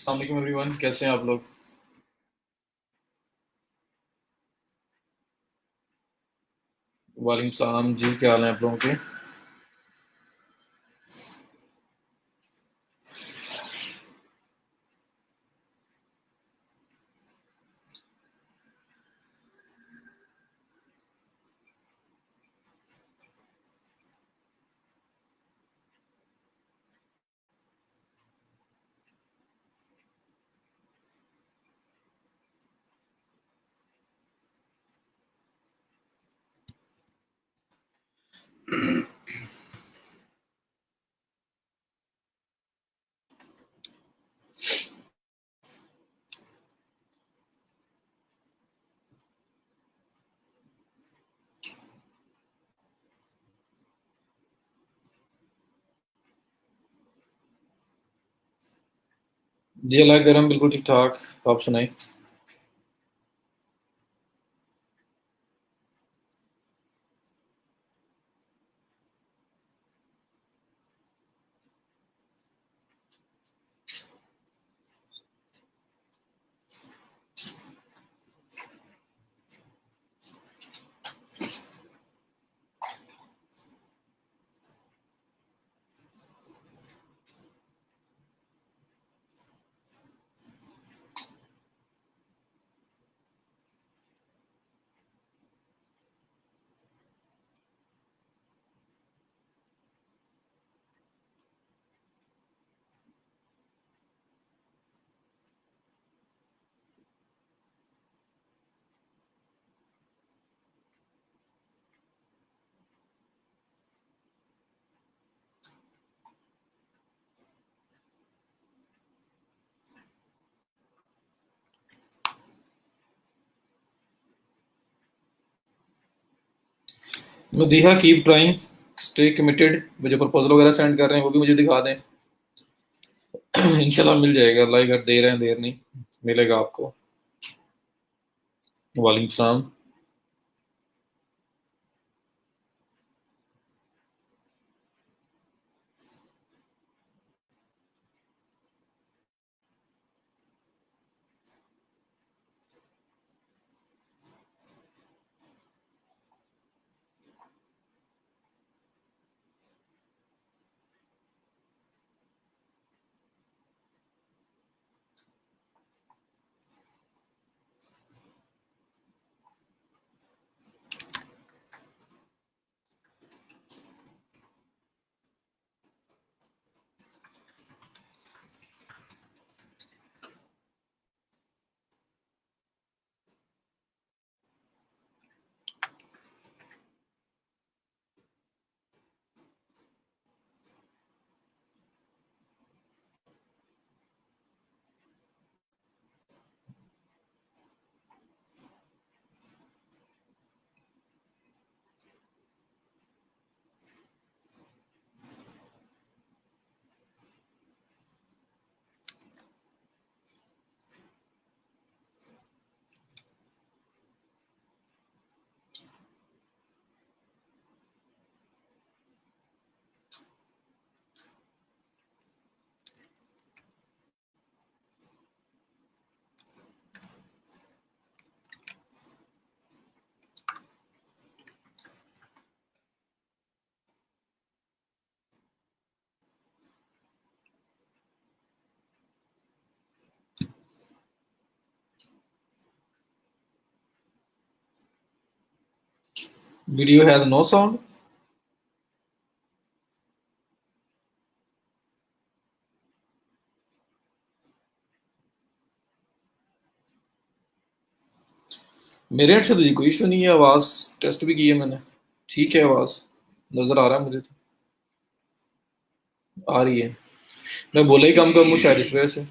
अस्सलाम वालेकुम एवरीवन, कैसे हैं आप लोग। वालेकुम सलाम जी, क्या हाल है आप लोगों के। जी अल्लाह का करम, बिल्कुल ठीक ठाक। आप सुनाई। Madiha keep trying, stay committed. मुझे प्रपोजल वगैरह सेंड कर रहे हैं, वो भी मुझे दिखा दें। इंशाल्लाह मिल जाएगा, अल्लाह कर दे रहे हैं, देर नहीं मिलेगा आपको। वालेकुम सलाम। Video has no sound. मेरे एंड से तो जी कोई इशू नहीं है, आवाज़ टेस्ट भी की है मैंने, ठीक है। आवाज़ नज़र आ रहा है मुझे तो, आ रही है। मैं बोला ही कम कम हूँ शायद इस वजह से।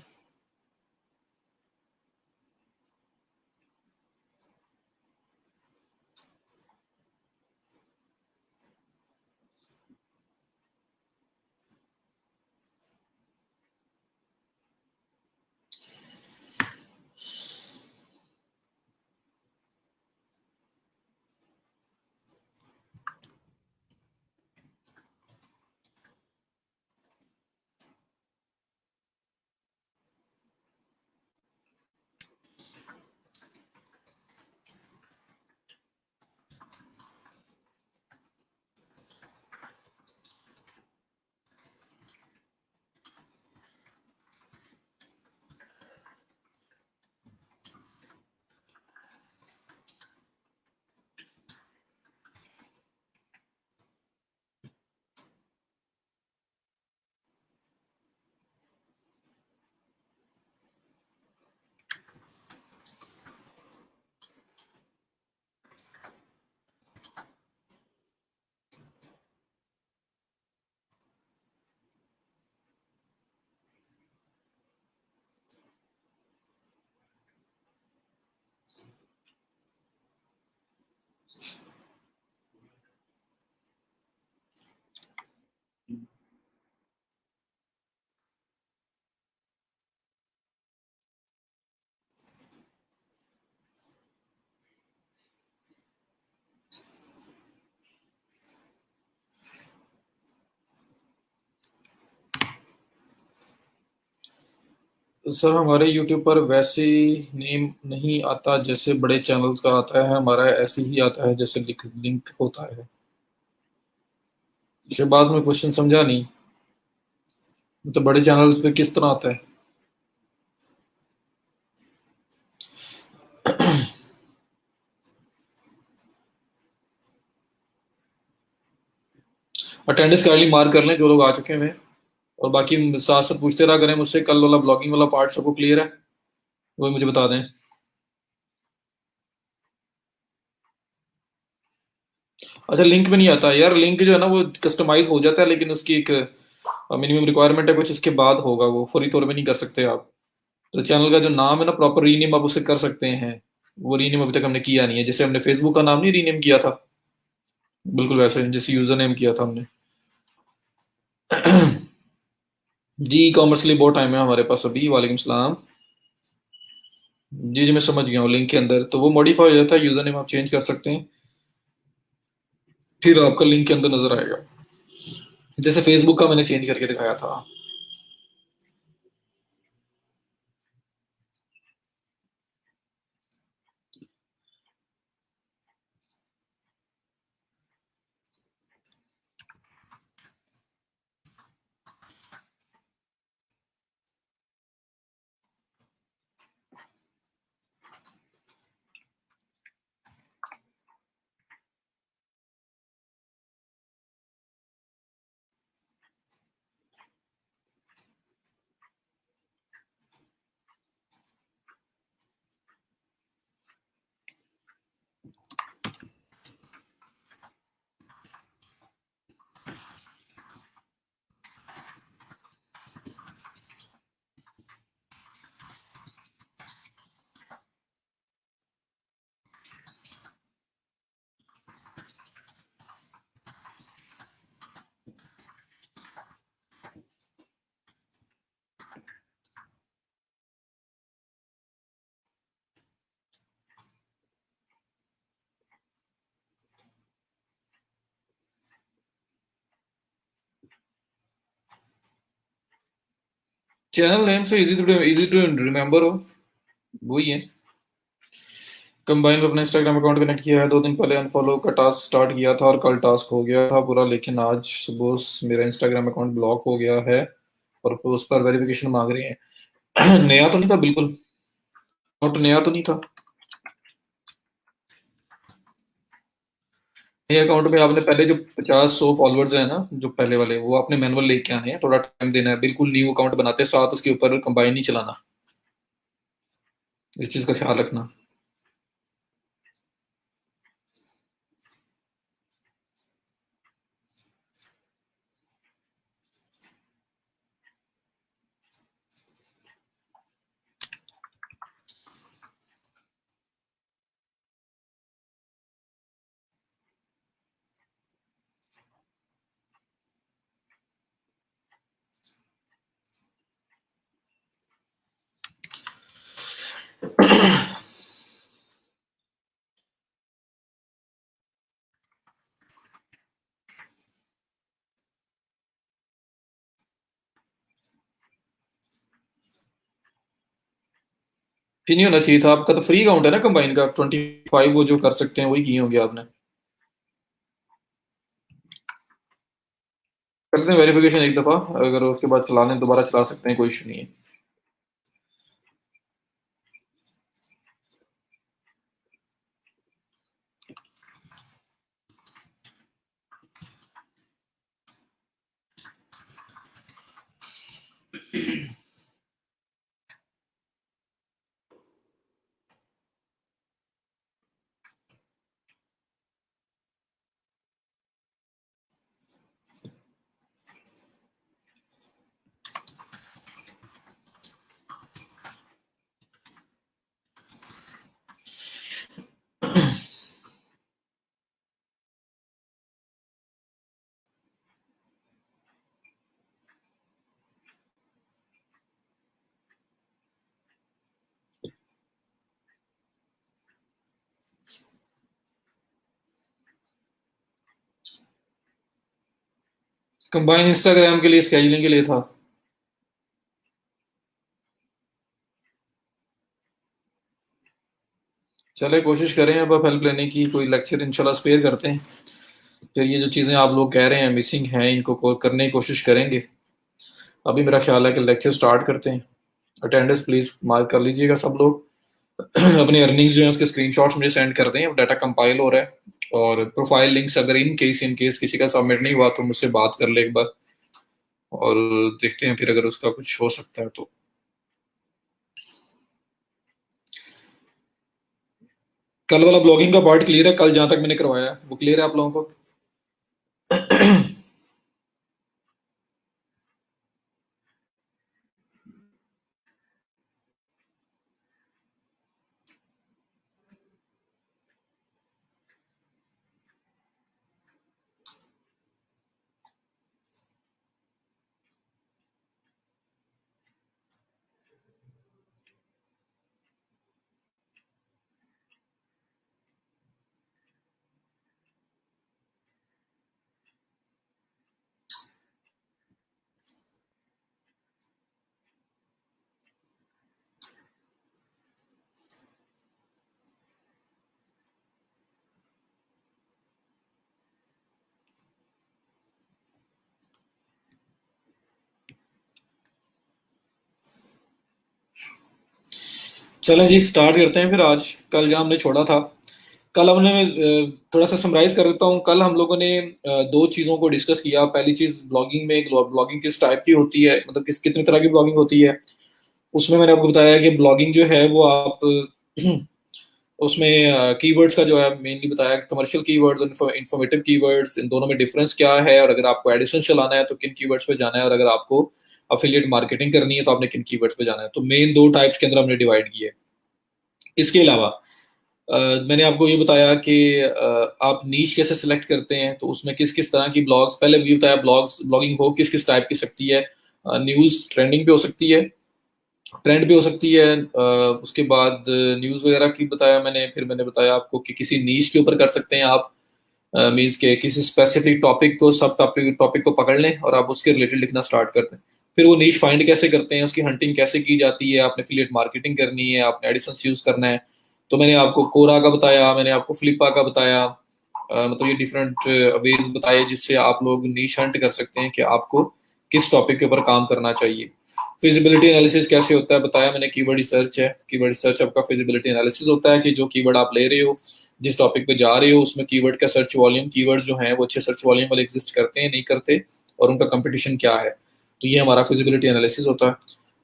सर हमारे यूट्यूब पर वैसे नेम नहीं आता जैसे बड़े चैनल्स का आता है, हमारा ऐसे ही आता है जैसे लिंक लिंक होता है। शहबाज में क्वेश्चन समझा नहीं। तो बड़े चैनल्स पे किस तरह आता है? अटेंडेंस काइंडली मार्क कर लें जो लोग आ चुके हैं। और बाकी साथ साथ पूछते रहा करें मुझसे, कल वाला ब्लॉगिंग वाला पार्ट सबको क्लियर है वो मुझे बता दें। अच्छा, लिंक में नहीं आता यार। लिंक जो है ना वो कस्टमाइज हो जाता है, लेकिन उसकी एक मिनिमम रिक्वायरमेंट है कुछ, उसके बाद होगा वो, फौरी तौर पे नहीं कर सकते आप। तो चैनल का जो नाम है ना, प्रॉपर रीनेम आप उसे कर सकते हैं। वो रीनेम अभी तक हमने किया नहीं है, जैसे हमने फेसबुक का नाम नहीं रीनेम किया था, बिल्कुल वैसे जैसे यूजर नेम किया था हमने। जी, ई कॉमर्स के लिए बहुत टाइम है हमारे पास अभी। वालेकुम सलाम। जी जी, मैं समझ गया हूँ। लिंक के अंदर तो वो मॉडिफाई हो जाता है, यूजर नेम आप चेंज कर सकते हैं, फिर आपका लिंक के अंदर नजर आएगा। जैसे फेसबुक का मैंने चेंज करके दिखाया था। चैनल नेम से इजी टू रिमेम्बर हो, वही है। कंबाइन में अपना इंस्टाग्राम अकाउंट कनेक्ट किया है, 2 दिन पहले अनफॉलो का टास्क स्टार्ट किया था और कल टास्क हो गया था पूरा, लेकिन आज सुबह मेरा इंस्टाग्राम अकाउंट ब्लॉक हो गया है और उस पर वेरिफिकेशन मांग रहे हैं। नया तो नहीं था बिल्कुल, अकाउंट नया तो नहीं था। नए अकाउंट में आपने पहले जो 50-100 फॉलोअर्स है ना, जो पहले वाले, वो आपने मैनुअल लेके आने हैं, थोड़ा टाइम देना है। बिल्कुल न्यू अकाउंट बनाते साथ उसके ऊपर कंबाइन नहीं चलाना, इस चीज का ख्याल रखना। फिर नहीं होना चाहिए था। आपका तो फ्री अकाउंट है ना कंबाइन का, 25 वो जो कर सकते हैं वही किए होंगे आपने। करते हैं वेरिफिकेशन एक दफा, अगर उसके बाद चलाने दोबारा चला सकते हैं, कोई इशू नहीं है। कंबाइन इंस्टाग्राम के लिए स्केजुलिंग के लिए था। चले कोशिश करें अब आप हेल्प लेने की, कोई लेक्चर इंशाल्लाह स्पेयर करते हैं। फिर ये जो चीज़ें आप लोग कह रहे हैं मिसिंग हैं, इनको करने की कोशिश करेंगे। अभी मेरा ख्याल है कि लेक्चर स्टार्ट करते हैं। अटेंडेंस प्लीज़ मार्क कर लीजिएगा सब लोग। अपनी अर्निंग्स जो है उसके स्क्रीनशॉट्स मुझे सेंड कर दें, अब डाटा कंपाइल हो रहा है। और प्रोफाइल लिंक्स अगर इन केस किसी का सबमिट नहीं हुआ तो मुझसे बात कर ले एक बार, और देखते हैं फिर अगर उसका कुछ हो सकता है तो। कल वाला ब्लॉगिंग का पार्ट क्लियर है? कल जहां तक मैंने करवाया है वो क्लियर है आप लोगों को? चलें जी स्टार्ट करते हैं फिर आज। कल जहाँ हमने छोड़ा था, कल हमने थोड़ा सा समराइज कर देता हूँ। कल हम लोगों ने दो चीज़ों को डिस्कस किया। पहली चीज़ ब्लॉगिंग में, ब्लॉगिंग किस टाइप की होती है, मतलब कितनी तरह की ब्लॉगिंग होती है। उसमें मैंने आपको बताया कि ब्लॉगिंग जो है वो आप उसमें कीवर्ड्स का जो है मेनली बताया, कमर्शियल कीवर्ड्स और इंफॉर्मेटिव कीवर्ड्स, इन दोनों में डिफरेंस क्या है, और अगर आपको एडिशंस चलाना है तो किन कीवर्ड्स पे जाना है, और अगर आपको अफिलिएट मार्केटिंग करनी है तो आपने किन कीवर्ड्स पे जाना है। तो मेन दो टाइप्स के अंदर हमने डिवाइड किए। इसके अलावा मैंने आपको ये बताया कि आप नीश कैसे सिलेक्ट करते हैं, तो उसमें किस किस तरह की ब्लॉग्स, पहले भी बताया ब्लॉगिंग हो किस किस टाइप की सकती है। न्यूज़ ट्रेंडिंग पे हो सकती है, ट्रेंड पे हो सकती है। उसके बाद न्यूज़ वगैरह की बताया मैंने। फिर मैंने बताया आपको कि किसी नीश के ऊपर कर सकते हैं आप, मीन्स के किसी स्पेसिफिक टॉपिक को, सब टॉपिक टॉपिक को पकड़ लें और आप उसके रिलेटेड लिखना स्टार्ट कर दें। फिर वो नीश फाइंड कैसे करते हैं, उसकी हंटिंग कैसे की जाती है, आपने एफिलिएट मार्केटिंग करनी है, आपने एडिशंस यूज करना है। तो मैंने आपको कोरा का बताया, मैंने आपको फ्लिपा का बताया। मतलब ये डिफरेंट वेज बताए जिससे आप लोग नीश हंट कर सकते हैं कि आपको किस टॉपिक के ऊपर काम करना चाहिए। फिजिबिलिटी एनालिसिस कैसे होता है बताया मैंने। कीवर्ड रिसर्च है, कीवर्ड रिसर्च आपका फिजिबिलिटी एनालिसिस होता है कि जो कीवर्ड आप ले रहे हो, जिस टॉपिक पे जा रहे हो, उसमें कीवर्ड का सर्च वॉल्यूम, कीवर्ड जो हैं वो अच्छे सर्च वॉल्यूम वाले एग्जिस्ट करते हैं नहीं करते, और उनका कंपटीशन क्या है। तो ये हमारा फिजिबिलिटी एनालिसिस होता है।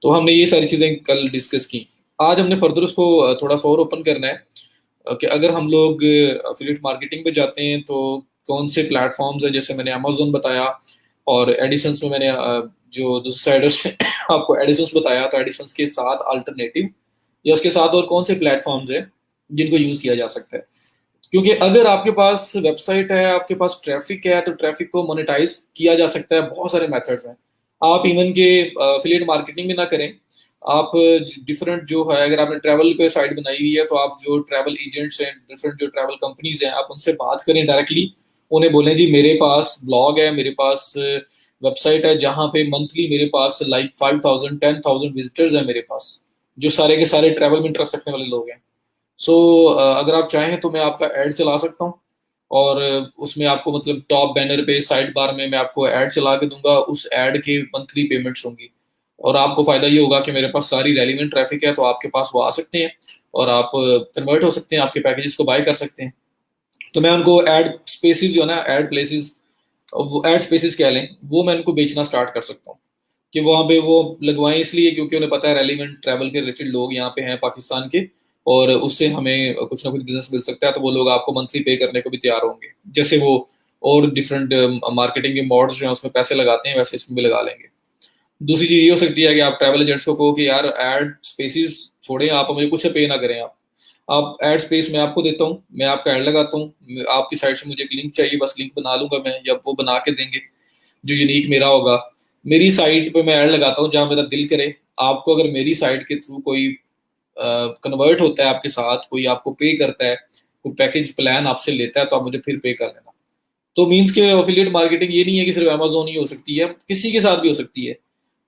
तो हमने ये सारी चीज़ें कल डिस्कस की। आज हमने फर्दर उसको थोड़ा सा और ओपन करना है कि अगर हम लोग अफिलिएट मार्केटिंग पे जाते हैं तो कौन से प्लेटफॉर्म्स हैं। जैसे मैंने अमेजोन बताया, और एडिसंस में मैंने जो दूसरी साइड है उसमें आपको एडिसंस बताया। तो एडिसंस के साथ अल्टरनेटिव या उसके साथ और कौन से प्लेटफॉर्म्स हैं जिनको यूज किया जा सकता है। क्योंकि अगर आपके पास वेबसाइट है, आपके पास ट्रैफिक है, तो ट्रैफिक को मोनेटाइज किया जा सकता है। बहुत सारे मेथड्स हैं। आप इवन के एफिलिएट मार्केटिंग भी ना करें, आप डिफरेंट जो है, अगर आपने ट्रैवल पे साइट बनाई हुई है तो आप जो ट्रैवल एजेंट्स हैं, डिफरेंट जो ट्रैवल कंपनीज हैं, आप उनसे बात करें डायरेक्टली। उन्हें बोलें जी मेरे पास ब्लॉग है, मेरे पास वेबसाइट है जहाँ पे मंथली मेरे पास लाइक 5,000 10,000 विजिटर्स हैं मेरे पास, जो सारे के सारे ट्रैवल में इंटरेस्ट रखने वाले लोग हैं। सो अगर आप चाहें तो मैं आपका ऐड चला सकता हूँ, और उसमें आपको मतलब टॉप बैनर पे साइड बार में मैं आपको ऐड चला के दूंगा। उस ऐड के मंथली पेमेंट्स होंगी, और आपको फायदा ये होगा कि मेरे पास सारी रेलिवेंट ट्रैफिक है, तो आपके पास वो आ सकते हैं और आप कन्वर्ट हो सकते हैं, आपके पैकेजेस को बाय कर सकते हैं। तो मैं उनको एड स्पेसिस जो है ना, एड प्लेसेस, वो एड स्पेसिस कह लें, वो मैं उनको बेचना स्टार्ट कर सकता हूँ कि वहाँ पे वो लगवाएं, इसलिए क्योंकि उन्हें पता है रेलिवेंट ट्रैवल के रिलेटेड लोग यहाँ पे हैं पाकिस्तान के, और उससे हमें कुछ ना कुछ बिजनेस मिल सकता है। तो वो लोग आपको मंथली पे करने को भी तैयार होंगे, जैसे वो और डिफरेंट मार्केटिंग के मॉड्स जो है उसमें पैसे लगाते हैं, वैसे इसमें भी लगा लेंगे। दूसरी चीज ये हो सकती है कि आप ट्रैवल एजेंट्स को कहो कि यार एड स्पेसिस छोड़ें, आप मुझे कुछ पे ना करें, आप एड स्पेस मैं आपको देता हूँ, मैं आपका ऐड लगाता हूँ, आपकी साइड से मुझे एक लिंक चाहिए, बस लिंक बना लूंगा मैं, या वो बना के देंगे जो यूनिक मेरा होगा। मेरी साइट पे मैं ऐड लगाता हूँ जहाँ मेरा दिल करे। आपको अगर मेरी साइट के थ्रू कोई कन्वर्ट होता है आपके साथ, कोई आपको पे करता है, कोई पैकेज प्लान आपसे लेता है, तो आप मुझे फिर पे कर लेना। तो मीन्स के एफिलिएट मार्केटिंग ये नहीं है कि सिर्फ अमेजोन ही हो सकती है, किसी के साथ भी हो सकती है।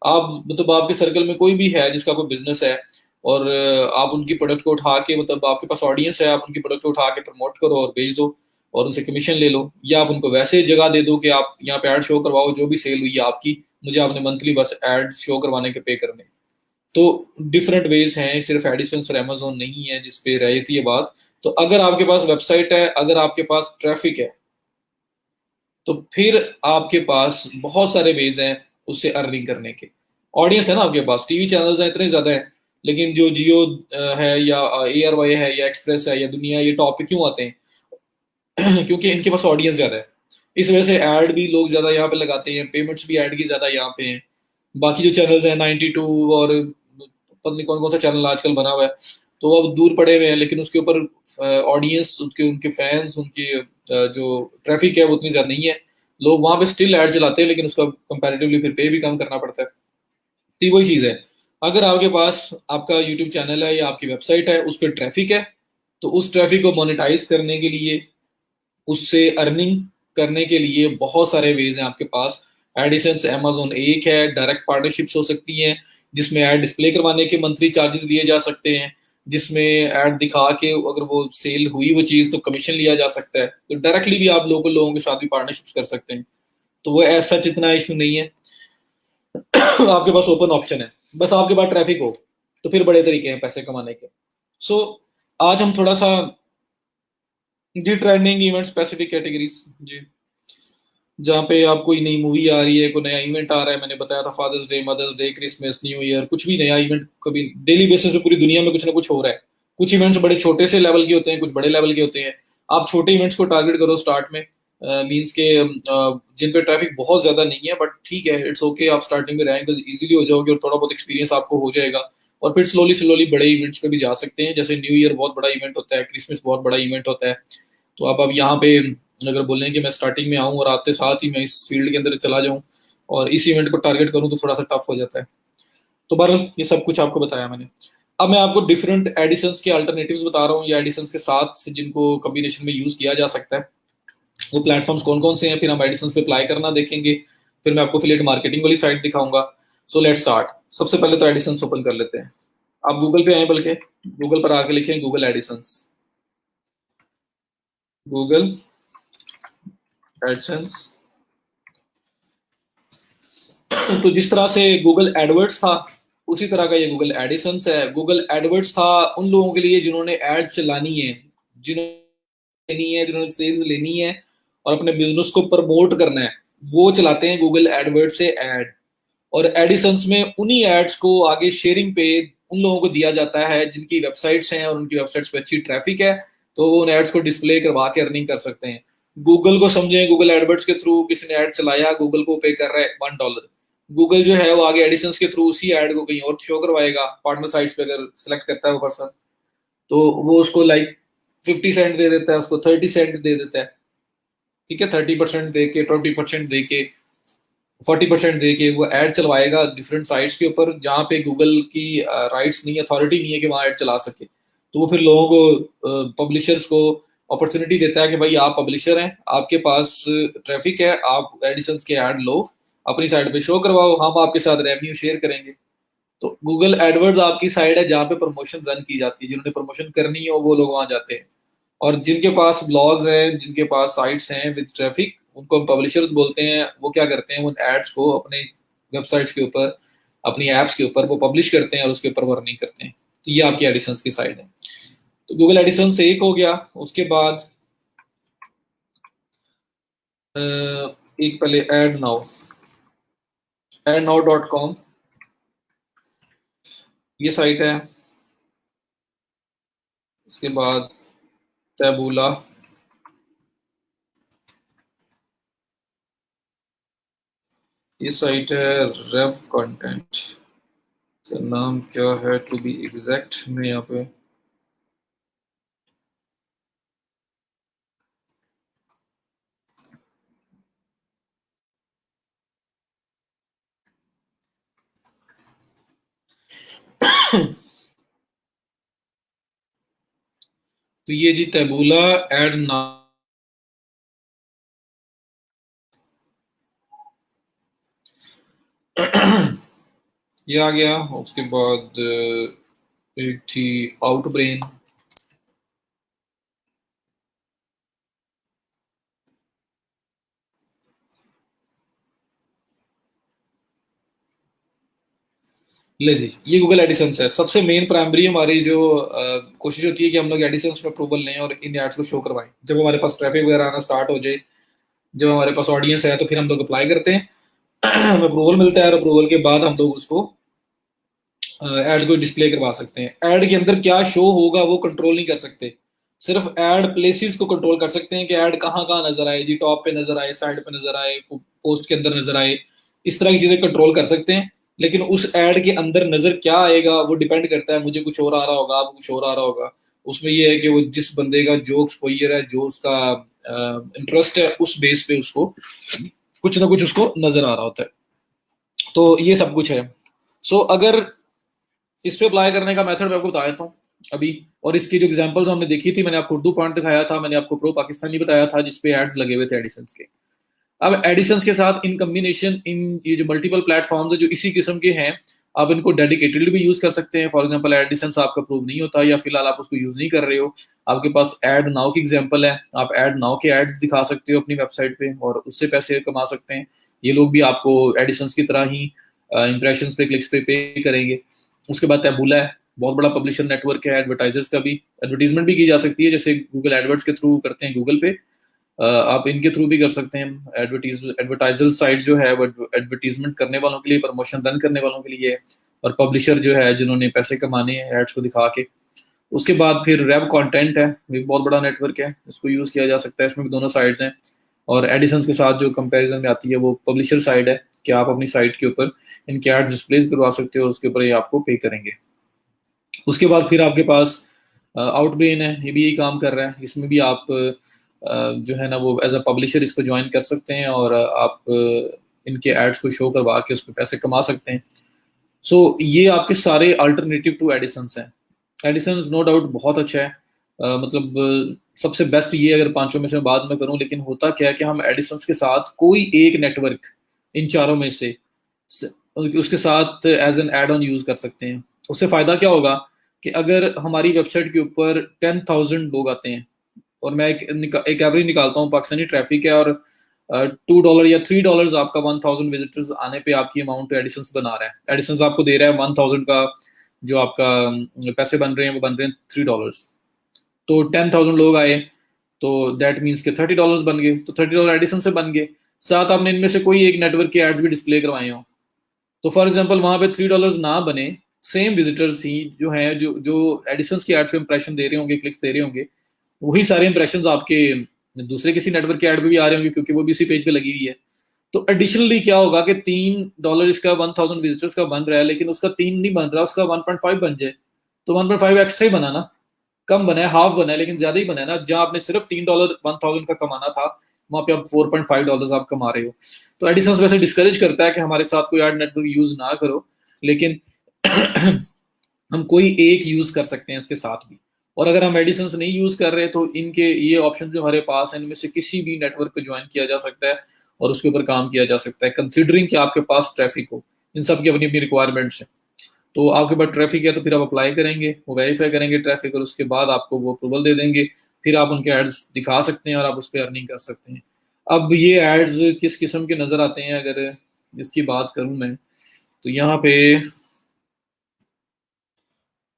आप मतलब आपके सर्कल में कोई भी है जिसका कोई बिजनेस है, और आप उनकी प्रोडक्ट को उठा के, मतलब आपके पास ऑडियंस है, आप उनकी प्रोडक्ट को उठा के प्रमोट करो और बेच दो और उनसे कमीशन ले लो, या आप उनको वैसे जगह दे दो कि आप यहाँ पे ऐड शो करवाओ, जो भी सेल हुई है आपकी, मुझे आपने मंथली बस एड शो करवाने के पे करने। तो डिफरेंट वेज हैं, सिर्फ एडिसन और अमेजोन नहीं है जिस पे रही थी ये बात। तो अगर आपके पास वेबसाइट है, अगर आपके पास ट्रैफिक है, तो फिर आपके पास बहुत सारे वेज हैं उससे अर्निंग करने के। ऑडियंस है ना आपके पास, टीवी चैनल्स हैं इतने ज्यादा हैं, लेकिन जो जियो है या एयरवाई है या एक्सप्रेस है या दुनिया, ये टॉप पे क्यों आते हैं? क्योंकि इनके पास ऑडियंस ज्यादा है। इस वजह से ऐड भी लोग ज्यादा यहाँ पे लगाते हैं, पेमेंट्स भी ऐड की ज्यादा यहाँ पे हैं। बाकी जो चैनल्स हैं 92 और पता नहीं कौन कौन सा चैनल आजकल बना हुआ है, तो अब दूर पड़े हुए हैं, लेकिन उसके ऊपर ऑडियंस, उनके उनके फैंस, उनकी जो ट्रैफिक है वो उतनी ज्यादा नहीं है। लोग वहां पे स्टिल ऐड चलाते हैं, लेकिन उसका कंपैरेटिवली फिर पे भी कम करना पड़ता है। तो ये वही चीज है, अगर आपके पास आपका यूट्यूब चैनल है या आपकी वेबसाइट है, उस पर ट्रैफिक है, तो उस ट्रैफिक को मोनेटाइज करने के लिए, उससे अर्निंग करने के लिए बहुत सारे वेज हैं आपके पास। एडिसेंस अमेजोन एक है, डायरेक्ट पार्टनरशिप्स हो सकती हैं जिसमें ऐड डिस्प्ले करवाने के मंथली चार्जेस लिए जा सकते हैं, जिसमें ऐड दिखा के अगर वो सेल हुई वो चीज तो कमीशन लिया जा सकता है। तो डायरेक्टली भी आप लोगों के साथ भी पार्टनरशिप्स कर सकते हैं। तो वो ऐसा सच इतना इशू नहीं है। आपके पास ओपन ऑप्शन है, बस आपके पास ट्रैफिक हो, तो फिर बड़े तरीके हैं पैसे कमाने के। सो आज हम थोड़ा सा, जी, ट्रेंडिंग इवेंट स्पेसिफिक कैटेगरीज, जी, जहाँ पे आप कोई नई मूवी आ रही है, कोई नया इवेंट आ रहा है, मैंने बताया था Father's Day, Mother's Day, Christmas, New Year, कुछ भी नया इवेंट कभी डेली बेसिस पे पूरी दुनिया में कुछ ना कुछ हो रहा है। कुछ इवेंट्स बड़े छोटे से लेवल के होते हैं, कुछ बड़े लेवल के होते हैं। आप छोटे इवेंट्स को टारगेट करो स्टार्ट में, मीन्स के जिन पे ट्रैफिक बहुत ज्यादा नहीं है, बट ठीक है, इट्स ओके, आप स्टार्टिंग में रैंक इजीली हो जाओगे और थोड़ा बहुत एक्सपीरियंस आपको हो जाएगा। और फिर स्लोली स्लोली बड़े इवेंट्स पे भी जा सकते हैं, जैसे न्यू ईयर बहुत बड़ा इवेंट होता है, क्रिसमस बहुत बड़ा इवेंट होता है। तो आप अब यहाँ पे अगर बोलें कि मैं स्टार्टिंग में आऊँ और आते साथ ही मैं इस फील्ड के अंदर चला जाऊँ और इस इवेंट को टारगेट करूँ, तो थोड़ा सा टफ हो जाता है। तो बहरहाल ये सब कुछ आपको बताया मैंने। अब मैं आपको डिफरेंट एडिशंस के अल्टरनेटिव्स बता रहा हूँ, या एडिशंस के साथ जिनको कॉम्बिनेशन में यूज किया जा सकता है, वो प्लेटफॉर्म्स कौन कौन से हैं, फिर हम एडिशंस पे अप्लाई करना देखेंगे, फिर मैं आपको फिलेट मार्केटिंग वाली साइट दिखाऊंगा। So let start. सबसे पहले तो एडिशंस ओपन कर लेते हैं। आप गूगल पे आए, बल्कि गूगल पर आके लिखें गूगल एडिशंस, गूगल एडसेंस। तो जिस तरह से गूगल एडवर्ड्स था, उसी तरह का ये गूगल एडिसंस है। गूगल एडवर्ड्स था उन लोगों के लिए जिन्होंने एड चलानी है, जिन्होंने लेनी है, जिन्होंने सेल्स लेनी है और अपने बिजनेस को प्रमोट करना है, वो चलाते हैं गूगल एडवर्ड से एड। और एडिसंस में उन्हीं एड्स को आगे शेयरिंग पे उन लोगों को दिया जाता है जिनकी वेबसाइट्स हैं और उनकी वेबसाइट्स पे अच्छी ट्रैफिक है, तो वो उन एड्स को डिस्प्ले करवा के अर्निंग कर सकते हैं। गूगल को समझें, गूगल एडवर्ड्स के थ्रू किसी ने एड चलाया, गूगल को पे कर रहा है $1, गूगल जो है वो आगे एडिशंस के थ्रू उसी एड को कहीं और शो करवाएगा पार्टनर साइट्स पे, अगर सिलेक्ट करता है वो पर्सन, तो वो उसको लाइक 50 सेंट दे देता है, उसको 30 सेंट दे देता है। ठीक है, 30% दे के, 20% दे के, 40% दे के वो ऐड चलवाएगा डिफरेंट साइट्स के ऊपर, जहाँ पे गूगल की राइट्स नहीं, अथॉरिटी नहीं है कि वहाँ ऐड चला सके। तो वो फिर लोगों को, पब्लिशर्स को अपॉर्चुनिटी देता है कि भाई आप पब्लिशर हैं, आपके पास ट्रैफिक है, आप एडिशंस के ऐड लो, अपनी साइट पे शो करवाओ, हम आपके साथ रेवेन्यू शेयर करेंगे। तो गूगल एडवर्ड्स आपकी साइट है जहाँ पे प्रमोशन रन की जाती है, जिन्होंने प्रमोशन करनी है वो लोग वहां जाते हैं। और जिनके पास ब्लॉग्स हैं, जिनके पास साइट्स हैं विद ट्रैफिक, उनको हम पब्लिशर्स बोलते हैं। वो क्या करते हैं, उन एड्स को अपने वेबसाइट्स के ऊपर, अपनी एप्स के ऊपर वो पब्लिश करते हैं और उसके ऊपर वर्निंग करते हैं। तो ये आपकी एडिशंस की साइड है। तो गूगल एडिशंस एक हो गया। उसके बाद एक पहले एड नाउ.com, ये साइट है। इसके बाद टैबूला, ये साइट है। रेव कंटेंट, इसका नाम क्या है टू बी एग्जैक्ट, मैं यहाँ पे तो ये जी टैबूला एड नाउ, ये आ गया। उसके बाद एक थी आउटब्रेन, ले जी, ये गूगल एडिसेंस है। सबसे मेन प्राइमरी हमारी जो कोशिश होती है कि हम लोग एडिसेंस में अप्रूवल लें और इन एड्स को शो करवाएं। जब हमारे पास ट्रैफिक वगैरह आना स्टार्ट हो जाए, जब हमारे पास ऑडियंस है, तो फिर हम लोग अप्लाई करते हैं। हमें अप्रूवल मिलता है और अप्रूवल के बाद हम लोग उसको एड को डिस्प्ले करवा सकते हैं। एड के अंदर क्या शो होगा वो कंट्रोल नहीं कर सकते, सिर्फ एड प्लेसेस को कंट्रोल कर सकते हैं कि एड कहाँ कहाँ नजर आए जी, टॉप पे नजर आए, साइड पे नजर आए, पोस्ट के अंदर नजर आए, इस तरह की चीजें कंट्रोल कर सकते हैं। लेकिन उस एड के अंदर नजर क्या आएगा वो डिपेंड करता है, मुझे कुछ और आ रहा होगा, आपको कुछ और आ रहा होगा। उसमें ये है कि वो जिस बंदे का जो एक्सपोजर है, जो उसका इंटरेस्ट है, उस बेस पे उसको कुछ ना कुछ उसको नजर आ रहा होता है। तो ये सब कुछ है। अगर इस पे अप्लाई करने का मेथड मैं आपको बता देता हूँ अभी। और इसकी जो एग्जांपल्स हमने देखी थी, मैंने आपको उर्दू पॉइंट दिखाया था, मैंने आपको प्रो पाकिस्तानी बताया था जिसपे एड्स लगे हुए थे एडिशंस के। अब एडिशंस के साथ इन कम्बिनेशन, इन ये जो मल्टीपल प्लेटफॉर्म्स है जो इसी किस्म के हैं, आप इनको डेडिकेटेडली भी यूज कर सकते हैं। फॉर एग्जांपल एडिशंस आपका प्रूव नहीं होता या फिलहाल आप उसको यूज नहीं कर रहे हो, आपके पास एड नाउ की एग्जांपल है, आप एड नाउ के एड्स दिखा सकते हो अपनी वेबसाइट पे और उससे पैसे कमा सकते हैं। ये लोग भी आपको एडिशंस की तरह ही इंप्रेशंस पे, क्लिक्स पे करेंगे। उसके बाद टैबूला है, बहुत बड़ा पब्लिशर नेटवर्क है एडवर्टाइजर्स का भी। एडवर्टीजमेंट भी की जा सकती है, जैसे गूगल एडवर्ड्स के थ्रू करते हैं गूगल पे, आप इनके थ्रू भी कर सकते हैं। एडवर्टाइजर साइट जो है वो एडवर्टीजमेंट करने वालों के लिए, प्रमोशन रन करने वालों के लिए है, और पब्लिशर जो है जिन्होंने पैसे कमाने हैं एड्स को दिखा के। उसके बाद फिर रेब कंटेंट है, ये बहुत बड़ा नेटवर्क है, इसको यूज किया जा सकता है। इसमें भी दोनों साइड्स हैं। और एडिसंस के साथ जो कंपैरिजन में आती है वो पब्लिशर साइड है, कि आप अपनी साइट के ऊपर इनके एड्स डिस्प्ले करवा सकते हो, उसके ऊपर ये आपको पे करेंगे। उसके बाद फिर आपके पास आउटब्रेन है, ये भी यही काम कर रहा है। इसमें भी आप जो है ना वो एज अ पब्लिशर इसको ज्वाइन कर सकते हैं और आप इनके एड्स को शो करवा के उस पर पैसे कमा सकते हैं। ये आपके सारे अल्टरनेटिव टू एडिसंस हैं। एडिसंस नो डाउट बहुत अच्छा है, मतलब सबसे बेस्ट ये, अगर पांचों में से बाद में करूं, लेकिन होता क्या है कि हम एडिसंस के साथ कोई एक नेटवर्क इन चारों में से उसके साथ as an add on use कर सकते हैं। उससे फायदा क्या होगा कि अगर हमारी वेबसाइट के ऊपर 10,000 लोग आते हैं, और मैं एक एवरेज निकालता हूँ, पाकिस्तानी ट्रैफिक है, और $2 या $3 आपका 1,000 विजिटर्स आने पे आपकी अमाउंट एडिशंस बना रहा है। एडिशंस आपको दे रहा है 1,000 का, जो आपका पैसे बन रहे हैं वो बन रहे हैं $3। तो 10,000 लोग आए तो दैट मीन्स के $30 बन गए, तो $30 एडिशन से बन गए। साथ आपने इनमें से कोई एक नेटवर्क के एड्स भी डिस्प्ले करवाए हो, तो फॉर एग्जाम्पल वहां पे $3 ना बने, सेम विजिटर्स ही जो हैं, जो जो एडिशन के एड्स पे इंप्रेशन दे रहे होंगे, क्लिक्स दे रहे होंगे, वही सारे इंप्रेशन आपके दूसरे किसी नेटवर्क के ऐड पे भी आ रहे होंगे, क्योंकि वो भी इसी पेज पे लगी हुई है। तो एडिशनली क्या होगा कि $3 इसका 1,000 विजिटर्स का बन रहा है, लेकिन उसका 3 नहीं बन रहा, उसका 1.5 बन जाए, तो 1.5 एक्स्ट्रा ही बना ना, कम बना है, हाफ बना है, लेकिन ज्यादा ही बना है ना। जहां आपने सिर्फ $3 1,000 का कमाना था, वहां पे आप $4.5 आप कमा रहे हो। तो एडिसन वैसे डिस्करेज करता है कि हमारे साथ कोई एड नेटवर्क यूज ना करो, लेकिन हम कोई एक यूज कर सकते हैं इसके साथ भी। और अगर हम एडिसन नहीं यूज कर रहे तो इनके ये ऑप्शन जो हमारे पास है, इनमें से किसी भी नेटवर्क पे ज्वाइन किया जा सकता है और उसके ऊपर काम किया जा सकता है, कंसिडरिंग कि आपके पास ट्रैफिक हो। इन सब की अपनी अपनी रिक्वायरमेंट्स हैं। तो आपके पास ट्रैफिक है तो फिर आप अप्लाई करेंगे, वो वेरीफाई करेंगे ट्रैफिक, और उसके बाद आपको वो अप्रूवल दे देंगे। फिर आप उनके एड्स दिखा सकते हैं और आप उस पर अर्निंग कर सकते हैं। अब ये एड्स किस किस्म के नजर आते हैं, अगर इसकी बात करूं मैं, तो यहाँ पे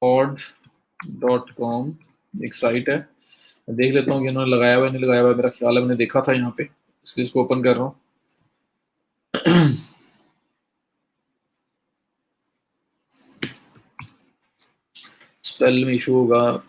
odd.com एक साइट है, मैं देख लेता हूँ कि उन्होंने लगाया हुआ नहीं लगाया हुआ, मेरा ख्याल है मैंने देखा था यहाँ पे, इसलिए इसको ओपन कर रहा हूँ। स्पेल में इशू होगा।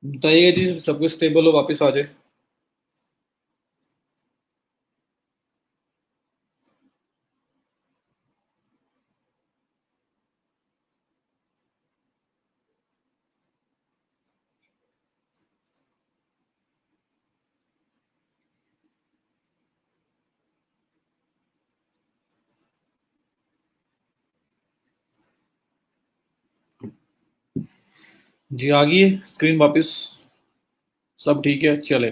बताइएगा जी, सब कुछ स्टेबल हो, वापस आ जाए। जी आ गई है स्क्रीन वापस। सब ठीक है, चले।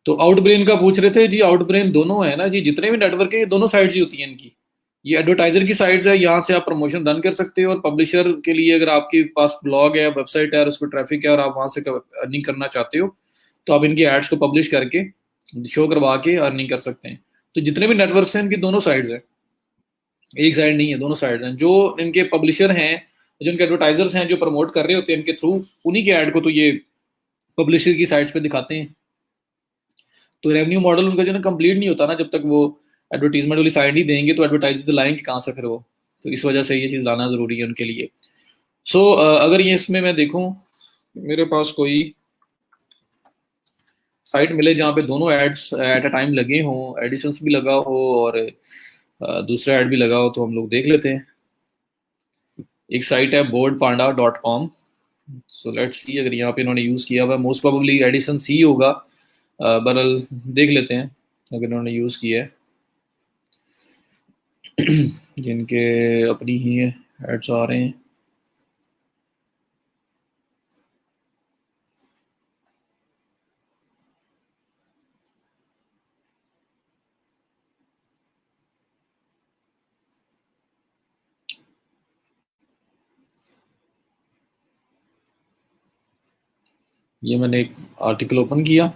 तो आउटब्रेन का पूछ रहे थे जी। आउटब्रेन दोनों है ना जी, जितने भी नेटवर्क है ये दोनों साइड्स ही होती हैं इनकी। ये एडवर्टाइजर की साइड्स है, यहाँ से आप प्रमोशन रन कर सकते हो, और पब्लिशर के लिए अगर आपके पास ब्लॉग है, वेबसाइट है और उसको ट्रैफिक है और आप वहां से अर्निंग करना चाहते हो, तो आप इनकी एड्स को पब्लिश करके शो करवा के अर्निंग कर सकते हैं। तो जितने भी नेटवर्क्स हैं इनकी दोनों साइड्स हैं, एक साइड नहीं है, दोनों साइड हैं। जो इनके पब्लिशर हैं, जो इनके एडवर्टाइजर्स हैं, जो प्रमोट कर रहे होते हैं इनके थ्रू, उन्हीं के ऐड को तो ये पब्लिशर की साइट्स पे दिखाते हैं। तो रेवेन्यू मॉडल उनका जो है कंप्लीट नहीं होता ना जब तक वो एडवर्टीजमेंट वाली साइड नहीं देंगे, तो एडवर्टाइजर लाएंगे कहाँ से फिर वो। तो इस वजह से ये चीज़ लाना जरूरी है उनके लिए। सो अगर ये इसमें मैं देखूं, मेरे पास कोई साइट मिले जहाँ पे दोनों एड्स एट अ टाइम लगे हों, एडिशंस भी लगा हो और दूसरा ऐड भी लगा हो, तो हम लोग देख लेते हैं। एक साइट है boardpanda.com। सो लेट्स सी, अगर यहाँ पे इन्होंने यूज़ किया हुआ, मोस्ट प्रोबेबली एडिशन सी होगा। बहरहाल देख लेते हैं अगर इन्होंने यूज़ किया है। जिनके अपनी ही एड्स आ रहे हैं। ये मैंने एक आर्टिकल ओपन किया।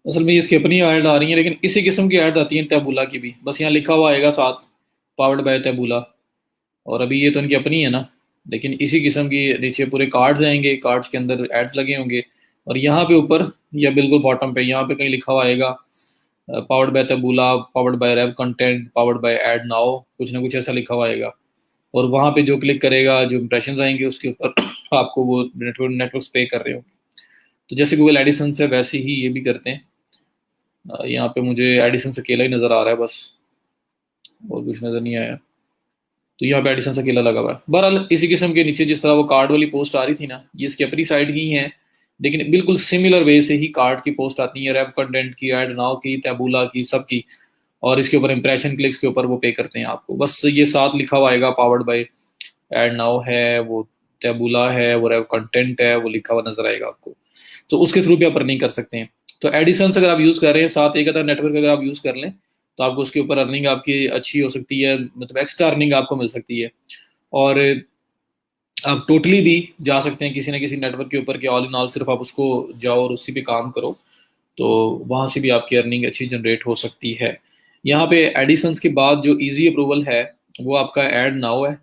असल में इसकी अपनी ऐड आ रही है, लेकिन इसी किस्म की ऐड आती है टैबूला की भी, बस यहाँ लिखा हुआ आएगा साथ, पावर्ड बाय टैबूला। और अभी ये तो इनकी अपनी है ना, लेकिन इसी किस्म की नीचे पूरे कार्ड्स आएंगे, कार्ड्स के अंदर एड्स लगे होंगे। और यहाँ पे ऊपर या बिल्कुल बॉटम पे यहाँ पे कहीं लिखा हुआ आएगा powered by Taboola, powered by Revcontent, powered by AdNow, कुछ ना कुछ ऐसा लिखा हुआ आएगा। और वहां पे जो क्लिक करेगा, जो इंप्रेशन आएंगे उसके ऊपर आपको वो नेटवर्क पे कर रहे हो। तो जैसे गूगल एडिसन से वैसे ही ये भी करते हैं। यहाँ पे मुझे एडिसन अकेला ही नजर आ रहा है बस, और कुछ नजर नहीं आया। तो यहाँ पे एडिसन अकेला लगा हुआ है। बहरहाल इसी किस्म के नीचे जिस तरह वो कार्ड वाली पोस्ट आ रही थी ना, ये इसकी अपनी साइड ही है, लेकिन बिल्कुल सिमिलर वे से ही कार्ड की पोस्ट आती है, रैप कंटेंट की, एड नाउ की, टैबूला की, सबकी। और इसके ऊपर इंप्रेशन क्लिक्स के ऊपर वो पे करते हैं आपको। बस ये साथ लिखा हुआ आएगा, पावर्ड बाय एड नाउ है, वो टैबूला है, वो रैप कंटेंट है, वो लिखा हुआ नजर आएगा आपको। तो उसके थ्रू भी आप अर्निंग कर सकते हैं। तो एडिसन अगर आप यूज कर रहे हैं, साथ एक अदर नेटवर्क अगर आप यूज कर लें, तो आपको उसके ऊपर अर्निंग आपकी अच्छी हो सकती है, मतलब एक्स्ट्रा अर्निंग आपको मिल सकती है। और आप टोटली भी जा सकते हैं किसी ना किसी नेटवर्क के ऊपर, कि ऑल इन ऑल सिर्फ आप उसको जाओ और उसी पे काम करो, तो वहां से भी आपकी अर्निंग अच्छी जनरेट हो सकती है। यहाँ पे एडिशंस के बाद जो इजी अप्रूवल है, वो आपका ऐड नाउ है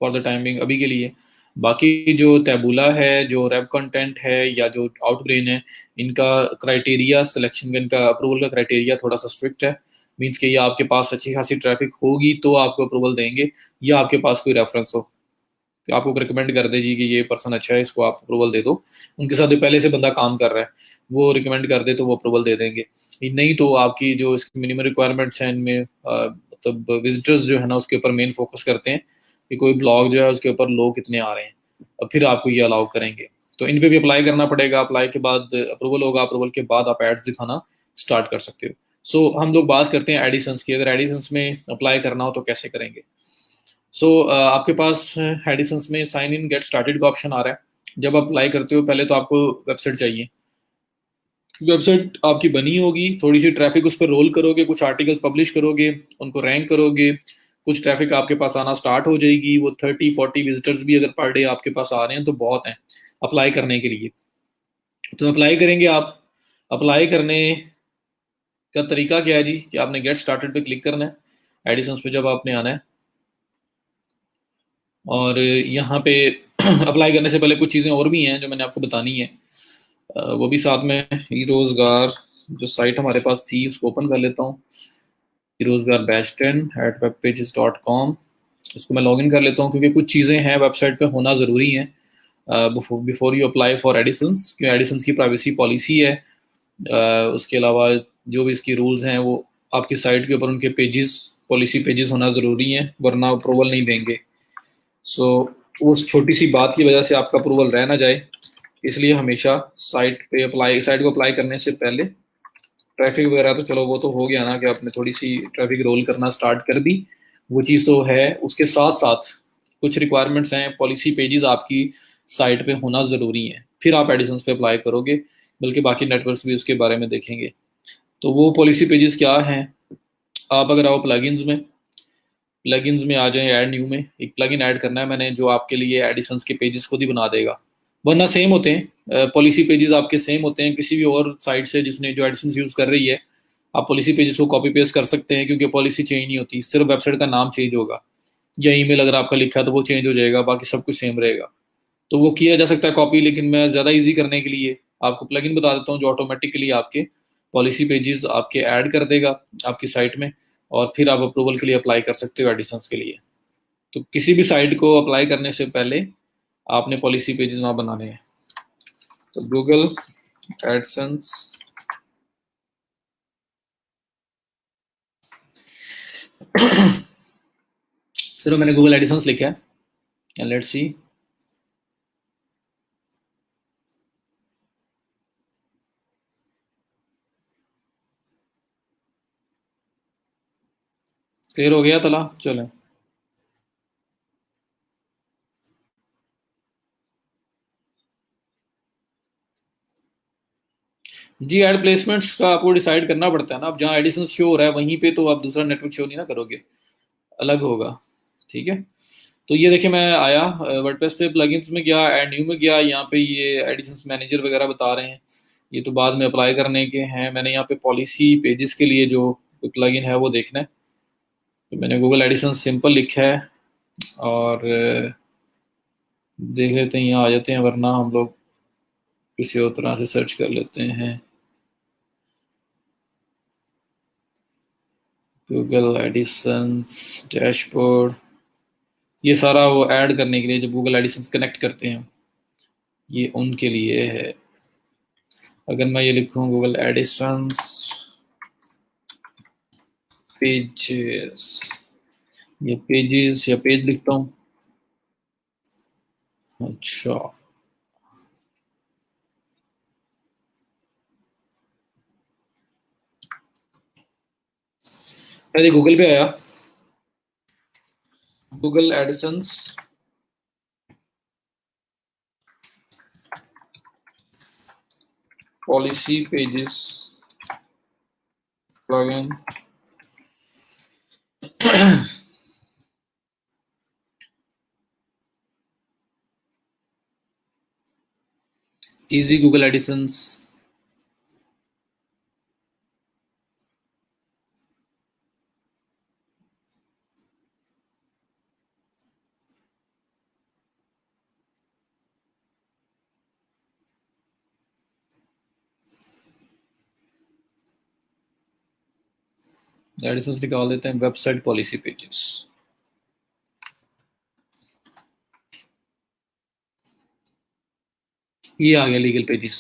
फॉर द टाइमिंग अभी के लिए। बाकी जो टैबूला है, जो रैप कंटेंट है, या जो आउटब्रेन है, इनका क्राइटेरिया सिलेक्शन का, इनका अप्रूवल का क्राइटेरिया थोड़ा सा स्ट्रिक्ट है। मीन्स कि ये आपके पास अच्छी खासी ट्रैफिक होगी तो आपको अप्रूवल देंगे, या आपके पास कोई रेफरेंस हो कि आपको रिकमेंड कर दे जी कि ये पर्सन अच्छा है, इसको आप अप्रूवल दे दो। उनके साथ जो पहले से बंदा काम कर रहा है, वो रिकमेंड कर दे तो वो अप्रूवल दे देंगे। नहीं तो आपकी जो इसकी मिनिमम रिक्वायरमेंट्स हैं इनमें, मतलब विजिटर्स जो है ना उसके ऊपर मेन फोकस करते हैं, कि कोई ब्लॉग जो है उसके ऊपर लोग कितने आ रहे हैं, और फिर आपको ये अलाउ करेंगे। तो इन पे भी अप्लाई करना पड़ेगा। अप्लाई के बाद अप्रूवल होगा, अप्रूवल के बाद आप एड्स दिखाना स्टार्ट कर सकते हो। सो हम लोग बात करते हैं एडिशंस की। अगर एडिशंस में अप्लाई करना हो तो कैसे करेंगे। सो आपके पास एडिसन्स में साइन इन गेट स्टार्टेड का ऑप्शन आ रहा है। जब आप अप्लाई करते हो, पहले तो आपको वेबसाइट चाहिए। वेबसाइट आपकी बनी होगी, थोड़ी सी ट्रैफिक उस पर रोल करोगे, कुछ आर्टिकल्स पब्लिश करोगे, उनको रैंक करोगे, कुछ ट्रैफिक आपके पास आना स्टार्ट हो जाएगी। वो 30-40 विजिटर्स भी अगर पर डे आपके पास आ रहे हैं तो बहुत हैं अप्लाई करने के लिए। तो अप्लाई करेंगे आप। अप्लाई करने का तरीका क्या है जी, कि आपने गेट स्टार्टेड पे क्लिक करना है। एडिसंस पे जब आपने आना है और यहाँ पे अप्लाई करने से पहले कुछ चीज़ें और भी हैं जो मैंने आपको बतानी है। वो भी साथ में ई रोज़गार जो साइट हमारे पास थी उसको ओपन कर लेता हूँ। ई रोज़गार बैच 10@webpages.com, इसको मैं लॉगिन कर लेता हूँ क्योंकि कुछ चीज़ें हैं वेबसाइट पे होना ज़रूरी है before you apply for Addison's, क्योंकि एडिसंस की प्राइवेसी पॉलिसी है। उसके अलावा जो भी इसकी रूल्स हैं वो आपकी साइट के ऊपर उनके पेजेस, पॉलिसी पेजेस होना ज़रूरी है, वरना अप्रूवल नहीं देंगे। सो उस छोटी सी बात की वजह से आपका अप्रूवल रह ना जाए, इसलिए हमेशा साइट को अप्लाई करने से पहले ट्रैफिक वगैरह तो चलो वो तो हो गया ना, कि आपने थोड़ी सी ट्रैफिक रोल करना स्टार्ट कर दी, वो चीज़ तो है। उसके साथ साथ कुछ रिक्वायरमेंट्स हैं, पॉलिसी पेजेस आपकी साइट पे होना ज़रूरी है, फिर आप एडिसंस पे अप्लाई करोगे, बल्कि बाकी नेटवर्क्स भी उसके बारे में देखेंगे। तो वो पॉलिसी पेजेस क्या हैं, आप अगर आओ प्लगइन्स में आ जाए, ऐड न्यू में एक प्लगइन ऐड करना है मैंने, जो आपके लिए एडिसंस के पेजेस खुद ही बना देगा। वरना सेम होते हैं पॉलिसी पेजेस, आपके सेम होते हैं किसी भी और साइट से जिसने जो एडिसंस यूज़ कर रही है। आप पॉलिसी पेजेस को कॉपी पेस्ट कर सकते हैं क्योंकि पॉलिसी चेंज नहीं होती, सिर्फ वेबसाइट का नाम चेंज होगा या ईमेल अगर आपका लिखा है तो वो चेंज हो जाएगा, बाकी सब कुछ सेम रहेगा। तो वो किया जा सकता है कॉपी, लेकिन मैं ज़्यादा ईजी करने के लिए आपको प्लगइन बता देता हूँ जो ऑटोमेटिकली आपके पॉलिसी पेजेस आपके ऐड कर देगा आपकी साइट में, और फिर आप अप्रूवल के लिए अप्लाई कर सकते हो एडिसंस के लिए। तो किसी भी साइट को अप्लाई करने से पहले आपने पॉलिसी पेजेस वहाँ बनाने हैं। तो गूगल एडसेंस सिर्फ मैंने गूगल एडिसंस लिखा है, लेट्स सी। क्लियर हो गया तला, चलें। जी, एड प्लेसमेंट्स का आपको डिसाइड करना पड़ता है ना, अब जहाँ एडिसंस शो हो रहा है वहीं पे तो आप दूसरा नेटवर्क शो नहीं ना करोगे, अलग होगा। ठीक है, तो ये देखिए मैं आया वर्डप्रेस पे, प्लगइन्स में गया, ऐड न्यू में गया, यहाँ पे ये एडिसंस मैनेजर वगैरह बता रहे हैं, ये तो बाद में अप्लाई करने के हैं। मैंने यहाँ पे पॉलिसी पेजेस के लिए जो प्लगइन है वो देखना है, तो मैंने गूगल एडिसंस सिंपल लिखा है और देख लेते हैं, यहाँ आ जाते हैं, वरना हम लोग किसी और तरह से सर्च कर लेते हैं। गूगल एडिसंस डैशबोर्ड, ये सारा वो ऐड करने के लिए जब गूगल एडिसंस कनेक्ट करते हैं, ये उनके लिए है। अगर मैं ये लिखूं गूगल एडिसंस पेजेस, ये पेजेस या पेज लिखता हूँ। अच्छा, मैं गूगल पे आया, Google Addison's policy pages plugin. Easy Google Addison's, Addison's निकाल देते हैं, वेबसाइट पॉलिसी पेजेस। ये आ गया लीगल पेजेस,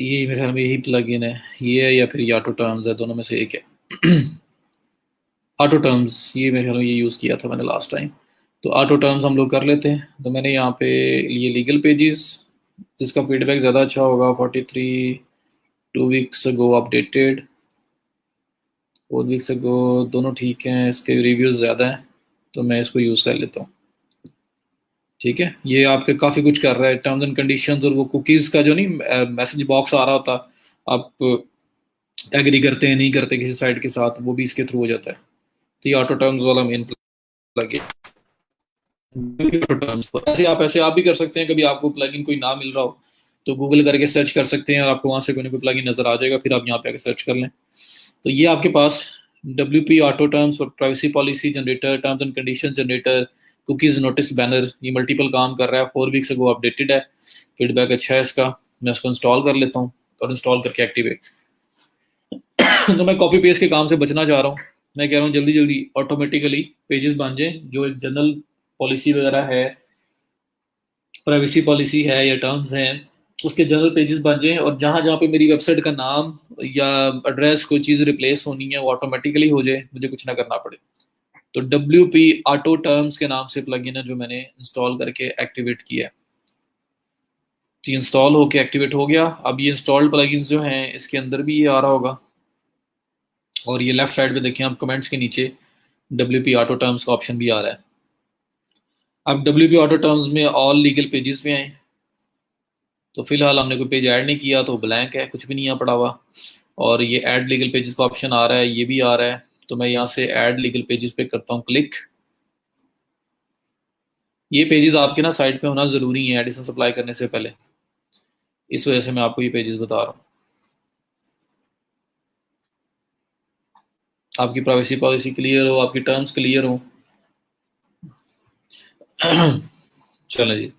ये मेरे ख्याल में यही प्लगइन है, ये है या फिर ये ऑटो टर्म्स है, दोनों में से एक है। ऑटो टर्म्स, ये मेरे ख्याल में ये यूज़ किया था मैंने लास्ट टाइम, तो ऑटो टर्म्स हम लोग कर लेते हैं। तो मैंने यहाँ पे लिए लीगल पेजेस, जिसका फीडबैक ज़्यादा अच्छा होगा, 43 2 weeks ago updated, 4 weeks ago, दोनों ठीक हैं, इसके रिव्यूज़ ज़्यादा हैं, तो मैं इसको यूज़ कर लेता हूँ। ठीक है, ये आपके काफ़ी कुछ कर रहा है, टर्म्स एंड कंडीशंस और वो कुकीज़ का जो नहीं मैसेज बॉक्स आ रहा होता, आप एग्री करते हैं नहीं करते किसी साइट के साथ, वो भी इसके थ्रू हो जाता है। तो ये ऑटो टर्म्स वाला मेन प्लगइन। ऐसे आप भी कर सकते हैं, कभी आपको प्लगइन कोई ना मिल रहा हो तो गूगल करके सर्च कर सकते हैं और आपको वहां से कोई ना कोई प्लगइन नजर आ जाएगा, फिर आप यहाँ पे आके सर्च कर लें। तो ये आपके पास WP ऑटो टर्म्स और privacy policy generator, terms and condition generator, cookies notice banner, ये मल्टीपल काम कर रहा है, 4 वीक्स अगो अपडेटेड है, फीडबैक अच्छा है इसका। मैं इसको इंस्टॉल कर लेता हूँ और इंस्टॉल करके एक्टिवेट तो मैं कॉपी पेस्ट के काम से बचना चाह रहा हूँ। मैं कह रहा हूँ जल्दी जल्दी ऑटोमेटिकली पेजेस बन जाए, जो एक जनरल पॉलिसी वगैरह है, प्राइवेसी पॉलिसी है या टर्म्स हैं, उसके जनरल पेजेस बन जाएं, और जहां जहां पे मेरी वेबसाइट का नाम या एड्रेस कोई चीज़ रिप्लेस होनी है वो ऑटोमेटिकली हो जाए, मुझे कुछ ना करना पड़े। तो WP ऑटो टर्म्स के नाम से प्लगइन है जो मैंने इंस्टॉल करके एक्टिवेट किया है। तो इंस्टॉल होके एक्टिवेट हो गया। अब ये इंस्टॉल्ड प्लगइन्स जो हैं इसके अंदर भी ये आ रहा होगा, और ये लेफ्ट साइड पे देखें आप कमेंट्स के नीचे WP ऑटो टर्म्स का ऑप्शन भी आ रहा है। अब WP ऑटो टर्म्स में ऑल लीगल पेजेस पे आए, तो फिलहाल हमने कोई पेज ऐड नहीं किया तो ब्लैंक है, कुछ भी नहीं यहाँ पड़ा हुआ। और ये ऐड लीगल पेजेस का ऑप्शन आ रहा है, ये भी आ रहा है, तो मैं यहाँ से ऐड लीगल पेजेस पे करता हूँ क्लिक। ये पेजेस आपके ना साइट पे होना ज़रूरी है एडिसन सप्लाई करने से पहले, इस वजह से मैं आपको ये पेजेस बता रहा हूँ। आपकी प्राइवेसी पॉलिसी क्लियर हो, आपकी टर्म्स क्लियर हो। चलो जी,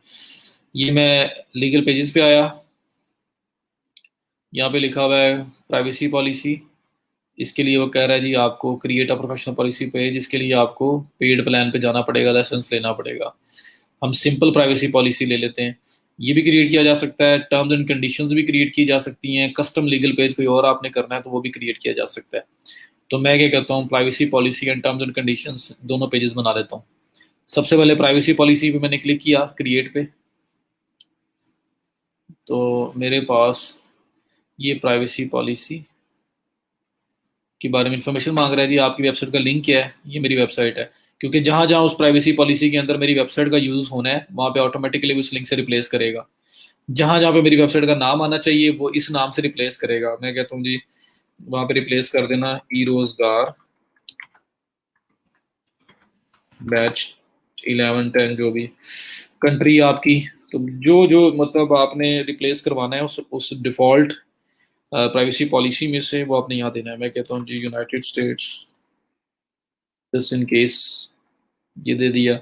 ये मैं लीगल पेजेस पे आया, यहाँ पे लिखा हुआ है प्राइवेसी पॉलिसी। इसके लिए वो कह रहा है जी आपको create a professional policy page, इसके लिए आपको पेड प्लान पे जाना पड़ेगा, लाइसेंस लेना पड़ेगा। हम सिंपल प्राइवेसी पॉलिसी ले लेते हैं। ये भी क्रिएट किया जा सकता है, टर्म्स एंड कंडीशंस भी क्रिएट की जा सकती हैं, कस्टम लीगल पेज कोई और आपने करना है तो वो भी क्रिएट किया जा सकता है। तो मैं क्या कहता हूँ, privacy policy and terms and conditions दोनों पेजेस बना लेता हूँ। सबसे पहले प्राइवेसी पॉलिसी पे मैंने क्लिक किया, क्रिएट पे, तो मेरे पास ये प्राइवेसी पॉलिसी के बारे में इंफॉर्मेशन मांग रहा है जी, आपकी वेबसाइट का लिंक क्या है। ये मेरी वेबसाइट है, क्योंकि जहां जहां उस प्राइवेसी पॉलिसी के अंदर मेरी वेबसाइट का यूज होना है वहां पे ऑटोमेटिकली उस लिंक से रिप्लेस करेगा। जहां जहां पे मेरी वेबसाइट का नाम आना चाहिए वो इस नाम से रिप्लेस करेगा। मैं कहता हूँ जी वहां पे रिप्लेस कर देना ई रोजगार बैच 11-10, जो भी कंट्री आपकी, तो जो जो मतलब आपने रिप्लेस करवाना है उस डिफॉल्ट प्राइवेसी पॉलिसी में से वो आपने यहाँ देना है। मैं कहता हूँ जी United States, just in case, ये दे दिया।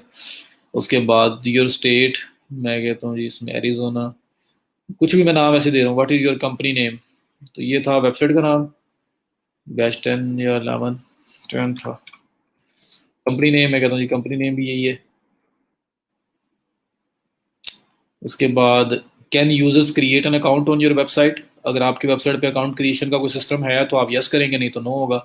उसके बाद योर स्टेट, मैं कहता हूँ जी इसमें एरिजोना, कुछ भी मैं नाम ऐसे दे रहा हूँ। What is your company name, तो ये था वेबसाइट का नाम, बैच 10 या 11-10 था। कंपनी नेम मैं कहता हूँ जी कंपनी नेम भी यही है। उसके बाद can users create an account on your website, अगर आपकी वेबसाइट पे अकाउंट क्रिएशन का कोई सिस्टम है तो आप यस करेंगे, नहीं तो नो होगा।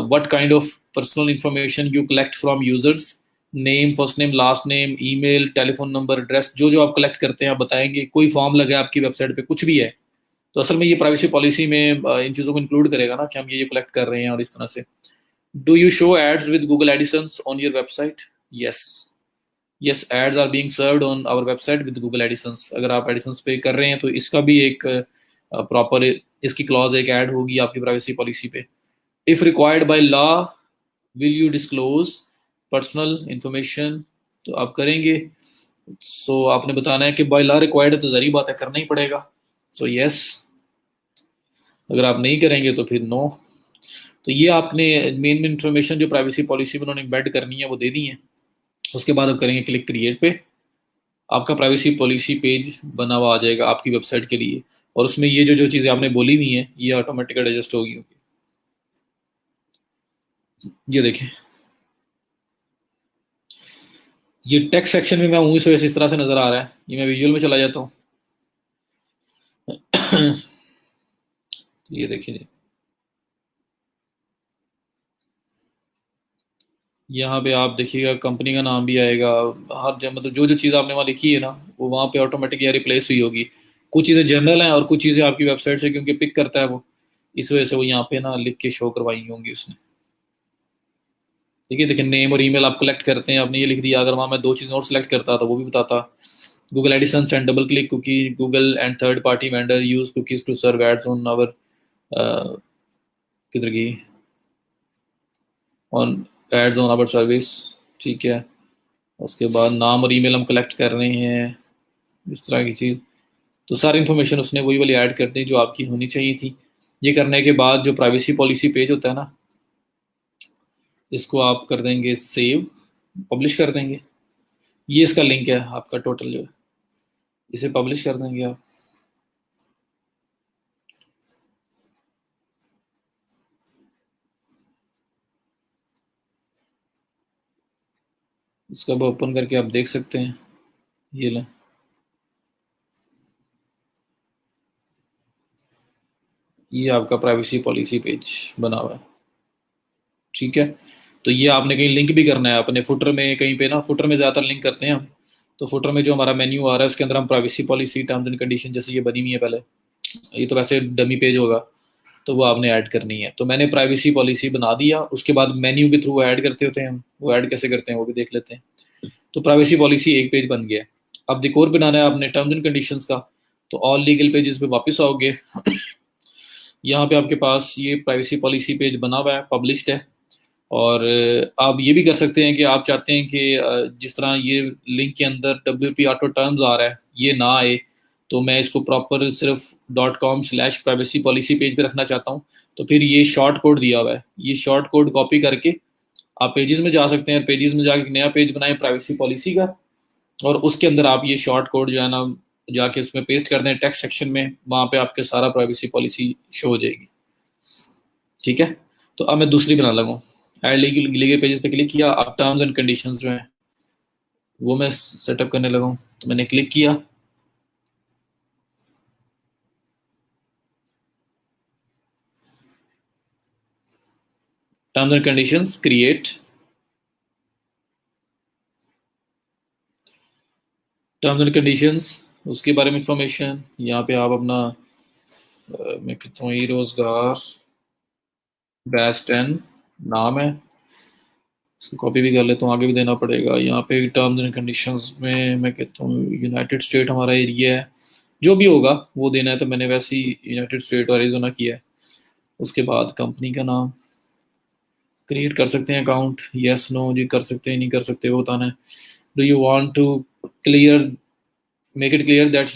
What kind of personal information you collect from users, name, first name, last name, email, telephone number, address, जो जो आप कलेक्ट करते हैं आप बताएंगे। कोई फॉर्म लगे आपकी वेबसाइट पे, कुछ भी है, तो असल में ये प्राइवेसी पॉलिसी में इन चीज़ों को इंक्लूड करेगा ना कि हम ये कलेक्ट कर रहे हैं और इस तरह से। Do you show ads with Google AdSense on your website, yes, yes, ads are being served on our website with Google AdSense. अगर आप एडिसंस पे कर रहे हैं तो इसका भी एक प्रॉपर इसकी क्लॉज एक ऐड होगी आपकी प्राइवेसी पॉलिसी पे। If required by law will you disclose personal information, तो आप करेंगे। सो आपने बताना है कि बाय लॉ रिक्वायर्ड है तो जरी बात है करना ही पड़ेगा, सो यस। अगर आप नहीं करेंगे तो फिर नो। तो ये आपने मेन इन्फॉर्मेशन जो प्राइवेसी पॉलिसी में उन्होंने एम्बेड करनी है वो दे दी है। उसके बाद आप करेंगे क्लिक क्रिएट पे, आपका प्राइवेसी पॉलिसी पेज बना हुआ आ जाएगा आपकी वेबसाइट के लिए, और उसमें ये जो जो चीज़ें आपने बोली हुई हैं ये ऑटोमेटिक एडजस्ट होगी। ये देखें, ये टेक्स्ट सेक्शन में मैं हूँ इस वजह से इस तरह से नजर आ रहा है। ये मैं विजुअल में चला जाता हूँ। ये देखिए जी, यहाँ पे आप देखिएगा कंपनी का नाम भी आएगा, हर मतलब जो जो चीज़ आपने वहाँ लिखी है ना वो वहाँ पे ऑटोमेटिक या रिप्लेस हुई होगी। कुछ चीज़ें जनरल हैं और कुछ चीज़ें आपकी वेबसाइट से क्योंकि पिक करता है वो, इस वजह से वो यहाँ पे ना लिख के शो करवाई होंगी उसने। ठीक है, देखिए नेम और ईमेल आप कलेक्ट करते हैं, आपने ये लिख दिया। अगर वहाँ मैं दो चीज़ें और सेलेक्ट करता तो वो भी बताता। Google AdSense and DoubleClick cookie, Google and third party vendor use cookies to serve ads on our, किधर की, on ads on our service, ठीक है। उसके बाद नाम और ईमेल हम कलेक्ट कर रहे हैं, इस तरह की चीज़। तो सारी इन्फॉर्मेशन उसने वही वाली ऐड कर दी जो आपकी होनी चाहिए थी। ये करने के बाद जो प्राइवेसी पॉलिसी पेज होता है ना, इसको आप कर देंगे सेव, पब्लिश कर देंगे। ये इसका लिंक है आपका टोटल जो है, इसे पब्लिश कर देंगे आप। इसको अब ओपन करके आप देख सकते हैं, ये लें। ये आपका प्राइवेसी पॉलिसी पेज बना हुआ है, ठीक है। तो ये आपने कहीं लिंक भी करना है अपने फुटर में, कहीं पे ना, फुटर में ज़्यादातर लिंक करते हैं हम। तो फुटर में जो हमारा मेन्यू आ रहा है उसके अंदर हम privacy policy terms and condition जैसे ये बनी हुई है पहले, ये तो वैसे डमी पेज होगा, तो वो आपने ऐड करनी है। तो मैंने प्राइवेसी पॉलिसी बना दिया। उसके बाद मेन्यू के थ्रू ऐड करते होते हैं हम, वो ऐड कैसे करते हैं वो भी देख लेते हैं। तो प्राइवेसी पॉलिसी एक पेज बन गया है। अब देखोर बनाना है आपने टर्म्स एंड कंडीशंस का। तो ऑल लीगल पेजेस पे वापस आओगे, यहाँ पे आपके पास ये प्राइवेसी पॉलिसी पेज बना हुआ है, पब्लिश्ड है। और आप ये भी कर सकते हैं कि आप चाहते हैं कि जिस तरह ये लिंक के अंदर WP ऑटो टर्म्स आ रहा है ये ना आए, तो मैं इसको प्रॉपर सिर्फ .com/प्राइवेसी पॉलिसी पेज पे रखना चाहता हूँ। तो फिर ये शॉर्ट कोड दिया हुआ है, ये शॉर्ट कोड कॉपी करके आप पेजेस में जा सकते हैं। पेजेस में जाके नया पेज बनाएं प्राइवेसी पॉलिसी का, और उसके अंदर आप ये शॉर्ट कोड जो है ना जाके उसमें पेस्ट कर दें टेक्स्ट सेक्शन में, वहाँ पे आपके सारा प्राइवेसी पॉलिसी शो हो जाएगी, ठीक है। तो अब मैं दूसरी बना लगा, ऐड लीगल पेजेस पे क्लिक किया। अब टर्म्स एंड कंडीशंस जो हैं वो मैं सेटअप करने लगा हूँ। तो मैंने क्लिक किया, terms and conditions create, terms and conditions, उसके बारे में इंफॉर्मेशन यहाँ पे आप अपना मैं कहता हूँ रोजगार बैच 10 नाम है, इसको कॉपी भी कर लेता हूँ, आगे भी देना पड़ेगा। यहाँ पे टर्म्स एंड कंडीशंस में मैं कहता हूँ यूनाइटेड स्टेट हमारा एरिया है, जो भी होगा वो देना है। तो मैंने वैसे ही यूनाइटेड स्टेट और एरिजोना किया है। उसके बाद कंपनी का नाम क्रिएट कर सकते हैं, अकाउंट यस नो जी कर सकते हैं, नहीं कर सकते वो बताना है। Do you want to clear make it clear that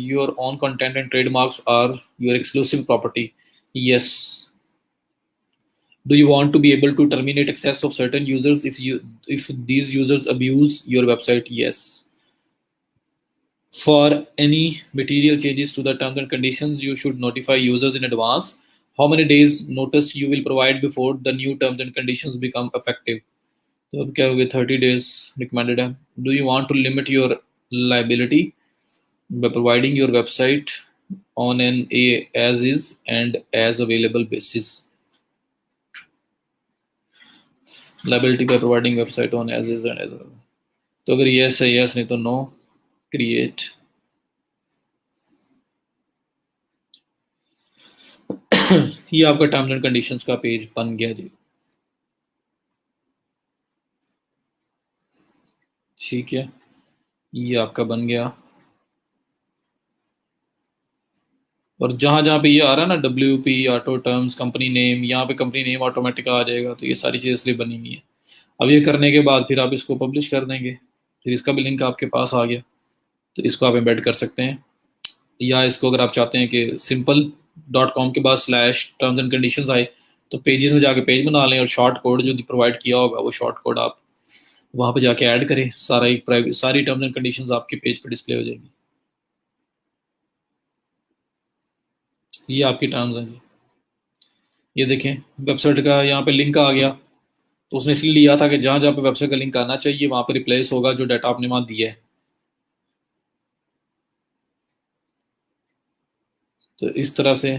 your own content and trademarks are your exclusive property? Yes. Do you want to be able to terminate access of certain users if these users abuse your website? Yes. For any material changes to the terms and conditions, you should notify users in advance. How many days notice you will provide before the new terms and conditions become effective? तो अब क्या हो गया, 30 days recommended है। Do you want to limit your liability by providing your website on an as is and as available basis? Liability by providing website on as is and as available. तो अगर yes है yes, नहीं तो no. Create. ये आपका terms and conditions का page बन गया जी, ठीक है। ये आपका बन गया। और जहां जहां पे ये आ रहा है ना WP auto terms company name, यहाँ पे कंपनी नेम ऑटोमेटिक आ जाएगा। तो ये सारी चीज़ें इसलिए बनी हुई है। अब ये करने के बाद फिर आप इसको पब्लिश कर देंगे, फिर इसका भी लिंक आपके पास आ गया। तो इसको आप एम्बेड कर सकते हैं, या इसको अगर आप चाहते हैं कि simple.com के बाद /टर्म्स एंड कंडीशंस आए, तो पेजेस में जाके पेज बना लें और शॉर्ट कोड जो प्रोवाइड किया होगा वो शॉर्ट कोड आप वहाँ पे जाके ऐड करें। सारा एक प्राइवेट सारी टर्म्स एंड कंडीशंस आपके पेज पर डिस्प्ले हो जाएगी। ये आपकी टर्म्स हैं जी, ये देखें वेबसाइट का यहाँ पे लिंक आ गया। तो उसने इसलिए लिया था कि जहाँ जहाँ पे वेबसाइट का लिंक आना चाहिए वहाँ पे रिप्लेस होगा जो डाटा आपने वहाँ दिया है। तो इस तरह से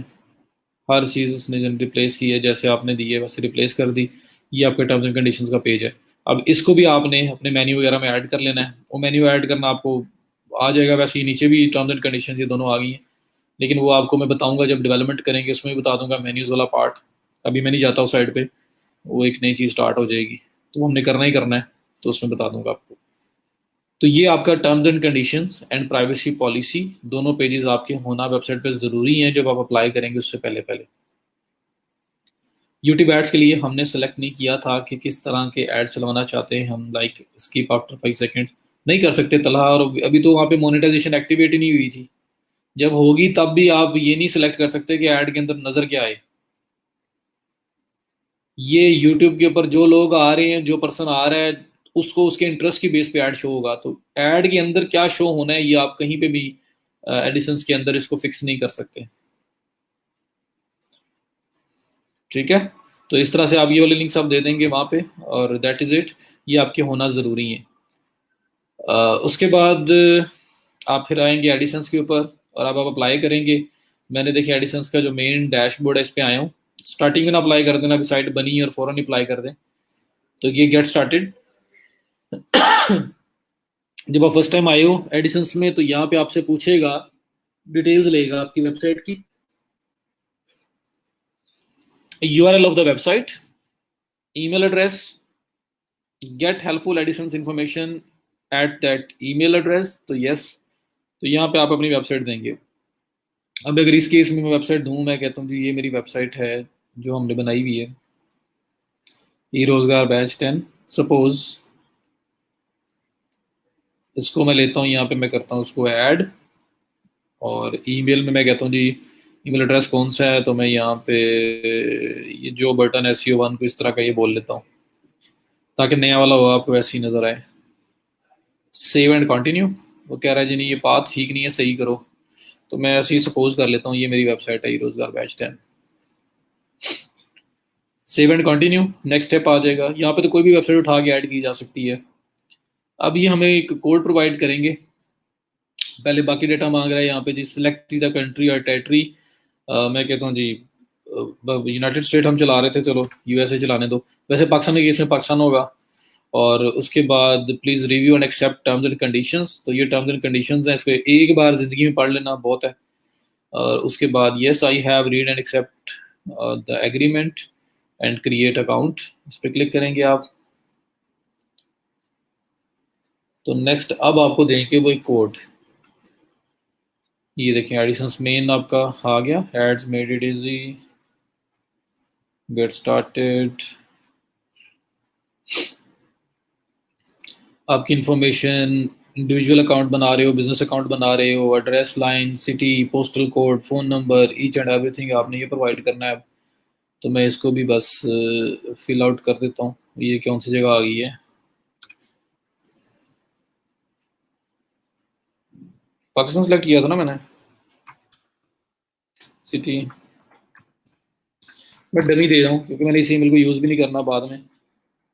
हर चीज़ उसने रिप्लेस की है, जैसे आपने दी है वैसे रिप्लेस कर दी। ये आपके टर्म्स एंड कंडीशंस का पेज है। अब इसको भी आपने अपने मेन्यू वगैरह में ऐड कर लेना है। वो मेन्यू ऐड करना आपको आ जाएगा, वैसे ही नीचे भी टर्म्स एंड कंडीशंस ये दोनों आ गई हैं, लेकिन वो आपको मैं बताऊंगा जब डेवलपमेंट करेंगे, उसमें भी बता दूंगा मेन्यूज़ वाला पार्ट। अभी मैं नहीं जाता उस साइड पे, वो एक नई चीज़ स्टार्ट हो जाएगी तो वो हमने करना ही करना है, तो उसमें बता दूंगा आपको। तो ये आपका terms and conditions and privacy policy दोनों पेजेस आपके होना वेबसाइट पे ज़रूरी हैं जब आप अप्लाई करेंगे उससे पहले पहले। यूट्यूब एड्स के लिए हमने सेलेक्ट नहीं किया था कि किस तरह के एड चलवाना चाहते हैं हम, लाइक स्किप आफ्टर 5 सेकेंड्स नहीं कर सकते तलहा, और अभी तो वहाँ पे मोनेटाइजेशन एक्टिवेट ही नहीं हुई थी। जब होगी तब भी आप ये नहीं सिलेक्ट कर सकते कि ऐड के अंदर नजर क्या आए। ये यूट्यूब के ऊपर जो लोग आ रहे हैं, जो पर्सन आ रहा है, उसको उसके इंटरेस्ट की बेस पे ऐड शो होगा। तो ऐड के अंदर क्या शो होना है ये आप कहीं पे भी एडिशंस के अंदर इसको फिक्स नहीं कर सकते। ठीक है, तो इस तरह से आप ये वाले लिंक्स आप दे देंगे वहां पे, और दैट इज इट। ये आपके होना ज़रूरी है। उसके बाद आप फिर आएंगे एडिशंस के ऊपर और अब आप अप्लाई करेंगे। मैंने देखिए एडिशंस का जो मेन डैशबोर्ड है इस पे आया हूँ। स्टार्टिंग में ना अप्लाई कर देना, अभी साइट बनी और फौरन अप्लाई कर दें। तो ये गेट स्टार्टेड। जब आप फर्स्ट टाइम आए हो एडिशंस में तो यहाँ पे आपसे पूछेगा, डिटेल्स लेगा आपकी वेबसाइट की, URL of the website, email address, get helpful AdSense information at that email address. तो यस, तो यहाँ पे आप अपनी वेबसाइट देंगे। अब अगर इस केस में मैं वेबसाइट दूँ, मैं कहता हूँ जी ये मेरी वेबसाइट है जो हमने बनाई हुई है, ई रोजगार बैच 10 सपोज। इसको मैं लेता हूँ, यहाँ पे मैं करता हूँ उसको ऐड, और ईमेल में मैं कहता हूँ जी ईमेल एड्रेस कौन सा है, तो मैं यहाँ पे ये जो बटन है SEO1 को इस तरह का ये बोल लेता हूँ ताकि नया वाला हो आपको वैसे ही नजर आए। Save and continue. वो कह रहा है जी नहीं ये पाथ ठीक नहीं है, सही करो। तो मैं ऐसे ही सपोज कर लेता हूँ ये मेरी वेबसाइट है, e Rozgar batch 10। Save and continue, next step आ जाएगा। यहाँ पे तो कोई भी वेबसाइट उठा के ऐड की जा सकती है। अब ये हमें एक कोड प्रोवाइड करेंगे। पहले बाकी डेटा मांग रहा है यहाँ पे जी, सिलेक्ट द कंट्री और टेरिटरी। मैं कहता हूँ जी यूनाइटेड स्टेट हम चला रहे थे, चलो USA चलाने दो। वैसे पाकिस्तान के केस में पाकिस्तान होगा। और उसके बाद please review and accept terms and conditions. तो ये टर्म्स एंड कंडीशंस हैं, इसको एक बार जिंदगी में पढ़ लेना बहुत है। और उसके बाद yes I have read and accept the agreement and create account, इस पर क्लिक करेंगे आप। तो नेक्स्ट अब आपको देंगे वो एक कोड। ये देखें एडिशंस मेन आपका आ गया, ads made it easy, get started. आपकी इंफॉर्मेशन, इंडिविजुअल अकाउंट बना रहे हो, बिजनेस अकाउंट बना रहे हो, address line, city, postal code, phone number, each and everything आपने ये प्रोवाइड करना है। तो मैं इसको भी बस फिल आउट कर देता हूँ। ये कौन सी जगह आ गई है, पाकिस्तान सेलेक्ट किया था ना मैंने, सिटी। मैं डमी दे रहा हूँ क्योंकि मैंने इस ईमेल को यूज़ भी नहीं करना बाद में,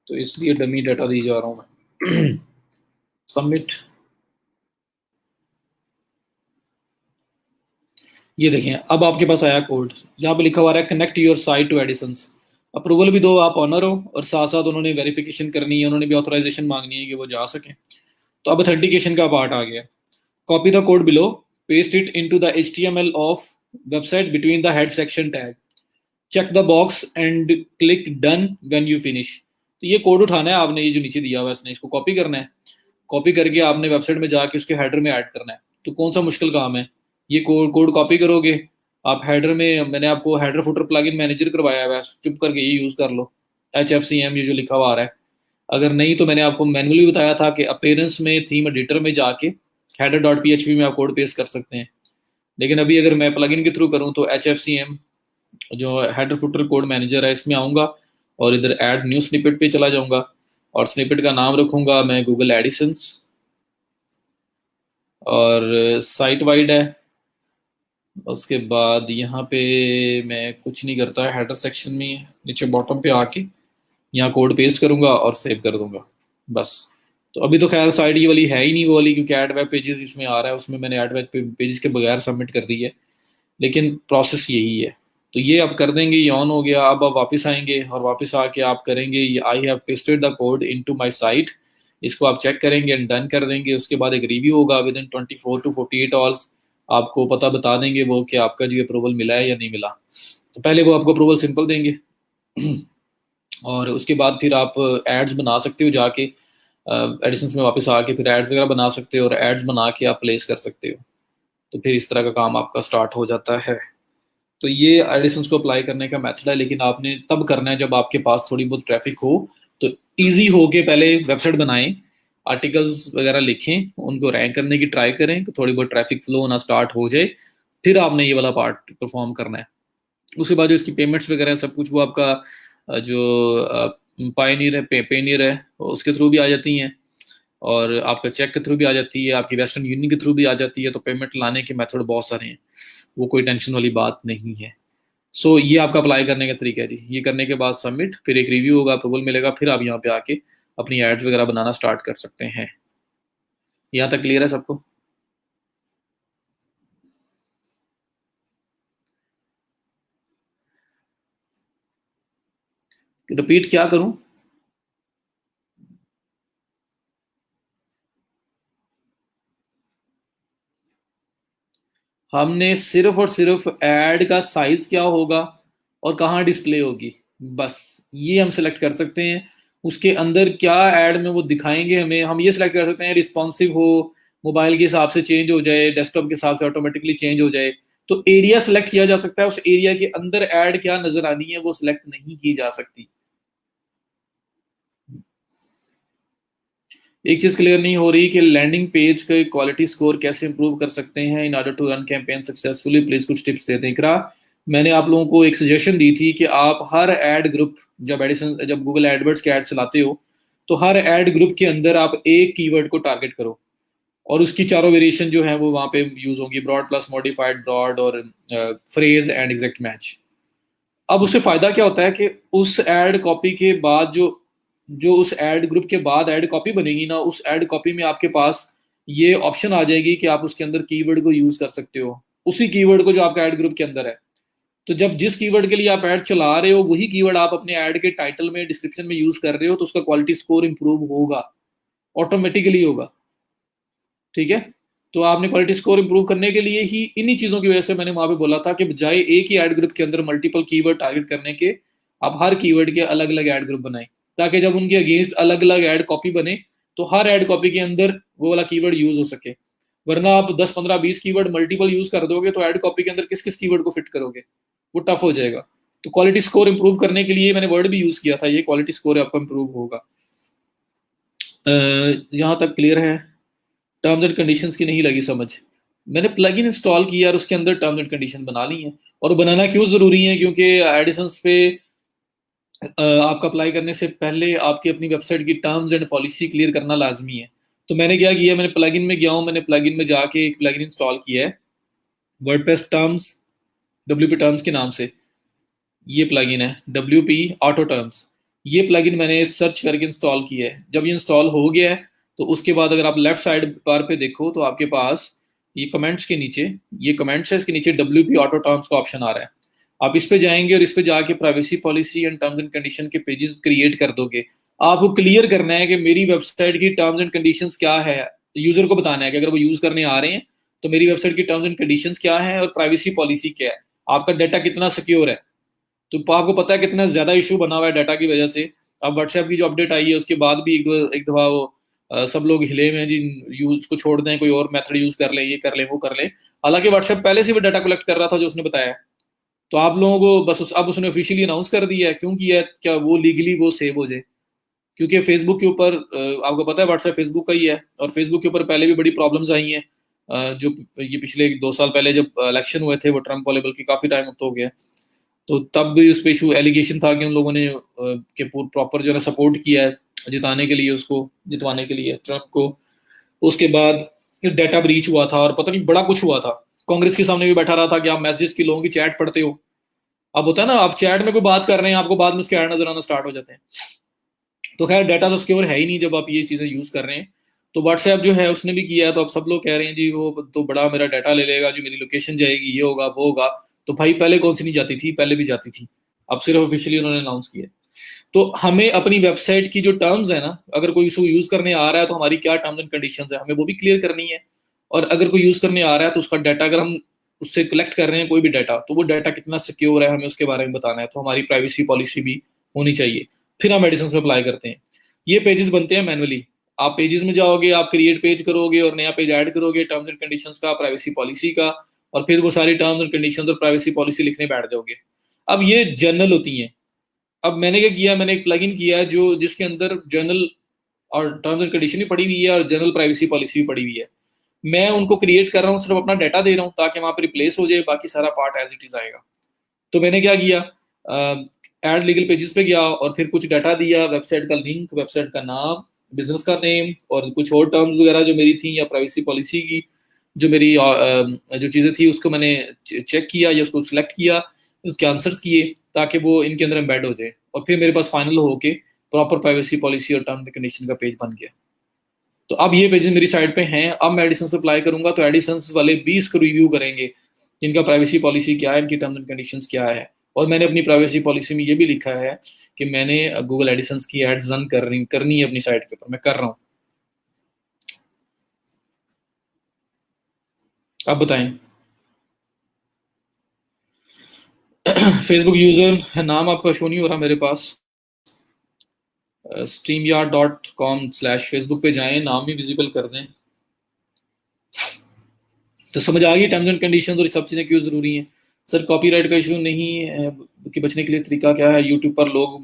तो इसलिए डमी डाटा दी जा रहा हूँ मैं। सबमिट। ये देखें अब आपके पास आया कोड, यहाँ पे लिखा हुआ है connect your site to AdSense. Approval भी दो, आप ऑनर हो, और साथ साथ उन्होंने वेरिफिकेशन करनी है, उन्होंने भी ऑथराइजेशन मांगनी है कि वो जा सकें। तो अब ऑथेंटिकेशन का पार्ट आ गया। Copy the code below, paste it into the HTML of website between the head section tag, check the box and click done when you finish. तो ये कोड उठाना है आपने, ये जो नीचे दिया हुआ है इसने, इसको कॉपी करना है। कॉपी करके आपने वेबसाइट में जाके उसके हेडर में ऐड करना है। तो कौन सा मुश्किल काम है, ये कोड कॉपी करोगे आप हेडर में। मैंने आपको हेडर फुटर प्लगइन मैनेजर करवाया है, चुप करके ये यूज कर लो, HFCM ये जो लिखा हुआ आ रहा है। अगर नहीं तो मैंने आपको मैनुअली बताया था कि अपीयरेंस में थीम एडिटर में जाके header.php में आप कोड पेस्ट कर सकते हैं। लेकिन अभी अगर मैं प्लगइन के थ्रू करूँ तो HFCM जो हेडर फुटर कोड मैनेजर है इसमें आऊँगा और इधर ऐड न्यू स्निपेट पे चला जाऊँगा, और स्निपेट का नाम रखूँगा मैं गूगल एडिशंस, और साइट वाइड है। उसके बाद यहाँ पे मैं कुछ नहीं करता है, हेडर सेक्शन में नीचे बॉटम पे आके यहाँ कोड पेस्ट करूँगा और सेव कर दूंगा बस। तो अभी तो खैर साइट ये वाली है ही नहीं, वो वाली, क्योंकि ऐड वेब पेजेस इसमें आ रहा है, उसमें मैंने ऐड वेब पेजेस के बगैर सबमिट कर दी है। लेकिन प्रोसेस यही है। तो ये आप कर देंगे, ये ऑन हो गया। अब आप वापस आएंगे और वापस आके आप करेंगे ये I have pasted the code into my site, इसको आप चेक करेंगे एंड डन कर देंगे। उसके बाद एक रिव्यू होगा विद इन 24 to 48 आवर्स, आपको पता बता देंगे वो कि आपका जी अप्रूवल मिला है या नहीं मिला। तो पहले वो आपको अप्रूवल सिंपल देंगे और उसके बाद फिर आप एड्स बना सकते हो जाके एडिशंस में वापस आके, फिर एड्स वगैरह बना सकते हो और एड्स बना के आप प्लेस कर सकते हो। तो फिर इस तरह का काम आपका स्टार्ट हो जाता है। तो ये एडिसंस को अप्लाई करने का मेथड है, लेकिन आपने तब करना है जब आपके पास थोड़ी बहुत ट्रैफिक हो। तो इजी हो के पहले वेबसाइट बनाएं, आर्टिकल्स वगैरह लिखें, उनको रैंक करने की ट्राई करें कि थोड़ी बहुत ट्रैफिक फ्लो होना स्टार्ट हो जाए, फिर आपने ये वाला पार्ट परफॉर्म करना है। उसके बाद जो इसकी पेमेंट्स वगैरह सब कुछ वो आपका जो पायनियर है, पेनियर है, उसके थ्रू भी आ जाती हैं, और आपका चेक के थ्रू भी आ जाती है, आपकी वेस्टर्न यूनियन के थ्रू भी आ जाती है। तो पेमेंट लाने के मेथड बहुत सारे हैं, वो कोई टेंशन वाली बात नहीं है। सो ये आपका अप्लाई करने का तरीका है जी। ये करने के बाद सबमिट, फिर एक रिव्यू होगा, अप्रूवल मिलेगा, फिर आप यहाँ पे आके अपनी एड्स वगैरह बनाना स्टार्ट कर सकते हैं। यहाँ तक क्लियर है सबको? रिपीट क्या करूं? हमने सिर्फ और सिर्फ ऐड का साइज क्या होगा और कहाँ डिस्प्ले होगी, बस ये हम सेलेक्ट कर सकते हैं। उसके अंदर क्या ऐड में वो दिखाएंगे हमें, हम ये सेलेक्ट कर सकते हैं रिस्पॉन्सिव हो, मोबाइल के हिसाब से चेंज हो जाए, डेस्कटॉप के हिसाब से ऑटोमेटिकली चेंज हो जाए। तो एरिया सेलेक्ट किया जा सकता है, उस एरिया के अंदर ऐड क्या नजर आनी है वो सिलेक्ट नहीं की जा सकती। एक चीज क्लियर नहीं हो रही कि लैंडिंग पेज के क्वालिटी स्कोर कैसे इंप्रूव कर सकते हैं in order to run campaign successfully, please कुछ टिप्स देते हैं। इकरा, मैंने आप लोगों को एक सजेशन दी थी कि आप हर एड ग्रुप, जब गूगल एडवर्ड्स के एड चलाते हो, तो हर एड ग्रुप के अंदर आप एक कीवर्ड को टारगेट करो, और उसकी चारों वेरिएशन जो है वो वहां पे यूज होंगी, ब्रॉड प्लस मॉडिफाइड ब्रॉड और फ्रेज एंड एग्जैक्ट मैच। अब उससे फायदा क्या होता है कि उस एड कॉपी के बाद जो जो उस एड ग्रुप के बाद एड कॉपी बनेगी ना, उस एड कॉपी में आपके पास ये ऑप्शन आ जाएगी कि आप उसके अंदर कीवर्ड को यूज कर सकते हो, उसी कीवर्ड को जो आपका एड ग्रुप के अंदर है। तो जब जिस कीवर्ड के लिए आप ऐड चला रहे हो वही कीवर्ड आप अपने ऐड के टाइटल में, डिस्क्रिप्शन में यूज कर रहे हो, तो उसका क्वालिटी स्कोर इंप्रूव होगा, ऑटोमेटिकली होगा। ठीक है? तो आपने क्वालिटी स्कोर इंप्रूव करने के लिए ही इन्हीं चीजों की वजह से मैंने वहां पे बोला था कि बजाय एक ही एड ग्रुप के अंदर मल्टीपल कीवर्ड टारगेट करने के, आप हर कीवर्ड के अलग अलग एड ग्रुप बनाएं, ताकि जब उनके अगेंस्ट अलग अलग एड कॉपी बने तो हर एड कॉपी के अंदर वो वाला कीवर्ड यूज हो सके। वरना आप 10 15 20 कीवर्ड मल्टीपल यूज कर दोगे तो एड कॉपी के अंदर किस किस कीवर्ड को फिट करोगे, वो टफ हो जाएगा। तो क्वालिटी स्कोर इंप्रूव करने के लिए मैंने वर्ड भी यूज किया था, ये क्वालिटी स्कोर आपका इंप्रूव होगा। यहाँ तक क्लियर है? टर्म्स एंड कंडीशंस की नहीं लगी समझ? मैंने प्लगइन इंस्टॉल किया और उसके अंदर टर्म्स एंड कंडीशन बना ली है। और बनाना क्यों जरूरी है? क्योंकि एडिसंस पे आपका अप्लाई करने से पहले आपकी अपनी वेबसाइट की टर्म्स एंड पॉलिसी क्लियर करना लाजमी है। तो मैंने क्या किया, मैंने प्लगइन में गया हूँ, मैंने प्लगइन में जाके एक प्लगइन इंस्टॉल किया है, वर्डप्रेस टर्म्स, WP टर्म्स के नाम से ये प्लगइन है, WP ऑटो टर्म्स। ये प्लगइन मैंने सर्च करके इंस्टॉल किया है। जब ये इंस्टॉल हो गया है तो उसके बाद अगर आप लेफ्ट साइड बार पे देखो तो आपके पास ये कमेंट्स के नीचे, ये कमेंट्स है, इसके नीचे WP ऑटो टर्म्स का ऑप्शन आ रहा है। आप इस पे जाएंगे और इस पे जाके privacy policy and terms and condition के पेजेस क्रिएट कर दोगे। आपको क्लियर करना है कि मेरी वेबसाइट की टर्म्स एंड कंडीशंस क्या है, यूजर को बताना है कि अगर वो यूज करने आ रहे हैं तो मेरी वेबसाइट की टर्म्स एंड कंडीशंस क्या है और प्राइवेसी पॉलिसी क्या है, आपका डाटा कितना सिक्योर है। तो आपको पता है कितना ज्यादा इशू बना हुआ है डाटा की वजह से। अब व्हाट्सएप की जो अपडेट आई है उसके बाद भी एक दफा वो सब लोग हिले में जी, यूज को छोड़ दें, कोई और मेथड यूज कर ले, ये कर ले, वो कर ले। हालांकि व्हाट्सएप पहले से भी डाटा कलेक्ट कर रहा था जो उसने बताया। तो आप लोगों को बस अब उसने ऑफिशियली अनाउंस कर दिया है, क्यों किया है, क्या वो लीगली वो सेव हो जाए। क्योंकि फेसबुक के ऊपर आपको पता है व्हाट्सएप फेसबुक का ही है, और फेसबुक के ऊपर पहले भी बड़ी प्रॉब्लम्स आई हैं। जो ये पिछले 2 साल पहले जब इलेक्शन हुए थे, वो ट्रम्प वाले, बल्कि काफी टाइम अब तो हो गया, तो तब भी उस पे इशू एलिगेशन था कि उन लोगों ने के प्रॉपर जो है सपोर्ट किया है जिताने के लिए, उसको जितवाने के लिए ट्रम्प को। उसके बाद डाटा ब्रीच हुआ था और पता नहीं बड़ा कुछ हुआ था। कांग्रेस के सामने भी बैठा रहा था कि आप मैसेजेस की लोगों की चैट पढ़ते हो। अब होता है ना, आप चैट में कोई बात कर रहे हैं, आपको बाद में उसके ऐड नजर आना स्टार्ट हो जाते हैं। तो खैर डाटा तो सिक्योर है ही नहीं जब आप ये चीजें यूज कर रहे हैं। तो व्हाट्सएप जो है उसने भी किया है, तो अब सब लोग कह रहे हैं जी वो तो बड़ा मेरा डाटा ले लेगा जी, मेरी लोकेशन जाएगी, ये होगा वो होगा। तो भाई पहले कौन सी नहीं जाती थी? पहले भी जाती थी, अब सिर्फ ऑफिशियली उन्होंने अनाउंस किया। तो हमें अपनी वेबसाइट की जो टर्म्स है ना, अगर कोई उसको यूज करने आ रहा है तो हमारी क्या टर्म्स एंड कंडीशंस है, हमें वो भी क्लियर करनी है। और अगर कोई यूज करने आ रहा है तो उसका डाटा, अगर हम उससे कलेक्ट कर रहे हैं कोई भी डाटा, तो वो डाटा कितना सिक्योर है हमें उसके बारे में बताना है। तो हमारी प्राइवेसी पॉलिसी भी होनी चाहिए, फिर हम मेडिसिन में अप्लाई करते हैं। ये पेजेस बनते हैं मैनुअली। आप पेजेस में जाओगे, आप क्रिएट पेज करोगे और नया पेज ऐड करोगे टर्म्स एंड कंडीशंस का, प्राइवेसी पॉलिसी का, और फिर वो सारी टर्म्स एंड कंडीशंस और प्राइवेसी पॉलिसी लिखने बैठ जाओगे। अब ये जनरल होती हैं। अब मैंने क्या किया, मैंने एक प्लगइन किया जो जिसके अंदर जनरल और टर्म्स एंड कंडीशन भी पड़ी हुई है और जनरल प्राइवेसी पॉलिसी भी पड़ी हुई है। मैं उनको क्रिएट कर रहा हूँ, सिर्फ अपना डाटा दे रहा हूँ ताकि वहां पर रिप्लेस हो जाए, बाकी सारा पार्ट एज इट इज आएगा। तो मैंने क्या किया, ऐड लीगल पेजेस पे गया और फिर कुछ डाटा दिया, वेबसाइट का लिंक, वेबसाइट का नाम, बिजनेस का नेम और कुछ और टर्म्स वगैरह जो मेरी थी या प्राइवेसी पॉलिसी की जो मेरी जो चीज़ें थी उसको मैंने चेक किया या उसको सिलेक्ट किया, उसके आंसर्स किए ताकि वो इनके अंदर एम्बेड हो जाए और फिर मेरे पास फाइनल होके प्रॉपर प्राइवेसी पॉलिसी और टर्म एंड कंडीशन का पेज बन गया। तो अब ये पेजेस मेरी साइट पे हैं। अब मैं एडिसंस पे अप्लाई करूंगा तो एडिसंस वाले भी इसको रिव्यू करेंगे, इनका प्राइवेसी पॉलिसी क्या है, इनकी टर्म्स एंड कंडीशंस क्या है। और मैंने अपनी प्राइवेसी पॉलिसी में ये भी लिखा है कि मैंने गूगल एडिसंस की एड्स रन करनी है अपनी साइट के ऊपर, मैं कर रहा हूँ। अब बताएं। फेसबुक यूजर नाम आपका शो नहीं हो रहा मेरे पास, streamyard.com/फेसबुक पे जाएं, नाम भी विजिबल कर दें। तो समझ आ गई टर्म्स एंड कंडीशंस और ये सब चीज़ें क्यों ज़रूरी हैं। सर कॉपीराइट का इशू नहीं है कि बचने के लिए तरीका क्या है, यूट्यूब पर लोग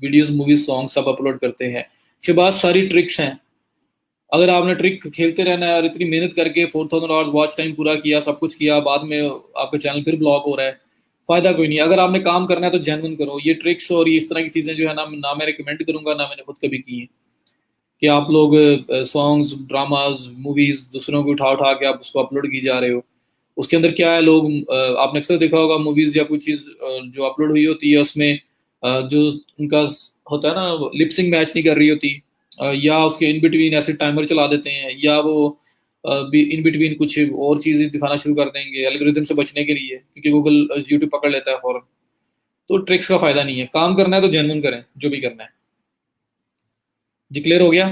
वीडियोस, मूवीज, सॉन्ग सब अपलोड करते हैं। शहबाज सारी ट्रिक्स हैं। अगर आपने ट्रिक खेलते रहना है और इतनी मेहनत करके 4000 आवर्स वॉच टाइम पूरा किया, सब कुछ किया, बाद में आपका चैनल फिर ब्लॉक हो रहा है, फायदा कोई नहीं। अगर आपने काम करना है तो जेन्युइन करो। ये ट्रिक्स और ये इस तरह की चीज़ें जो है ना मैं रिकमेंड करूंगा ना मैंने खुद कभी की है कि आप लोग सॉन्ग्स, ड्रामाज, मूवीज दूसरों को उठा उठा के आप उसको अपलोड की जा रहे हो। उसके अंदर क्या है, लोग आपने अक्सर देखा होगा मूवीज या कोई चीज़ जो अपलोड हुई होती है उसमें जो उनका होता है ना लिपसिंग मैच नहीं कर रही होती, या उसके इन बिटवीन ऐसे टाइमर चला देते हैं, या वो इन बिटवीन कुछ और चीज़ें दिखाना शुरू कर देंगे एल्गोरिथम से बचने के लिए, क्योंकि गूगल यूट्यूब पकड़ लेता है फौरन। तो ट्रिक्स का फायदा नहीं है, काम करना है तो जेन्युइन करें जो भी करना है। जी क्लियर हो गया।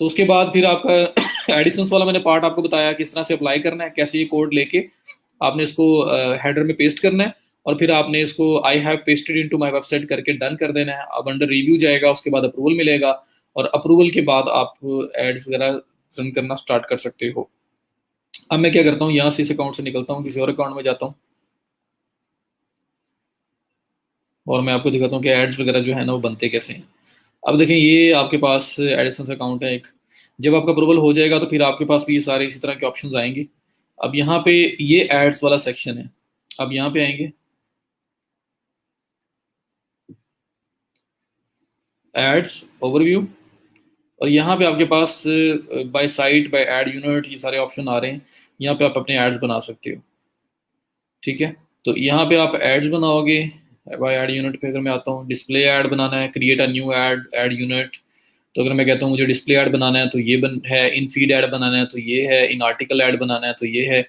तो उसके बाद फिर आपका एडिशंस वाला मैंने पार्ट आपको बताया किस तरह से अप्लाई करना है, कैसे ये कोड लेके आपने इसको हेडर में पेस्ट करना है और फिर आपने इसको I have pasted into my website करके डन कर देना है। अब अंडर रिव्यू जाएगा, उसके बाद अप्रूवल मिलेगा और अप्रूवल के बाद आप एड्स वगैरह रन करना स्टार्ट कर सकते हो। अब मैं क्या करता हूँ, यहाँ से इस अकाउंट से निकलता हूँ, किसी और अकाउंट में जाता हूँ और मैं आपको दिखाता हूँ कि एड्स वगैरह जो है ना वो बनते कैसे हैं। अब देखें ये आपके पास एडिसंस अकाउंट है एक। जब आपका अप्रूवल हो जाएगा तो फिर आपके पास भी ये सारे इसी तरह के ऑप्शंस आएंगे। अब यहाँ पे ये एड्स वाला सेक्शन है। अब यहाँ पे आएंगे एड्स ओवरव्यू और यहाँ पे आपके पास by site, by ad unit, ये सारे ऑप्शन आ रहे हैं। यहाँ पे आप अपने एड्स बना सकते हो। ठीक है, तो यहाँ पे आप एड्स बनाओगे। बाय एड यूनिट पे अगर मैं आता हूँ, डिस्प्ले ऐड बनाना है, create a new ad unit. तो अगर मैं कहता हूँ मुझे डिस्प्ले ऐड बनाना है तो ये है, इन फीड ऐड बनाना है तो ये है, इन आर्टिकल ऐड बनाना है तो ये है,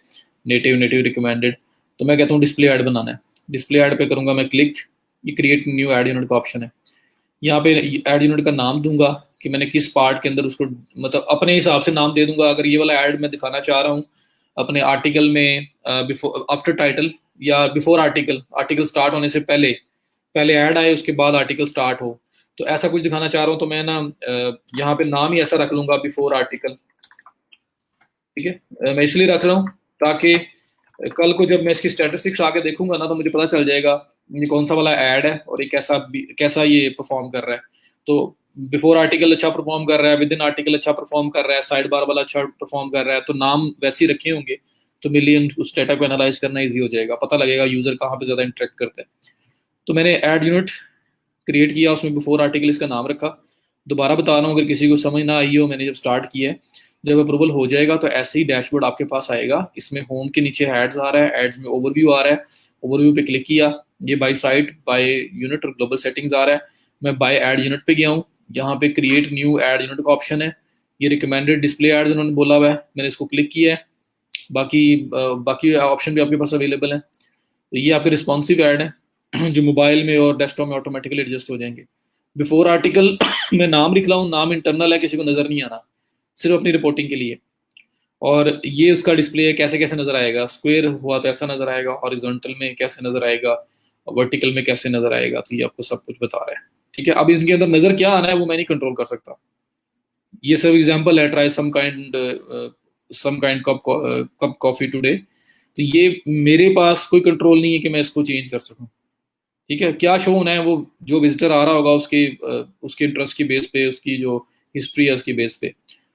नेटिव रिकमेंडेड। तो मैं कहता हूँ डिस्प्ले ऐड बनाना है, डिस्प्ले ऐड पे करूंगा मैं क्लिक, ये क्रिएट न्यू ऐड यूनिट का ऑप्शन है। यहाँ पे ऐड यूनिट का नाम दूंगा कि मैंने किस पार्ट के अंदर उसको, मतलब अपने हिसाब से नाम दे दूंगा। अगर ये वाला ऐड मैं दिखाना चाह रहा हूँ अपने आर्टिकल में बिफोर आफ्टर टाइटल या बिफोर आर्टिकल, आर्टिकल स्टार्ट होने से पहले, पहले ऐड आए उसके बाद आर्टिकल स्टार्ट हो, तो ऐसा कुछ दिखाना चाह रहा हूँ तो मैं ना यहाँ पे नाम ही ऐसा रख लूंगा बिफोर आर्टिकल। ठीक है, मैं इसलिए रख रहा हूँ ताकि कल को जब मैं इसकी स्टैटिस्टिक्स आके देखूंगा ना तो मुझे पता चल जाएगा ये कौन सा वाला ऐड है और ये कैसा ये परफॉर्म कर रहा है। तो बिफोर आर्टिकल अच्छा परफॉर्म कर रहा है, विद इन आर्टिकल अच्छा परफॉर्म कर रहा है, साइड बार वाला अच्छा परफॉर्म कर रहा है, तो नाम वैसे ही रखे होंगे तो मेरे लिए उस डेटा को एनालाइज करना ईजी हो जाएगा, पता लगेगा यूजर कहाँ पे ज्यादा इंटरेक्ट करते हैं। तो मैंने ऐड यूनिट क्रिएट किया, उसमें बिफोर आर्टिकल इसका नाम रखा। दोबारा बता रहा हूँ अगर किसी को समझ ना आई हो, मैंने जब स्टार्ट किया है, जब अप्रूवल हो जाएगा तो ऐसे ही डैशबोर्ड आपके पास आएगा। इसमें होम के नीचे एड्स आ रहा है, एड्स में ओवरव्यू आ रहा है, ओवरव्यू पे क्लिक किया, ये बाय साइट, बाय यूनिट और ग्लोबल सेटिंग्स आ रहा है। मैं बाय एड यूनिट पे गया हूँ, यहाँ पे क्रिएट न्यू एड यूनिट का ऑप्शन है, ये रिकमेंडेड डिस्प्ले एड्स उन्होंने बोला हुआ है, मैंने इसको क्लिक किया है। बाकी ऑप्शन भी आपके पास अवेलेबल है। तो ये आपके रिस्पॉन्सिव ऐड है जो मोबाइल में और डेस्कटॉप में ऑटोमेटिकली एडजस्ट हो जाएंगे। बिफोर आर्टिकल मैं नाम लिख रहा हूँ, नाम इंटरनल है, किसी को नजर नहीं आना, सिर्फ अपनी रिपोर्टिंग के लिए। और ये उसका डिस्प्ले कैसे कैसे नजर आएगा, स्क्वायर हुआ तो ऐसा नजर आएगा, हॉरिजॉन्टल में कैसे नजर आएगा, वर्टिकल में कैसे नजर आएगा, तो ये आपको सब कुछ बता रहा है। ठीक है, अब इसके अंदर नजर क्या आना है वो मैं नहीं कंट्रोल कर सकता। ये सब एग्जांपल है, try some kind cup coffee today. तो ये मेरे पास कोई कंट्रोल नहीं है कि मैं इसको चेंज कर सकूं। ठीक है, क्या शो होना है वो जो विजिटर आ रहा होगा उसके इंटरेस्ट की बेस पे, उसकी जो हिस्ट्री है उसकी बेस पे।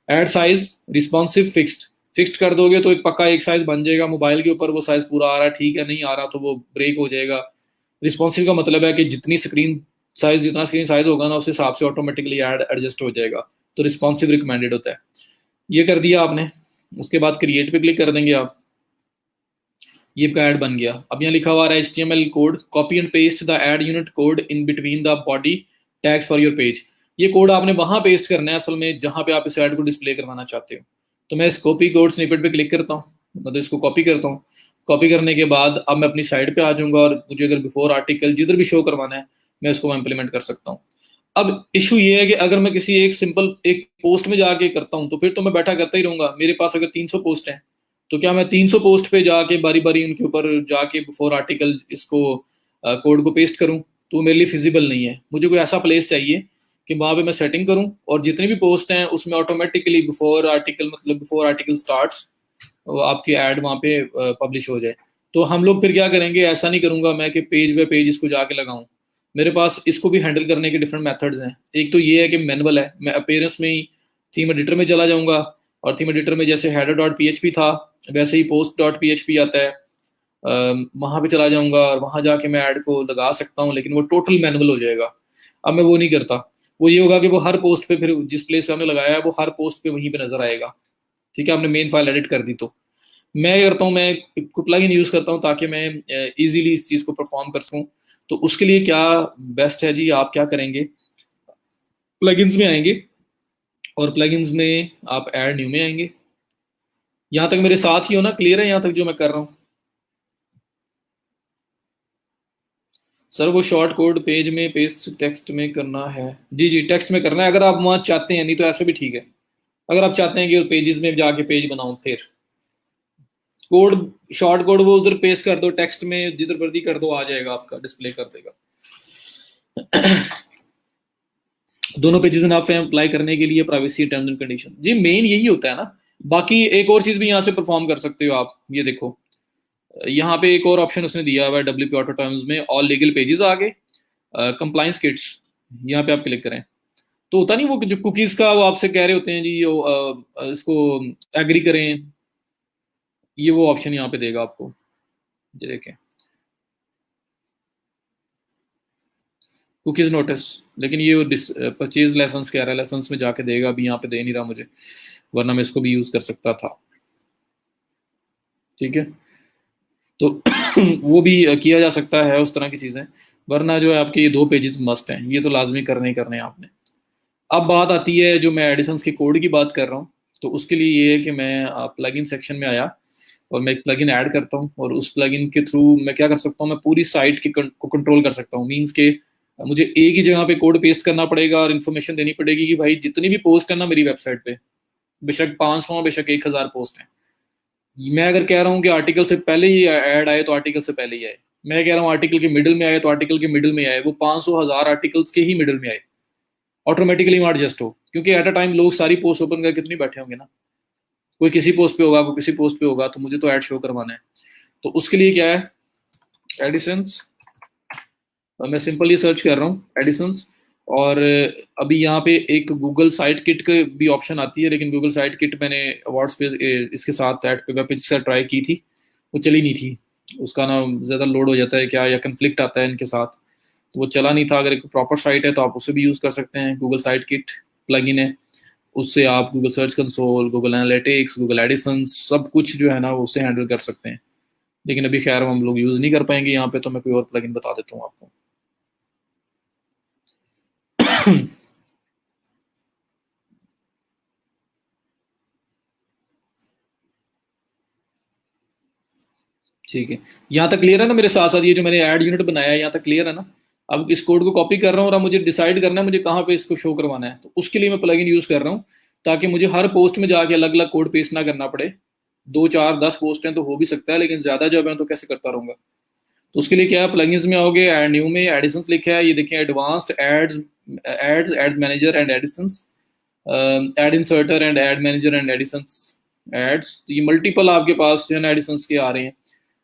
Ad size responsive fixed, fixed कर दोगे तो एक पक्का एक साइज बन जाएगा मोबाइल के ऊपर, वो साइज पूरा आ रहा है ठीक है, नहीं आ रहा तो वो ब्रेक हो जाएगा। रिस्पॉन्सिव का मतलब है कि जितना स्क्रीन साइज होगा ना उस हिसाब से ऑटोमेटिकली ऐड एडजस्ट हो जाएगा, तो रिस्पॉन्सिव रिकमेंडेड होता है। ये कर दिया आपने, उसके बाद क्रिएट पे क्लिक कर देंगे आप, ये आपका ऐड बन गया। अब यहाँ लिखा हुआ है HTML code, copy and paste the ad unit code in between the body tags for your page. ये कोड आपने वहां पेस्ट करना है असल में जहां पे आप इस ऐड को डिस्प्ले करवाना चाहते हो। तो मैं इस कॉपी कोड स्निपेट पे क्लिक करता हूँ, मतलब इसको कॉपी करता हूँ। कॉपी करने के बाद अब मैं अपनी साइड पे आ जाऊंगा और मुझे अगर बिफोर आर्टिकल जिधर भी शो करवाना है मैं उसको इम्प्लीमेंट कर सकता हूँ। अब इशू ये है कि अगर मैं किसी एक सिंपल एक पोस्ट में जाके करता हूँ तो फिर तो मैं बैठा करता ही रहूंगा। मेरे पास अगर 300 पोस्ट हैं तो क्या मैं 300 पोस्ट पे जाके बारी बारी उनके ऊपर जाके बिफोर आर्टिकल इसको कोड को पेस्ट करूं, तो वो मेरे लिए फिजिबल नहीं है। मुझे कोई ऐसा प्लेस चाहिए कि वहां पे मैं सेटिंग करूं और जितनी भी पोस्ट हैं उसमें ऑटोमेटिकली बिफोर आर्टिकल, मतलब बिफोर आर्टिकल स्टार्ट्स आपकी ऐड वहां पे पब्लिश हो जाए। तो हम लोग फिर क्या करेंगे, ऐसा नहीं करूंगा मैं कि पेज बाय पेज इसको जाके लगाऊं। मेरे पास इसको भी हैंडल करने के डिफरेंट मेथड्स हैं। एक तो ये है कि मैनुअल है, मैं अपीयरेंस में ही थीम एडिटर में चला जाऊंगा और थीम एडिटर में जैसे हेडर डॉट पी था वैसे ही पोस्ट डॉट पी आता है, वहां पे चला जाऊंगा और वहां जाके मैं ऐड को लगा सकता हूँ, लेकिन वो टोटल मैनुअल हो जाएगा। अब मैं वो नहीं करता। वो ये होगा कि वो हर पोस्ट पे फिर जिस प्लेस पे हमने लगाया है वो हर पोस्ट पे वहीं पे नजर आएगा। ठीक है, आपने मेन फाइल एडिट कर दी तो मैं करता हूँ, मैं प्लगइन यूज करता हूँ ताकि मैं इजीली इस चीज को परफॉर्म कर सकूँ। तो उसके लिए क्या बेस्ट है जी, आप क्या करेंगे, प्लगइन्स में आएंगे और प्लगइन्स में आप ऐड न्यू में आएंगे। यहां तक मेरे साथ ही हो ना, क्लियर है यहां तक जो मैं कर रहा हूँ? सर वो शॉर्ट कोड पेज में पेस्ट टेक्स्ट में करना है? जी जी, टेक्स्ट में करना है अगर आप वहां चाहते हैं, नहीं तो ऐसे भी ठीक है। अगर आप चाहते हैं कि पेजेस में जाके पेज बनाऊं फिर कोड, शॉर्ट कोड वो उधर पेस्ट कर दो, टेक्स्ट में जिधर मर्जी कर दो आ जाएगा, आपका डिस्प्ले कर देगा। दोनों पेजेस आप अप्लाई करने के लिए प्राइवेसी टर्म्स एंड कंडीशन, जी मेन यही होता है ना। बाकी एक और चीज भी यहाँ से परफॉर्म कर सकते हो आप, ये देखो यहाँ पे एक और ऑप्शन उसने दिया हुआ है WP ऑटो टर्म्स में, ऑल लीगल पेजेस आ गए, कंप्लाइंस किट्स, यहाँ पे आप क्लिक करें तो होता नहीं वो जो कुकीज का वो आपसे कह रहे होते हैं जी, वो इसको एग्री करें, ये वो ऑप्शन यहाँ पे देगा आपको। ये देखें कुकीज नोटिस, लेकिन ये परचेज लाइसेंस कह रहा है, लाइसेंस में जाके देगा, अभी यहाँ पे दे नहीं रहा मुझे, वरना मैं इसको भी यूज कर सकता था। ठीक है, तो वो भी किया जा सकता है उस तरह की चीजें, वरना जो है आपके ये 2 पेजेस मस्ट हैं, ये तो लाजमी करने ही करने हैं आपने। अब बात आती है जो मैं एडिसंस के कोड की बात कर रहा हूँ, तो उसके लिए ये है कि मैं प्लगइन सेक्शन में आया और मैं एक प्लगइन ऐड करता हूँ और उस प्लगइन के थ्रू मैं क्या कर सकता हूँ, मैं पूरी साइट को कंट्रोल कर सकता हूँ। मीन्स के मुझे एक ही जगह पे कोड पेस्ट करना पड़ेगा और इन्फॉर्मेशन देनी पड़ेगी कि भाई जितनी भी पोस्ट है ना मेरी वेबसाइट पे, बेशक 500 बेशक 1000 पोस्ट है, मैं अगर कह रहा हूँ कि आर्टिकल से पहले ही ऐड आए तो आर्टिकल से पहले ही आए, मैं कह रहा हूँ आर्टिकल के मिडिल में आए तो आर्टिकल के मिडिल में आए, वो 500,000 आर्टिकल्स के ही मिडिल में आए, ऑटोमेटिकली वहां एडजस्ट हो। क्योंकि एट अ टाइम लोग सारी पोस्ट ओपन करके कितनी बैठे होंगे ना, कोई किसी पोस्ट पे होगा कोई किसी पोस्ट पे होगा, तो मुझे तो ऐड शो करवाना है। तो उसके लिए क्या है, एडिशंस, मैं सिंपली सर्च कर रहा हूँ एडिशंस, और अभी यहाँ पे एक गूगल साइट किट की भी ऑप्शन आती है, लेकिन गूगल साइट किट मैंने अवार्ड्स पे इसके साथ ऐड पे वेब पेज से ट्राई की थी, वो चली नहीं थी, उसका ना ज़्यादा लोड हो जाता है क्या या कन्फ्लिक्ट आता है इनके साथ, तो वो चला नहीं था। अगर एक प्रॉपर साइट है तो आप उसे भी यूज़ कर सकते हैं, गूगल साइट किट प्लगइन है, उससे आप Google search console, Google analytics, Google Addison's सब कुछ जो है ना वो उससे हैंडल कर सकते हैं। लेकिन अभी खैर हम लोग यूज़ नहीं कर पाएंगे यहाँ पे, तो मैं कोई और प्लगइन बता देता हूँ आपको। ठीक है, यहाँ तक क्लियर है ना मेरे साथ साथ, ये जो मैंने ऐड यूनिट बनाया है यहाँ तक क्लियर है ना? अब इस कोड को कॉपी कर रहा हूँ और अब मुझे डिसाइड करना है मुझे कहाँ पे इसको शो करवाना है, तो उसके लिए मैं प्लगइन यूज कर रहा हूँ ताकि मुझे हर पोस्ट में जाके अलग अलग कोड पेस्ट ना करना पड़े। 2 4 10 पोस्ट हैं तो हो भी सकता है, लेकिन ज्यादा जब है तो कैसे करता रहूंगा। तो उसके लिए क्या है, प्लगइन्स में आओगे, एड न्यू में एडिशंस लिखा है, ये देखिए advanced ad manager and AdSense, ad inserter and ad manager and AdSense ads, तो ये मल्टीपल आपके पास जो है ना एडिशंस के आ रहे हैं।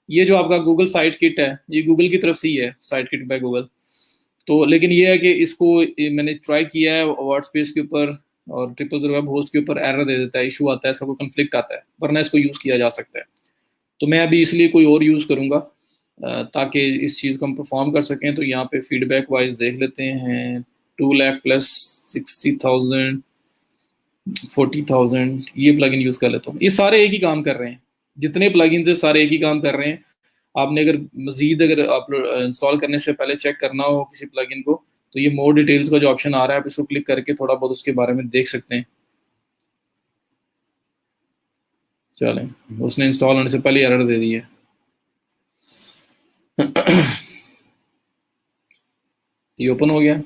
ये जो आपका गूगल साइट किट है, ये गूगल की तरफ से ही है, साइट किट बाय गूगल। तो लेकिन ये है कि इसको मैंने ट्राई किया है वर्ड स्पेस के ऊपर और ट्रिपल वेब होस्ट के ऊपर, एरर दे देता है, इशू आता है, सब कंफ्लिक्ट आता है, वरना इसको यूज़ किया जा सकता है। तो मैं अभी इसलिए कोई और यूज़ करूँगा ताकि इस चीज़ को हम परफॉर्म कर सकें। तो यहाँ पे फीडबैक वाइज देख लेते हैं, 2 लाख प्लस 60,000, 40,000, ये प्लगइन यूज़ कर लेता हूँ। ये सारे एक ही काम कर रहे हैं, जितने प्लगइन से सारे एक ही काम कर रहे हैं। आपने अगर मजीद अगर आप इंस्टॉल करने से पहले चेक करना हो किसी प्लगइन को, तो ये मोर डिटेल्स का जो ऑप्शन आ रहा है, आप इसको क्लिक करके थोड़ा बहुत उसके बारे में देख सकते हैं। चलें, उसने इंस्टॉल होने से पहले एरर दे दी है। ये ओपन हो गया।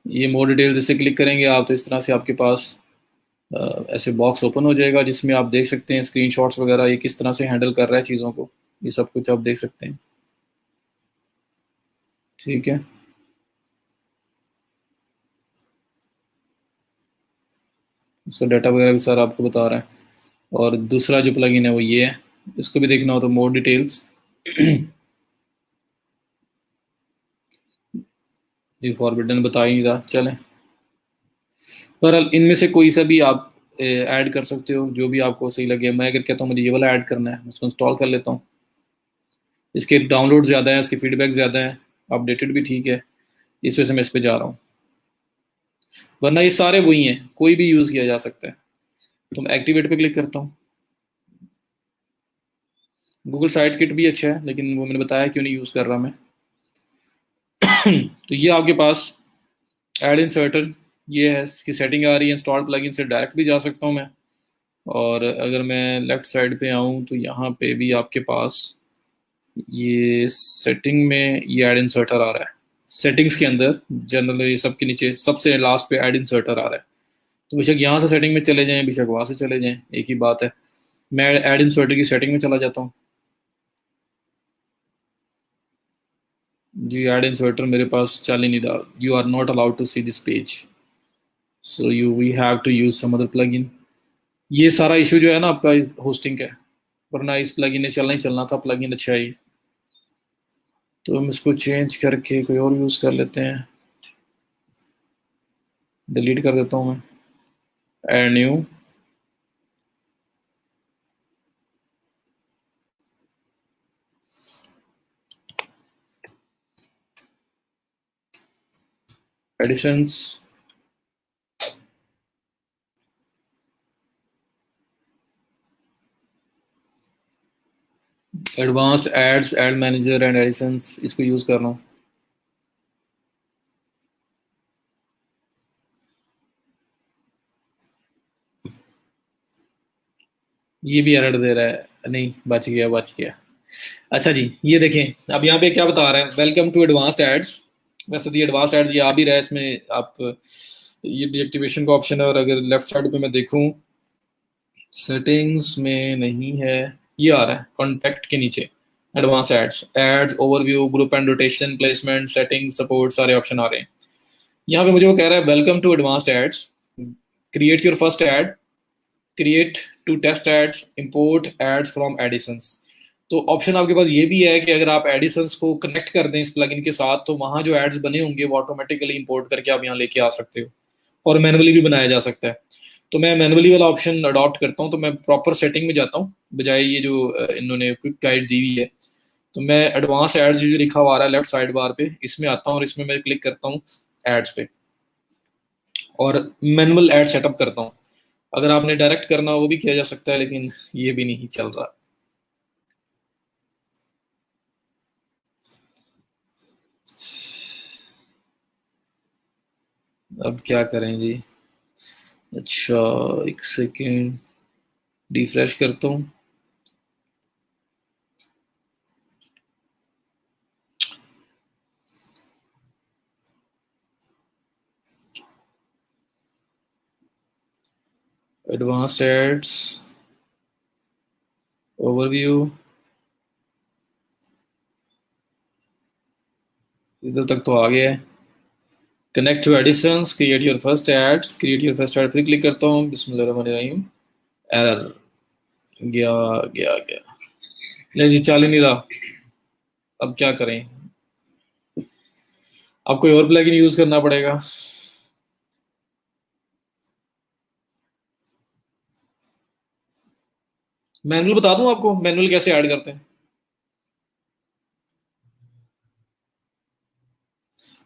ये मोर डिटेल्स जैसे क्लिक करेंगे आप, तो इस तरह से आपके पास ऐसे बॉक्स ओपन हो जाएगा, जिसमें आप देख सकते हैं स्क्रीनशॉट्स वगैरह, ये किस तरह से हैंडल कर रहा है चीज़ों को, ये सब कुछ आप देख सकते हैं। ठीक है, उसका डाटा वगैरह भी सारा आपको बता रहा है। और दूसरा जो प्लगइन है वो ये है, इसको भी देखना हो तो मोर डिटेल्स। ये फॉरबिडन बता ही नहीं रहा। चलें, पर इनमें से कोई सा भी आप ऐड कर सकते हो, जो भी आपको सही लगे। मैं अगर कहता हूँ मुझे ये वाला ऐड करना है, उसको इंस्टॉल कर लेता हूँ। इसके डाउनलोड ज़्यादा है, इसके फीडबैक ज़्यादा है, अपडेटेड भी ठीक है, इस वजह से मैं इस पर जा रहा हूँ, वरना ये सारे वही हैं, कोई भी यूज़ किया जा सकता है। तो मैं एक्टिवेट पे क्लिक करता हूँ। गूगल साइट किट भी अच्छा है, लेकिन वो मैंने बताया क्यों नहीं यूज़ कर रहा मैं। तो ये आपके पास ऐड इंसर्टर, ये है, इसकी सेटिंग आ रही है। इंस्टॉल प्लगइन से डायरेक्ट भी जा सकता हूँ मैं। और अगर मैं लेफ्ट साइड पे आऊँ तो यहाँ पे भी आपके पास ये सेटिंग में ये ऐड इंसर्टर आ रहा है। सेटिंग्स के अंदर जनरल ये सब के नीचे सबसे लास्ट पे ऐड इंसर्टर आ रहा है। तो बेशक यहाँ से सेटिंग में चले जाएं, बेशक वहाँ से चले जाएं, एक ही बात है। मैं ऐड इंसर्टर की सेटिंग में चला जाता हूँ जी। ऐड इंसर्टर मेरे पास चल ही नहीं रहा। You are not allowed to see this page, so you we have to use some other plugin. ये सारा इशू जो है ना आपका होस्टिंग का है, वरना इस प्लगइन ने चलना ही चलना था। प्लगइन अच्छा है, तो हम इसको चेंज करके कोई और यूज़ कर लेते हैं। डिलीट कर देता हूँ मैं, add new. AdSense, advanced ads, ad manager and AdSense, इसको यूज़ कर रहा हूँ। ये भी एरर दे रहा है, नहीं बच गया बच गया। अच्छा जी, ये देखें अब यहाँ पे क्या बता रहा है, वेलकम टू एडवांस्ड एड्स। वैसे तो ये एडवांस्ड एड्स ये आ भी रहा है, इसमें आप ये डीएक्टिवेशन का ऑप्शन है। और अगर लेफ्ट साइड पे मैं देखूं, सेटिंग्स में नहीं है, ये आ रहा है कॉन्टैक्ट के नीचे, advance ads, ads overview, group and rotation, placement, setting, support, सारे ऑप्शन आ रहे हैं। यहाँ पे मुझे वो कह रहा है welcome to advanced ads, create your first ad, create two test ads, import ads from AdSense. तो ऑप्शन आपके पास ये भी है कि अगर आप एडिशंस को कनेक्ट कर दें इस प्लगइन के साथ, तो वहाँ जो एड्स बने होंगे वो ऑटोमेटिकली इंपोर्ट करके आप यहाँ लेके आ सकते हो, और मैनुअली भी बनाया जा सकता है। तो मैं मैनुअली वाला ऑप्शन अडॉप्ट करता हूँ। तो मैं प्रॉपर सेटिंग में जाता हूँ, बजाय ये जो इन्होंने क्विक गाइड दी हुई है। तो मैं एडवांस एड्स जो लिखा हुआ आ रहा है लेफ्ट साइड बार पे, इसमें आता हूँ और इसमें मैं क्लिक करता हूँ एड्स पे, और मैनुअल एड सेटअप करता हूँ। अगर आपने डायरेक्ट करना हो वो भी किया जा सकता है, लेकिन ये भी नहीं चल रहा। अब क्या करें जी। अच्छा, एक सेकेंड, रिफ्रेश करता हूँ। एडवांस एड्स, ओवरव्यू, इधर तक तो आ गया है। Connect to AdSense, create your first ad, create your first ad पे क्लिक करता हूँ। बिस्मिल्लाहिर्रहमानिर्रहीम, एरर, गया गया गया। ले जी, चल ही नहीं रहा। अब क्या करें? अब कोई और प्लगइन यूज करना पड़ेगा। मैनुअल बता दूं आपको, मैनुअल कैसे ऐड करते हैं?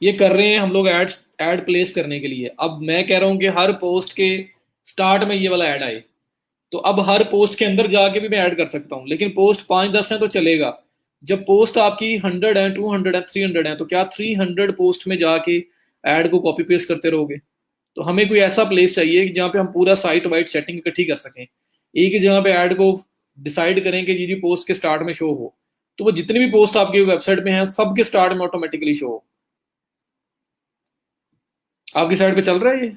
ये कर रहे हैं हम लोग ऐड ऐड प्लेस करने के लिए। अब मैं कह रहा हूं कि हर पोस्ट के स्टार्ट में ये वाला ऐड आए। तो अब हर पोस्ट के अंदर जाके भी मैं ऐड कर सकता हूं, लेकिन पोस्ट 5-10 है तो चलेगा। जब पोस्ट आपकी 100 है, 200 है, 300 है, तो क्या 300 पोस्ट में जाके ऐड को कॉपी पेस्ट करते रहोगे? तो हमें कोई ऐसा प्लेस चाहिए कि जहाँ पे हम पूरा साइट वाइड सेटिंग इकट्ठी कर सकें, एक ही जगह पे ऐड को डिसाइड करें कि ये जी पोस्ट के स्टार्ट में शो हो। तो वो जितनी भी पोस्ट आपकी वेबसाइट में है, सबके स्टार्ट में ऑटोमेटिकली शो हो। आपकी साइट पे चल रहा है ये?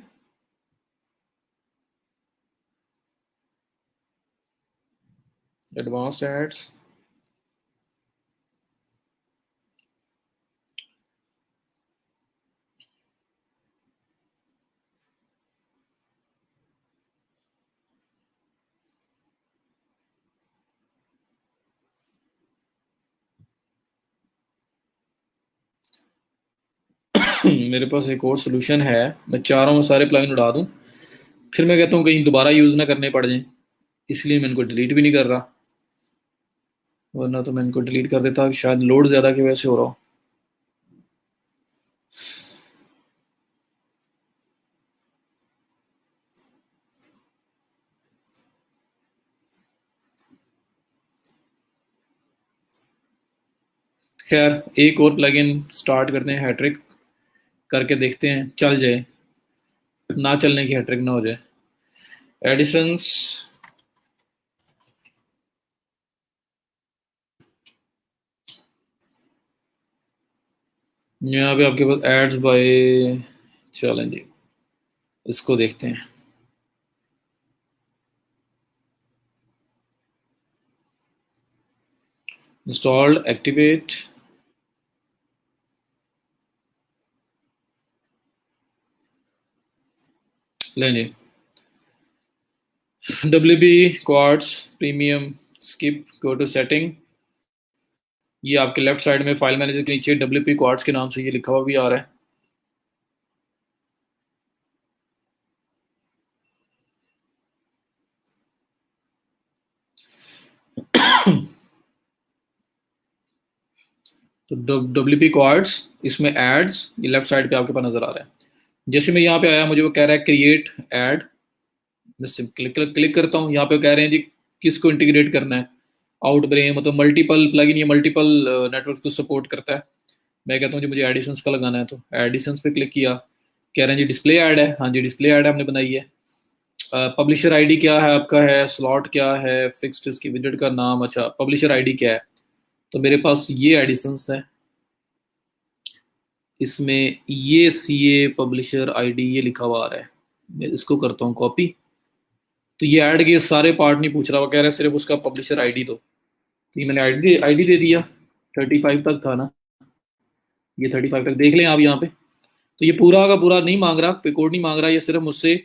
Advanced ads. मेरे पास एक और सोल्यूशन है। मैं चाह रहा हूँ सारे प्लगइन उड़ा दूं, फिर मैं कहता हूँ कहीं दोबारा यूज ना करने पड़ जाए, इसलिए मैं इनको डिलीट भी नहीं कर रहा। वरना तो मैं इनको डिलीट कर देता, शायद लोड ज्यादा की वजह से हो रहा हो। खैर, एक और प्लगइन स्टार्ट करते हैं, हैट्रिक करके देखते हैं चल जाए, ना चलने की हैट्रिक ना हो जाए। एडिशंस। यहाँ पे आपके पास एड्स बाय, चलें जी, इसको देखते हैं। Installed, activate. लें जी, WP Quads premium, skip, go to setting. ये आपके लेफ्ट साइड में फाइल मैनेजर के नीचे WP क्वार्ट्स के नाम से ये लिखा हुआ भी आ रहा है। तो WP क्वार्ट्स, इसमें एड्स, ये लेफ्ट साइड पे आपके पास नजर आ रहा है। जैसे मैं यहाँ पे आया, मुझे वो कह रहा है क्रिएट एड। मैं क्लिक क्लिक करता हूँ, यहाँ पे कह रहे हैं जी किसको इंटीग्रेट करना है। आउटब्रेन मतलब मल्टीपल प्लगइन, ये मल्टीपल नेटवर्क को सपोर्ट करता है। मैं कहता हूँ जी मुझे एडिशंस का लगाना है, तो एडिशंस पे क्लिक किया। कह रहे हैं जी डिस्प्ले ऐड है। हाँ जी, डिस्प्ले ऐड हमने बनाई है। पब्लिशर आईडी क्या है आपका, है स्लॉट क्या है, फिक्स्ड इसकी विजिट का नाम। अच्छा, पब्लिशर आईडी क्या है? तो मेरे पास ये एडिशंस है, इसमें ये CA पब्लिशर आईडी ये लिखा हुआ आ रहा है। मैं इसको करता हूँ कॉपी। तो ये ऐड के सारे पार्ट नहीं पूछ रहा, वो कह रहा है सिर्फ उसका पब्लिशर आईडी दो। तो ये मैंने आईडी आईडी दे दिया। 35 तक था ना, ये 35 तक देख लें आप यहाँ पे। तो ये पूरा का पूरा नहीं मांग रहा, पे कोड नहीं मांग रहा, ये सिर्फ मुझसे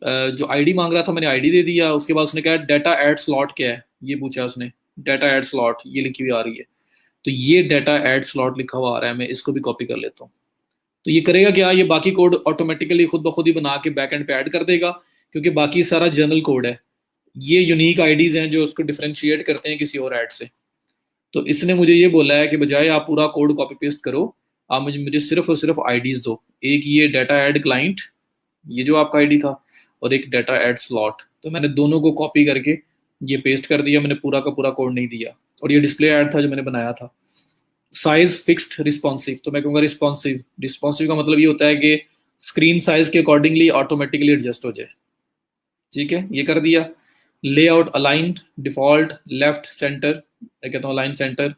जो आईडी मांग रहा था मैंने आईडी दे दिया। उसके बाद उसने कहा डाटा ऐड स्लॉट क्या है, ये पूछा उसने। डाटा ऐड स्लॉट ये लिखी हुई आ रही है। तो ये डाटा ऐड स्लॉट लिखा हुआ आ रहा है, मैं इसको भी कॉपी कर लेता हूँ। तो ये करेगा क्या, ये बाकी कोड ऑटोमेटिकली खुद ब खुद ही बना के बैक एंड पे ऐड कर देगा, क्योंकि बाकी सारा जनरल कोड है। ये यूनिक आईडीज हैं जो उसको डिफरेंशिएट करते हैं किसी और ऐड से। तो इसने मुझे ये बोला है कि बजाय आप पूरा कोड कॉपी पेस्ट करो, आप मुझे मुझे सिर्फ और सिर्फ आईडीज दो। एक ये डाटा ऐड क्लाइंट, ये जो आपका आईडी था, और एक डाटा ऐड स्लॉट। तो मैंने दोनों को कॉपी करके ये पेस्ट कर दिया, मैंने पूरा का पूरा कोड नहीं दिया। और ये डिस्प्ले ऐड था जो मैंने बनाया था। साइज फिक्स्ड रिस्पॉन्सिव, तो मैं कहूँगा रिस्पॉन्सिव। रिस्पॉन्सिव का मतलब ये होता है कि स्क्रीन साइज के अकॉर्डिंगली ऑटोमेटिकली एडजस्ट हो जाए। ठीक है, ये कर दिया। Layout align default left centre, मैं कहता हूँ अलाइन सेंटर।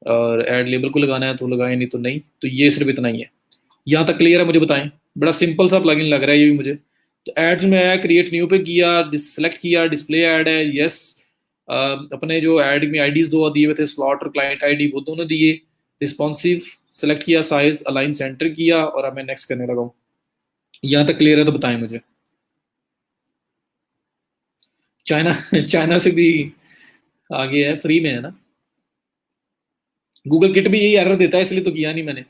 और ऐड लेबल को लगाना है तो लगाए, नहीं तो नहीं। तो ये सिर्फ इतना ही है। यहाँ तक क्लियर है? मुझे बताएं। बड़ा सिंपल सा प्लगइन लग रहा है ये भी मुझे। तो एड्स में आया, क्रिएट न्यू पे किया, सिलेक्ट किया, डिस्प्ले ऐड है, यस। अपने जो ऐड में आईडीज दो दिए हुए थे, स्लॉट और क्लाइंट आईडी, वो दोनों दिए। रिस्पॉन्सिव सेलेक्ट किया, साइज अलाइन सेंटर किया, और अब मैं नेक्स्ट करने लगा हूँ। यहाँ तक क्लियर है तो बताएं मुझे। चाइना चाइना से भी आगे है, फ्री में है ना। गूगल किट भी यही एरर देता है, इसलिए तो किया नहीं मैंने।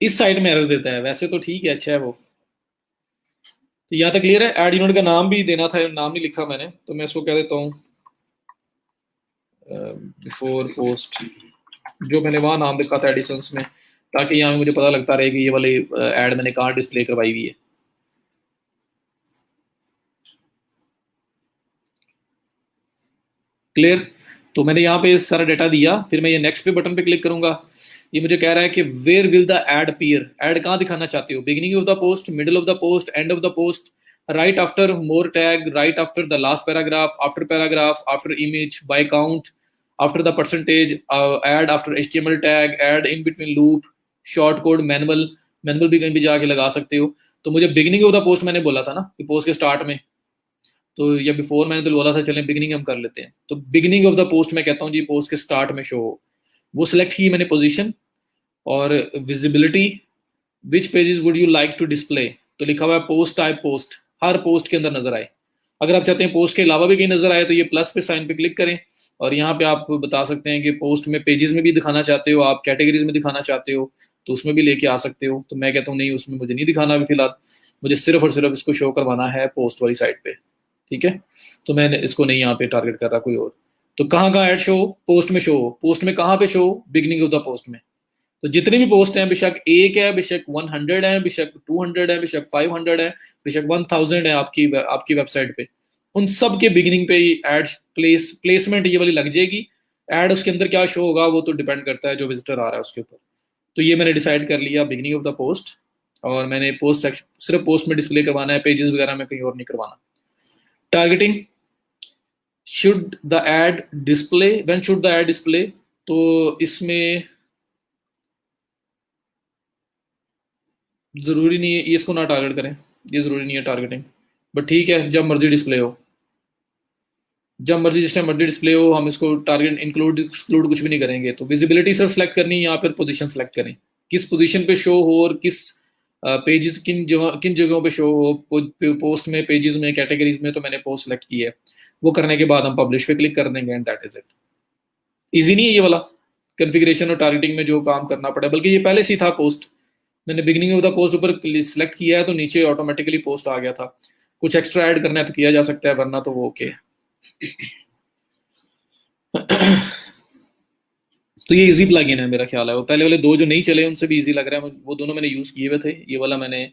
इस साइड में एरर देता है, वैसे तो ठीक है, अच्छा है वो। तो यहाँ तक क्लियर है। एड यूनिट का नाम भी देना था, नाम नहीं लिखा मैंने, तो मैं इसको कह देता हूँ बिफोर पोस्ट, जो मैंने वहां नाम लिखा था एडिशंस में, ताकि यहाँ मुझे पता लगता रहे कि ये वाली एड मैंने कहाँ डिस्प्ले करवाई हुई है। क्लियर। तो मैंने यहाँ पे सारा डेटा दिया, फिर मैं ये नेक्स्ट पे बटन पे क्लिक करूंगा। ये मुझे कह रहा है कि where will the ad appear, ad कहाँ दिखाना चाहते हो, beginning of the post, middle of the post, end of the post, right after more tag, right after the last paragraph, after image, by count, after the percentage, ad after HTML tag, ad in between loop, short code, manual. Manual भी कहीं भी जाके लगा सकते हो। तो मुझे beginning of the post मैंने बोला था ना कि पोस्ट के स्टार्ट में, तो या बिफोर मैंने तो बोला था, चलें बिगिनिंग हम कर लेते हैं। तो बिगिनिंग ऑफ द पोस्ट मैं कहता हूँ जी पोस्ट के स्टार्ट में शो हो। वो सिलेक्ट की मैंने पोजीशन, और visibility, which pages would you like to display, तो लिखा हुआ है पोस्ट टाइप पोस्ट, हर पोस्ट के अंदर नजर आए। अगर आप चाहते हैं पोस्ट के अलावा भी कहीं नजर आए, तो ये प्लस पे साइन पे क्लिक करें, और यहाँ पे आप बता सकते हैं कि पोस्ट में पेजेस में भी दिखाना चाहते हो, आप कैटेगरीज में दिखाना चाहते हो, तो उसमें भी लेके आ सकते हो। तो मैं कहता हूँ नहीं, उसमें मुझे नहीं दिखाना अभी फिलहाल, मुझे सिर्फ और सिर्फ इसको शो करवाना है पोस्ट वाली साइड पे। ठीक है, तो मैंने इसको नहीं यहाँ पे टारगेट कर रहा कोई और। तो कहाँ कहाँ एड शो, पोस्ट में शो, पोस्ट में कहाँ पे show, beginning of the post में। तो जितनी भी पोस्ट हैं, बेशक एक है, बेशक 100 है, बेशक 200 है, बेशक 500 है, बेशक 1000 है आपकी आपकी वेबसाइट पे, उन सब के बिगिनिंग पे एड प्लेसमेंट ये वाली लग जाएगी। एड उसके अंदर क्या शो होगा वो तो डिपेंड करता है जो विजिटर आ रहा है उसके ऊपर। तो ये मैंने डिसाइड कर लिया बिगिनिंग ऑफ द पोस्ट, और मैंने पोस्ट सेक्शन सिर्फ पोस्ट में डिस्प्ले करवाना है, पेजेस वगैरह में कहीं और नहीं करवाना। Targeting, should the ad display, when should the ad display, तो इसमें जरूरी नहीं है ये इसको ना टारगेट करें, ये जरूरी नहीं है टारगेटिंग, बट ठीक है, जब मर्जी डिस्प्ले हो, जब मर्जी जिस टाइम मर्जी डिस्प्ले हो, हम इसको टारगेट इंक्लूड एक्सक्लूड कुछ भी नहीं करेंगे। तो विजिबिलिटी सिर्फ सेलेक्ट करनी है, या फिर पोजीशन सेलेक्ट करें, किस पोजीशन पे शो हो, और किस पेजेस किन जगहों पे शो हो, पोस्ट में, पेजेस में, कैटेगरीज में। तो मैंने पोस्ट सेलेक्ट की है, वो करने के बाद हम पब्लिश पे क्लिक कर देंगे, and that is it. Easy नहीं है ये वाला कॉन्फ़िगरेशन और टारगेटिंग में जो काम करना पड़ा, बल्कि ये पहले से ही था पोस्ट। मैंने बिगिनिंग ऑफ द पोस्ट ऊपर सिलेक्ट किया है, तो नीचे ऑटोमेटिकली पोस्ट आ गया था। कुछ एक्स्ट्रा ऐड करना है तो किया जा सकता है, वरना तो वो ओके। तो ये इजी प्लगइन है मेरा ख्याल है। वो पहले वाले दो जो नहीं चले उनसे भी इजी लग रहा है, वो दोनों मैंने यूज किए हुए थे, ये वाला मैंने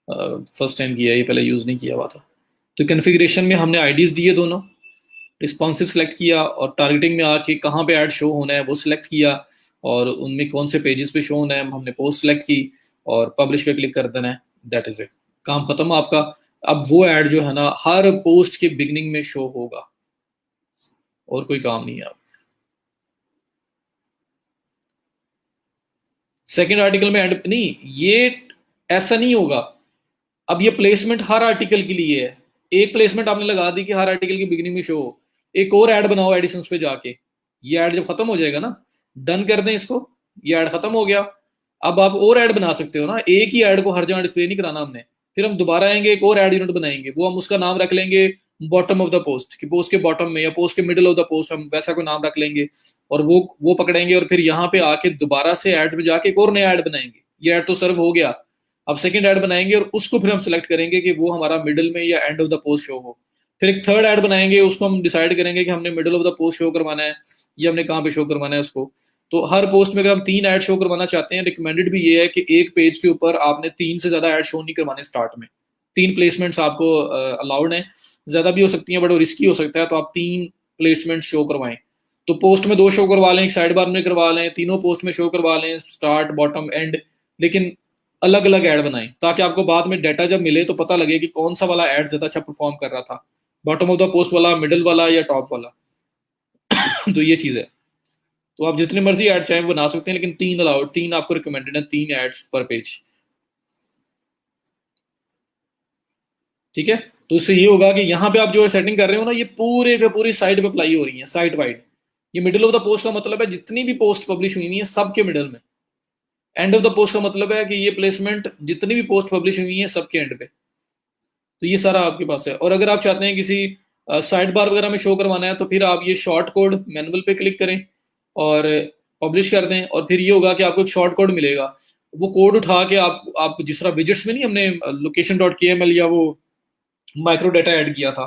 फर्स्ट टाइम किया है, ये पहले यूज नहीं किया हुआ था। तो कॉन्फ़िगरेशन में हमने आईडीज दिए दोनों, रिस्पॉन्सिव सेलेक्ट किया, और टारगेटिंग में आके कहाँ पे ऐड शो होना है वो सिलेक्ट किया, और उनमें कौन से पेजेस पे शो होना है हमने पोस्ट सेलेक्ट की, और पब्लिश पे क्लिक कर देना है, दैट इज इट, काम खत्म आपका। अब वो ऐड जो है ना हर पोस्ट के बिगनिंग में शो होगा, और कोई काम नहीं है। अब सेकेंड आर्टिकल में ऐड नहीं, ये ऐसा नहीं होगा। अब ये प्लेसमेंट हर आर्टिकल के लिए है, एक प्लेसमेंट आपने लगा दी कि हर आर्टिकल की बिगिनिंग में शो हो, एक और ऐड बनाओ एडिशंस पे जाके। ये ऐड जब खत्म हो जाएगा ना, डन कर दें इसको, ये ऐड खत्म हो गया। अब आप और ऐड बना सकते हो ना, एक ही ऐड को हर जगह डिस्प्ले नहीं कराना हमने। फिर हम दोबारा आएंगे, एक और ऐड यूनिट बनाएंगे, वो हम उसका नाम रख लेंगे बॉटम ऑफ द पोस्ट, कि पोस्ट के बॉटम में या पोस्ट के मिडिल ऑफ द पोस्ट, हम वैसा कोई नाम रख लेंगे, और वो पकड़ेंगे, और फिर यहाँ पे आके दोबारा से एड्स में जाके एक और नया ऐड बनाएंगे। ये ऐड तो सर्व हो गया, अब सेकंड ऐड बनाएंगे, और उसको फिर हम सेलेक्ट करेंगे कि वो हमारा मिडिल में या and of the post show हो। फिर एक थर्ड ऐड बनाएंगे, उसको हम डिसाइड करेंगे कि हमने middle of the post show करवाना है, या हमने कहाँ पे शो करवाना है उसको। तो हर पोस्ट में अगर हम 3 ऐड शो करवाना चाहते हैं, रिकमेंडेड भी ये है कि एक पेज के ऊपर आपने 3 से ज्यादा ऐड शो नहीं करवाने स्टार्ट में। 3 प्लेसमेंट्स आपको अलाउड है, ज्यादा भी हो सकती हैं बट वो रिस्की हो सकता है, तो आप 3 प्लेसमेंट शो करवाएं। तो पोस्ट में 2 शो करवा लें, एक साइड बार में करवा लें, तीनों पोस्ट में शो करवा लें, स्टार्ट, बॉटम, एंड, लेकिन अलग अलग ऐड बनाएं, ताकि आपको बाद में डाटा जब मिले तो पता लगे कि कौन सा वाला ऐड ज्यादा अच्छा परफॉर्म कर रहा था, बॉटम ऑफ द पोस्ट वाला, मिडिल वाला, या टॉप वाला। तो ये चीज है। तो आप जितने मर्जी ऐड चाहे बना सकते हैं, लेकिन 3 अलाउड, 3 आपको रिकमेंडेड है, 3 एड्स पर पेज। ठीक है, तो इससे ये होगा कि यहाँ पे आप जो सेटिंग कर रहे हो ना, ये पूरे के पूरी साइट पे अप्लाई हो रही है, साइट वाइड। ये मिडिल ऑफ द पोस्ट का मतलब है जितनी भी पोस्ट पब्लिश हुई है सबके मिडिल में। एंड ऑफ द पोस्ट का मतलब है कि ये प्लेसमेंट जितनी भी पोस्ट पब्लिश हुई है सबके एंड पे। तो ये सारा आपके पास है। और अगर आप चाहते हैं किसी साइड बार वगैरह में शो करवाना है तो फिर आप ये शॉर्ट कोड मैनुअल पे क्लिक करें और पब्लिश कर दें, और फिर ये होगा कि आपको एक शॉर्ट कोड मिलेगा। वो कोड उठा के आप जिस तरह विजेट्स में नहीं हमने लोकेशन डॉट के एम एल या वो माइक्रो डेटा ऐड किया था,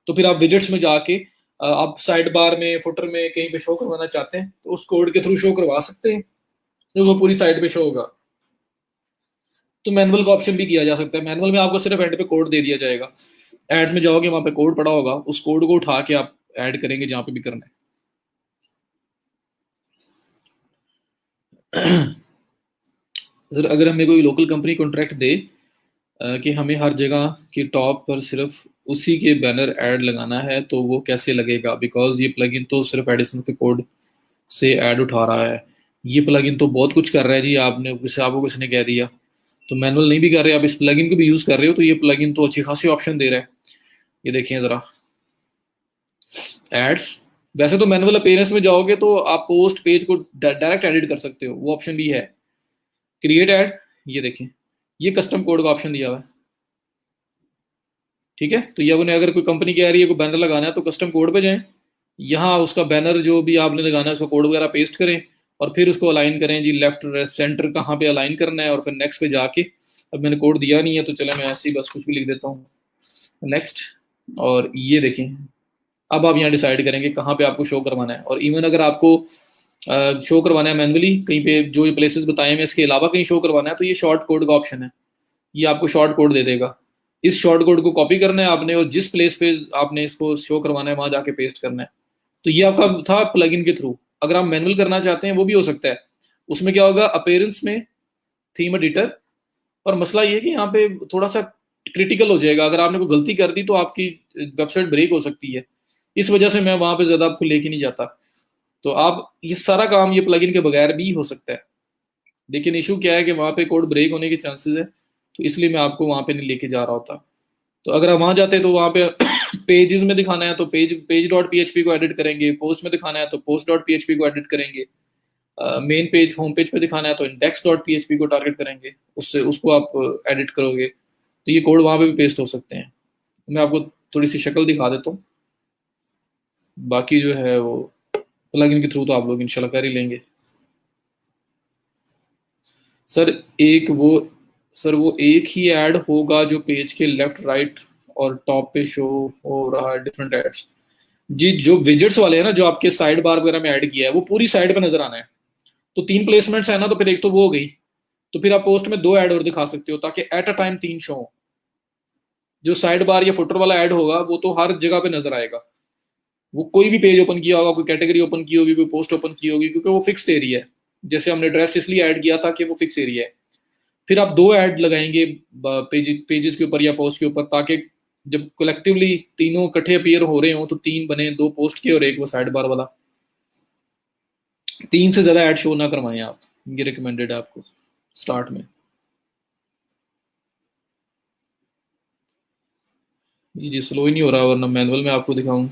तो फिर आप विजेट्स में जाके आप साइड बार में फुटर में कहीं पे शो करवाना चाहते हैं तो उस कोड के थ्रू शो करवा सकते हैं, तो वो पूरी साइड पे शो होगा। तो मैनुअल का ऑप्शन भी किया जा सकता है। मैनुअल में आपको सिर्फ एंड पे कोड दे दिया जाएगा, एड्स में जाओगे वहां पे कोड पड़ा होगा, उस कोड को उठा के आप ऐड करेंगे जहां पे भी करना है। सर अगर हमें कोई लोकल कंपनी कॉन्ट्रैक्ट दे कि हमें हर जगह की टॉप पर सिर्फ उसी के बैनर ऐड लगाना है तो वो कैसे लगेगा? बिकॉज ये प्लगइन तो सिर्फ एडिसन के कोड से ऐड उठा रहा है। ये प्लगइन तो बहुत कुछ कर रहा है जी, आपको किसने कह दिया? तो मैनुअल नहीं भी कर रहे, आप इस प्लगइन को भी यूज कर रहे हो, तो ये प्लगइन तो अच्छी खासी ऑप्शन दे रहा है। ये देखिए जरा एड्स। वैसे तो मैनुअल अपीयरेंस में जाओगे तो आप पोस्ट पेज को डायरेक्ट एडिट कर सकते हो, वो ऑप्शन भी है। क्रिएट ऐड, ये देखें ये कस्टम कोड का ऑप्शन दिया हुआ है। ठीक है, तो ये अपने अगर कोई कंपनी कह रही है कोई बैनर लगाना है तो कस्टम कोड पे जाएं, यहाँ उसका बैनर जो भी आपने लगाना है उसका कोड वगैरह पेस्ट करें और फिर उसको अलाइन करें जी, लेफ्ट सेंटर कहाँ पे अलाइन करना है, और फिर नेक्स्ट पे जाके, अब मैंने कोड दिया नहीं है तो चले मैं ऐसे ही बस कुछ भी लिख देता हूँ, नेक्स्ट। और ये देखें अब आप यहाँ डिसाइड करेंगे कहाँ पे आपको शो करवाना है। और इवन अगर आपको शो करवाना है मैनुअली कहीं पे, जो प्लेसेस बताए हैं इसके अलावा कहीं शो करवाना है, तो ये शॉर्ट कोड का ऑप्शन है, ये आपको शॉर्ट कोड दे देगा। इस शॉर्ट कोड को कॉपी करना है आपने और जिस प्लेस पे आपने इसको शो करवाना है वहां जाके पेस्ट करना है। तो ये आपका था प्लगइन के थ्रू। अगर आप मैनुअल करना चाहते हैं वो भी हो सकता है। उसमें क्या होगा, अपीयरेंस में थीम एडिटर, और मसला ये कि यहाँ पे थोड़ा सा क्रिटिकल हो जाएगा, अगर आपने कोई गलती कर दी तो आपकी वेबसाइट ब्रेक हो सकती है। इस वजह से मैं वहां पे ज्यादा आपको लेके नहीं जाता। तो आप ये सारा काम ये प्लगइन के बगैर भी हो सकता है, लेकिन इशू क्या है कि वहां पे कोड ब्रेक होने के चांसेस है, तो इसलिए मैं आपको वहां पे नहीं लेके जा रहा होता। तो अगर आप वहां जाते तो वहां पे पेजेस में दिखाना है तो पेज डॉट पीएचपी को एडिट करेंगे, पोस्ट में दिखाना है तो पोस्ट डॉट पीएचपी को एडिट करेंगे, मेन पेज होम पेज पे दिखाना है तो इंडेक्स डॉट पीएचपी को टारगेट करेंगे, उससे उसको आप एडिट करोगे, तो ये कोड वहां पे भी पेस्ट हो सकते हैं। मैं आपको थोड़ी सी शक्ल दिखा देता हूँ, बाकी जो है वो प्लगइन के थ्रू तो आप लोग इंशाल्लाह कर ही लेंगे। सर एक वो सर वो एक ही ऐड होगा जो पेज के लेफ्ट राइट और टॉप पे शो हो रहा है, डिफरेंट एड्स? जी, जो विजेट्स वाले हैं ना, जो आपके साइड बार वगैरह में ऐड किया है वो पूरी साइड पे नजर आना है। तो 3 प्लेसमेंट्स है ना, तो फिर एक तो वो हो गई, तो फिर आप पोस्ट में 2 ऐड और दिखा सकते हो ताकि एट अ टाइम 3 शो हो। जो साइड बार या फुटर वाला ऐड होगा वो तो हर जगह पे नजर आएगा, वो कोई भी पेज ओपन किया होगा, कोई कैटेगरी ओपन की होगी, कोई पोस्ट ओपन की होगी, क्योंकि वो फिक्स एरिया है। जैसे हमने ड्रेस इसलिए ऐड किया था कि वो फिक्स एरिया है। फिर आप 2 ऐड लगाएंगे पेजेस के ऊपर या पोस्ट के ऊपर, ताकि जब कलेक्टिवली तीनों इकट्ठे अपीयर हो रहे हो तो 3 बने, 2 पोस्ट के और एक वो साइड बार वाला। 3 से ज्यादा ऐड शो ना करवाएं आप, ये रिकमेंडेड है आपको स्टार्ट में। जी स्लो ही नहीं हो रहा, वरना मैनुअल में आपको दिखाऊं।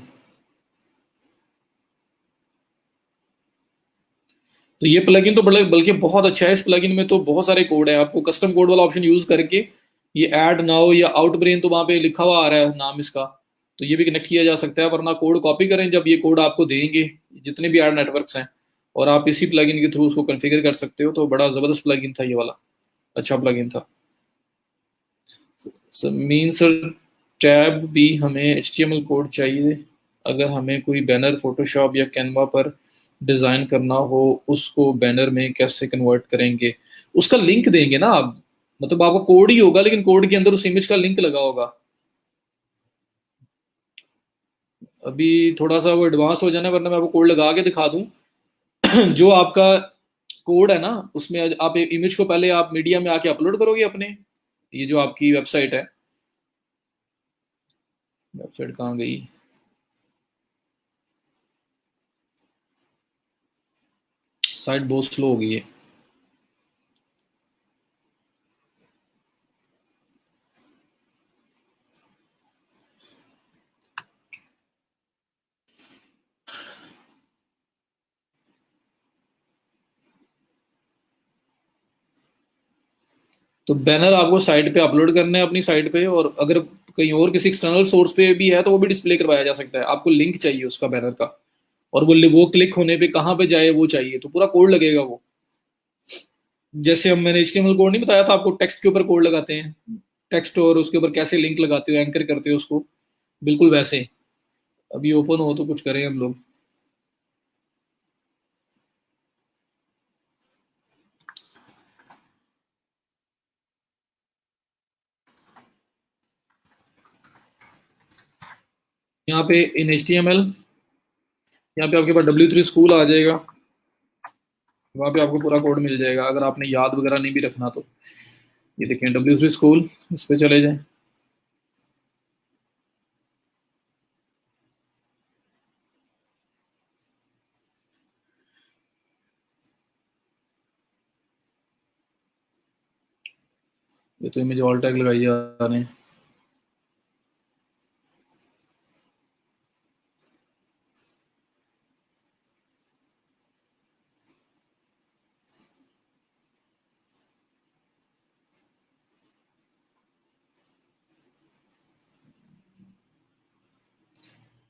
तो ये प्लगइन तो बल्कि बहुत अच्छा है। इस प्लगइन में तो बहुत सारे कोड है, आपको कस्टम कोड वाला ऑप्शन यूज करके ये ऐड नाउ या आउट ब्रेन तो वहां पे लिखा हुआ आ रहा है नाम इसका, तो ये भी कनेक्ट किया जा सकता है। वरना कोड कॉपी करें, जब ये कोड आपको देंगे जितने भी ऐड नेटवर्क्स हैं, और आप इसी प्लगइन के थ्रू उसको कॉन्फ़िगर कर सकते हो। तो बड़ा जबरदस्त प्लगइन था ये वाला, अच्छा प्लगइन था। मीन सर टैब भी हमें HTML कोड चाहिए अगर हमें कोई बैनर फोटोशॉप या कैनवा पर डिजाइन करना हो, उसको बैनर में कैसे कन्वर्ट करेंगे? उसका लिंक देंगे ना आप, मतलब आपका कोड ही होगा लेकिन कोड के अंदर उस इमेज का लिंक लगा होगा। अभी थोड़ा सा वो एडवांस हो जाना है, वरना मैं आपको कोड लगा के दिखा दूं। जो आपका कोड है ना, उसमें आप इमेज को पहले आप मीडिया में आके अपलोड करोगे अपने, ये जो आपकी वेबसाइट है, वेबसाइट कहाँ गई? साइट बहुत स्लो हो गई है। तो बैनर आपको साइट पे अपलोड करना है अपनी साइट पे, और अगर कहीं और किसी एक्सटर्नल सोर्स पे भी है तो वो भी डिस्प्ले करवाया जा सकता है। आपको लिंक चाहिए उसका बैनर का, और वो क्लिक होने पे कहाँ पे जाए वो चाहिए, तो पूरा कोड लगेगा वो। जैसे हम मैंने HTML कोड नहीं बताया था आपको, टेक्स्ट के ऊपर कोड लगाते हैं, टेक्स्ट और उसके ऊपर कैसे लिंक लगाते हो, एंकर करते हो उसको, बिल्कुल वैसे। अभी ओपन हो तो कुछ करें हम लोग। यहाँ पे इन HTML, यहाँ पे आपके पास W3 स्कूल आ जाएगा, वहाँ पे आपको पूरा कोड मिल जाएगा अगर आपने याद वगैरह नहीं भी रखना तो। ये देखें W3 स्कूल, इस पे चले जाएं। ये तो इमेज ऑल टैग लगाई जा रहे हैं।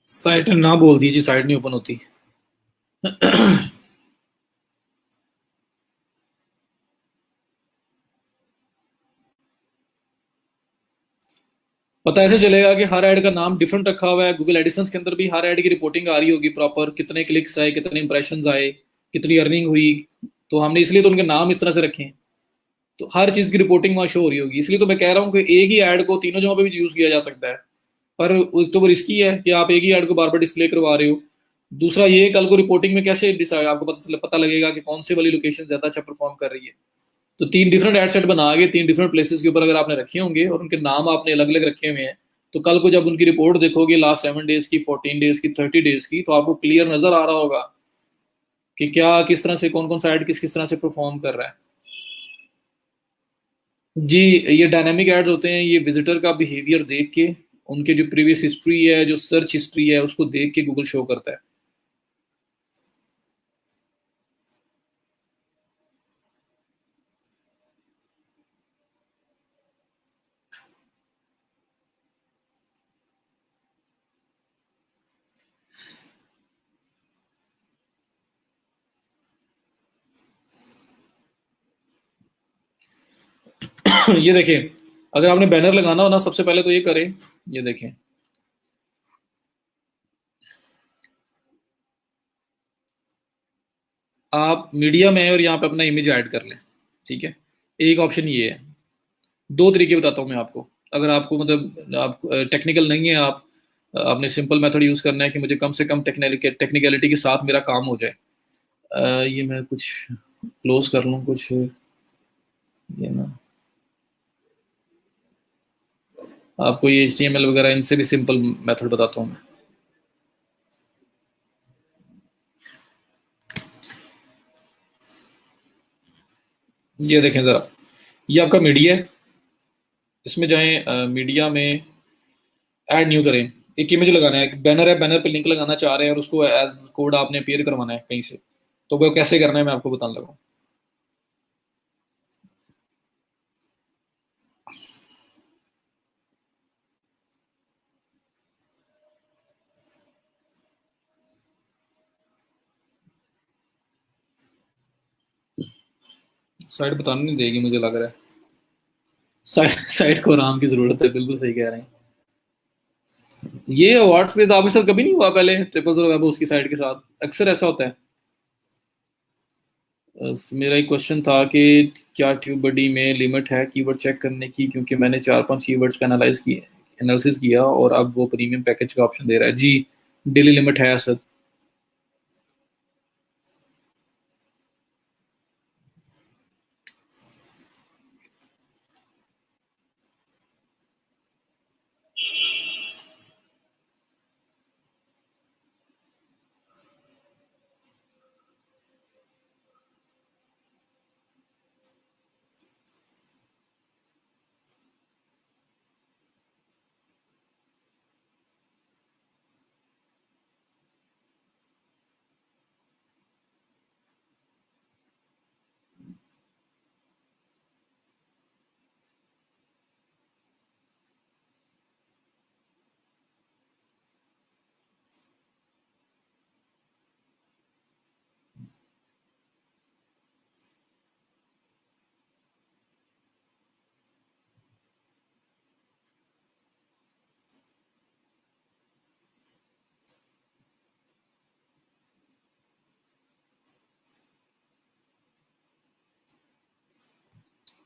साइट ना बोल दीजिए, साइट नहीं ओपन होती। पता ऐसे चलेगा कि हर ऐड का नाम डिफरेंट रखा हुआ है। गूगल एडिसेंस के अंदर भी हर ऐड की रिपोर्टिंग आ रही होगी प्रॉपर, कितने क्लिक्स आए, कितने इंप्रेशंस आए, कितनी अर्निंग हुई। तो हमने इसलिए तो उनके नाम इस तरह से रखे हैं, तो हर चीज की रिपोर्टिंग वहां शो हो रही होगी। इसलिए तो मैं कह रहा हूँ कि एक ही ऐड को तीनों जगहों पे भी यूज किया जा सकता है। पर तो वो रिस्की है कि आप एक ही ऐड को बार बार डिस्प्ले करवा रहे हो। दूसरा ये, कल को रिपोर्टिंग में कैसे डिसाइड आपको पता लगेगा कि कौन सी वाली लोकेशन ज्यादा अच्छा परफॉर्म कर रही है। तो तीन डिफरेंट एड सेट बना के तीन डिफरेंट प्लेसेस के ऊपर अगर आपने रखे होंगे और उनके नाम आपने अलग अलग रखे हुए हैं, तो कल को जब उनकी रिपोर्ट देखोगे लास्ट 7 डेज की, 14 डेज की, 30 डेज की, तो आपको क्लियर नजर आ रहा होगा कि क्या किस तरह से कौन कौन सा ऐड किस किस तरह से परफॉर्म कर रहा है। जी, ये डायनामिक एड्स होते हैं, ये विजिटर का बिहेवियर देख के, उनके जो प्रीवियस हिस्ट्री है, जो सर्च हिस्ट्री है, उसको देख के गूगल शो करता है। ये देखें, अगर आपने बैनर लगाना हो ना, सबसे पहले तो ये करें, ये देखें, आप मीडिया में और यहाँ पे अपना इमेज ऐड कर लें। ठीक है, एक ऑप्शन ये है। दो तरीके बताता हूँ मैं आपको। अगर आपको मतलब आप टेक्निकल नहीं है, आप आपने सिंपल मेथड यूज करना है कि मुझे कम से कम टेक्निकलिटी के साथ मेरा काम हो जाए। ये मैं कुछ क्लोज कर लूँ कुछ, ये ना, आपको ये HTML वगैरह इनसे भी सिंपल मेथड बताता हूँ मैं। ये देखें ज़रा, ये आपका मीडिया है, इसमें जाएं, मीडिया में ऐड न्यू करें। एक इमेज लगाना है, एक बैनर है, बैनर पे लिंक लगाना चाह रहे हैं और उसको एज कोड आपने अपीयर करवाना है कहीं से। तो वो कैसे करना है मैं आपको बताने लगा हूँ। साइट बताने नहीं देगी मुझे लग रहा है। साइट साइट को आराम की जरूरत है, बिल्कुल सही कह रहे हैं। ये अवार्ड्स पे तो आपके साथ कभी नहीं हुआ पहले, ट्रिपल ज़ीरो वेब उसकी साइट के साथ अक्सर ऐसा होता है। मेरा एक क्वेश्चन था कि क्या ट्यूब बडी में लिमिट है कीवर्ड चेक करने की, क्योंकि मैंने 4-5 कीवर्ड्स का एनालिसिस किया और अब वो प्रीमियम पैकेज का ऑप्शन दे रहा है। जी, डेली लिमिट है सर।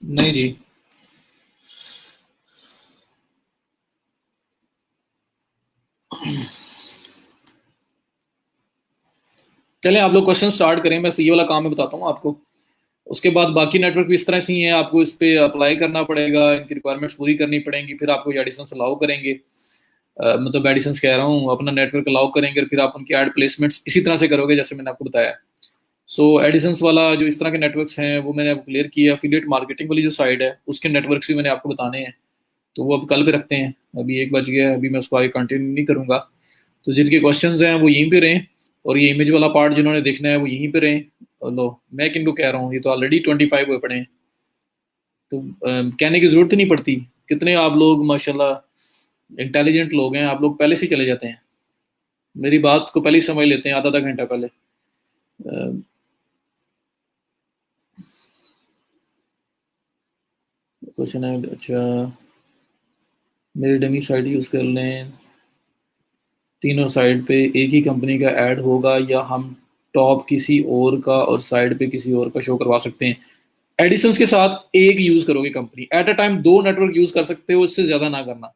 नहीं जी। चलें आप लोग क्वेश्चन स्टार्ट करें, मैं ये वाला काम मैं बताता हूँ आपको। उसके बाद बाकी नेटवर्क भी इस तरह से ही है, आपको इस पे अप्लाई करना पड़ेगा, इनकी रिक्वायरमेंट्स पूरी करनी पड़ेंगी, फिर आपको ये एडिशंस अलाउ करेंगे। मतलब एडिशंस कह रहा हूँ, अपना नेटवर्क अलाउ करेंगे और फिर आप उनकी ऐड प्लेसमेंट्स इसी तरह से करोगे जैसे मैंने आपको बताया। सो एडिशंस वाला जो इस तरह के नेटवर्क्स हैं वो मैंने आपको क्लियर किया। एफिलिएट मार्केटिंग वाली जो साइड है उसके नेटवर्क्स भी मैंने आपको बताने हैं, तो वो अब कल पे रखते हैं। अभी 1 बज गया है, अभी मैं उसको आगे कंटिन्यू नहीं करूँगा। तो जिनके क्वेश्चंस हैं वो यहीं पे रहें, और ये इमेज वाला पार्ट जिन्होंने देखना है वो यहीं पे रहें। लो मैं किनको कह रहा हूँ, ये तो ऑलरेडी 25 हुए पड़े हैं, तो कहने की जरूरत ही नहीं पड़ती। कितने आप लोग माशाल्लाह इंटेलिजेंट लोग हैं, आप लोग पहले से चले जाते हैं, मेरी बात को पहले ही समझ लेते हैं आधा आधा घंटा पहले। क्वेश्चन है, अच्छा मेरी डमी साइट यूज़ कर लें, तीनों साइड पे एक ही कंपनी का ऐड होगा या हम टॉप किसी और का और साइड पे किसी और का शो करवा सकते हैं? एडिशंस के साथ एक यूज करोगे company, at a time 2 network use कर सकते हो, इससे ज्यादा ना करना।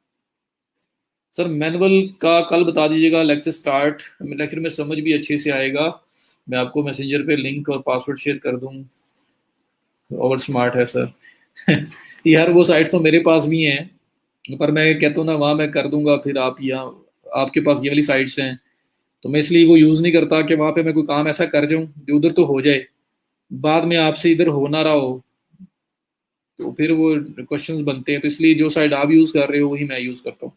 सर मैनुअल का कल बता दीजिएगा, लेक्चर स्टार्ट, लेक्चर में समझ भी अच्छे से आएगा। मैं आपको मैसेंजर पे लिंक और पासवर्ड शेयर कर दूं। ओवर स्मार्ट है सर। यार वो साइट्स तो मेरे पास भी हैं, पर मैं कहता हूँ ना वहाँ मैं कर दूंगा, फिर आप यहाँ आपके पास ये वाली साइट्स हैं, तो मैं इसलिए वो यूज़ नहीं करता कि वहाँ पे मैं कोई काम ऐसा कर जाऊँ जो उधर तो हो जाए, बाद में आपसे इधर हो ना रहा हो, तो फिर वो क्वेश्चंस बनते हैं। तो इसलिए जो साइड आप यूज़ कर रहे हो वही मैं यूज़ करता हूँ।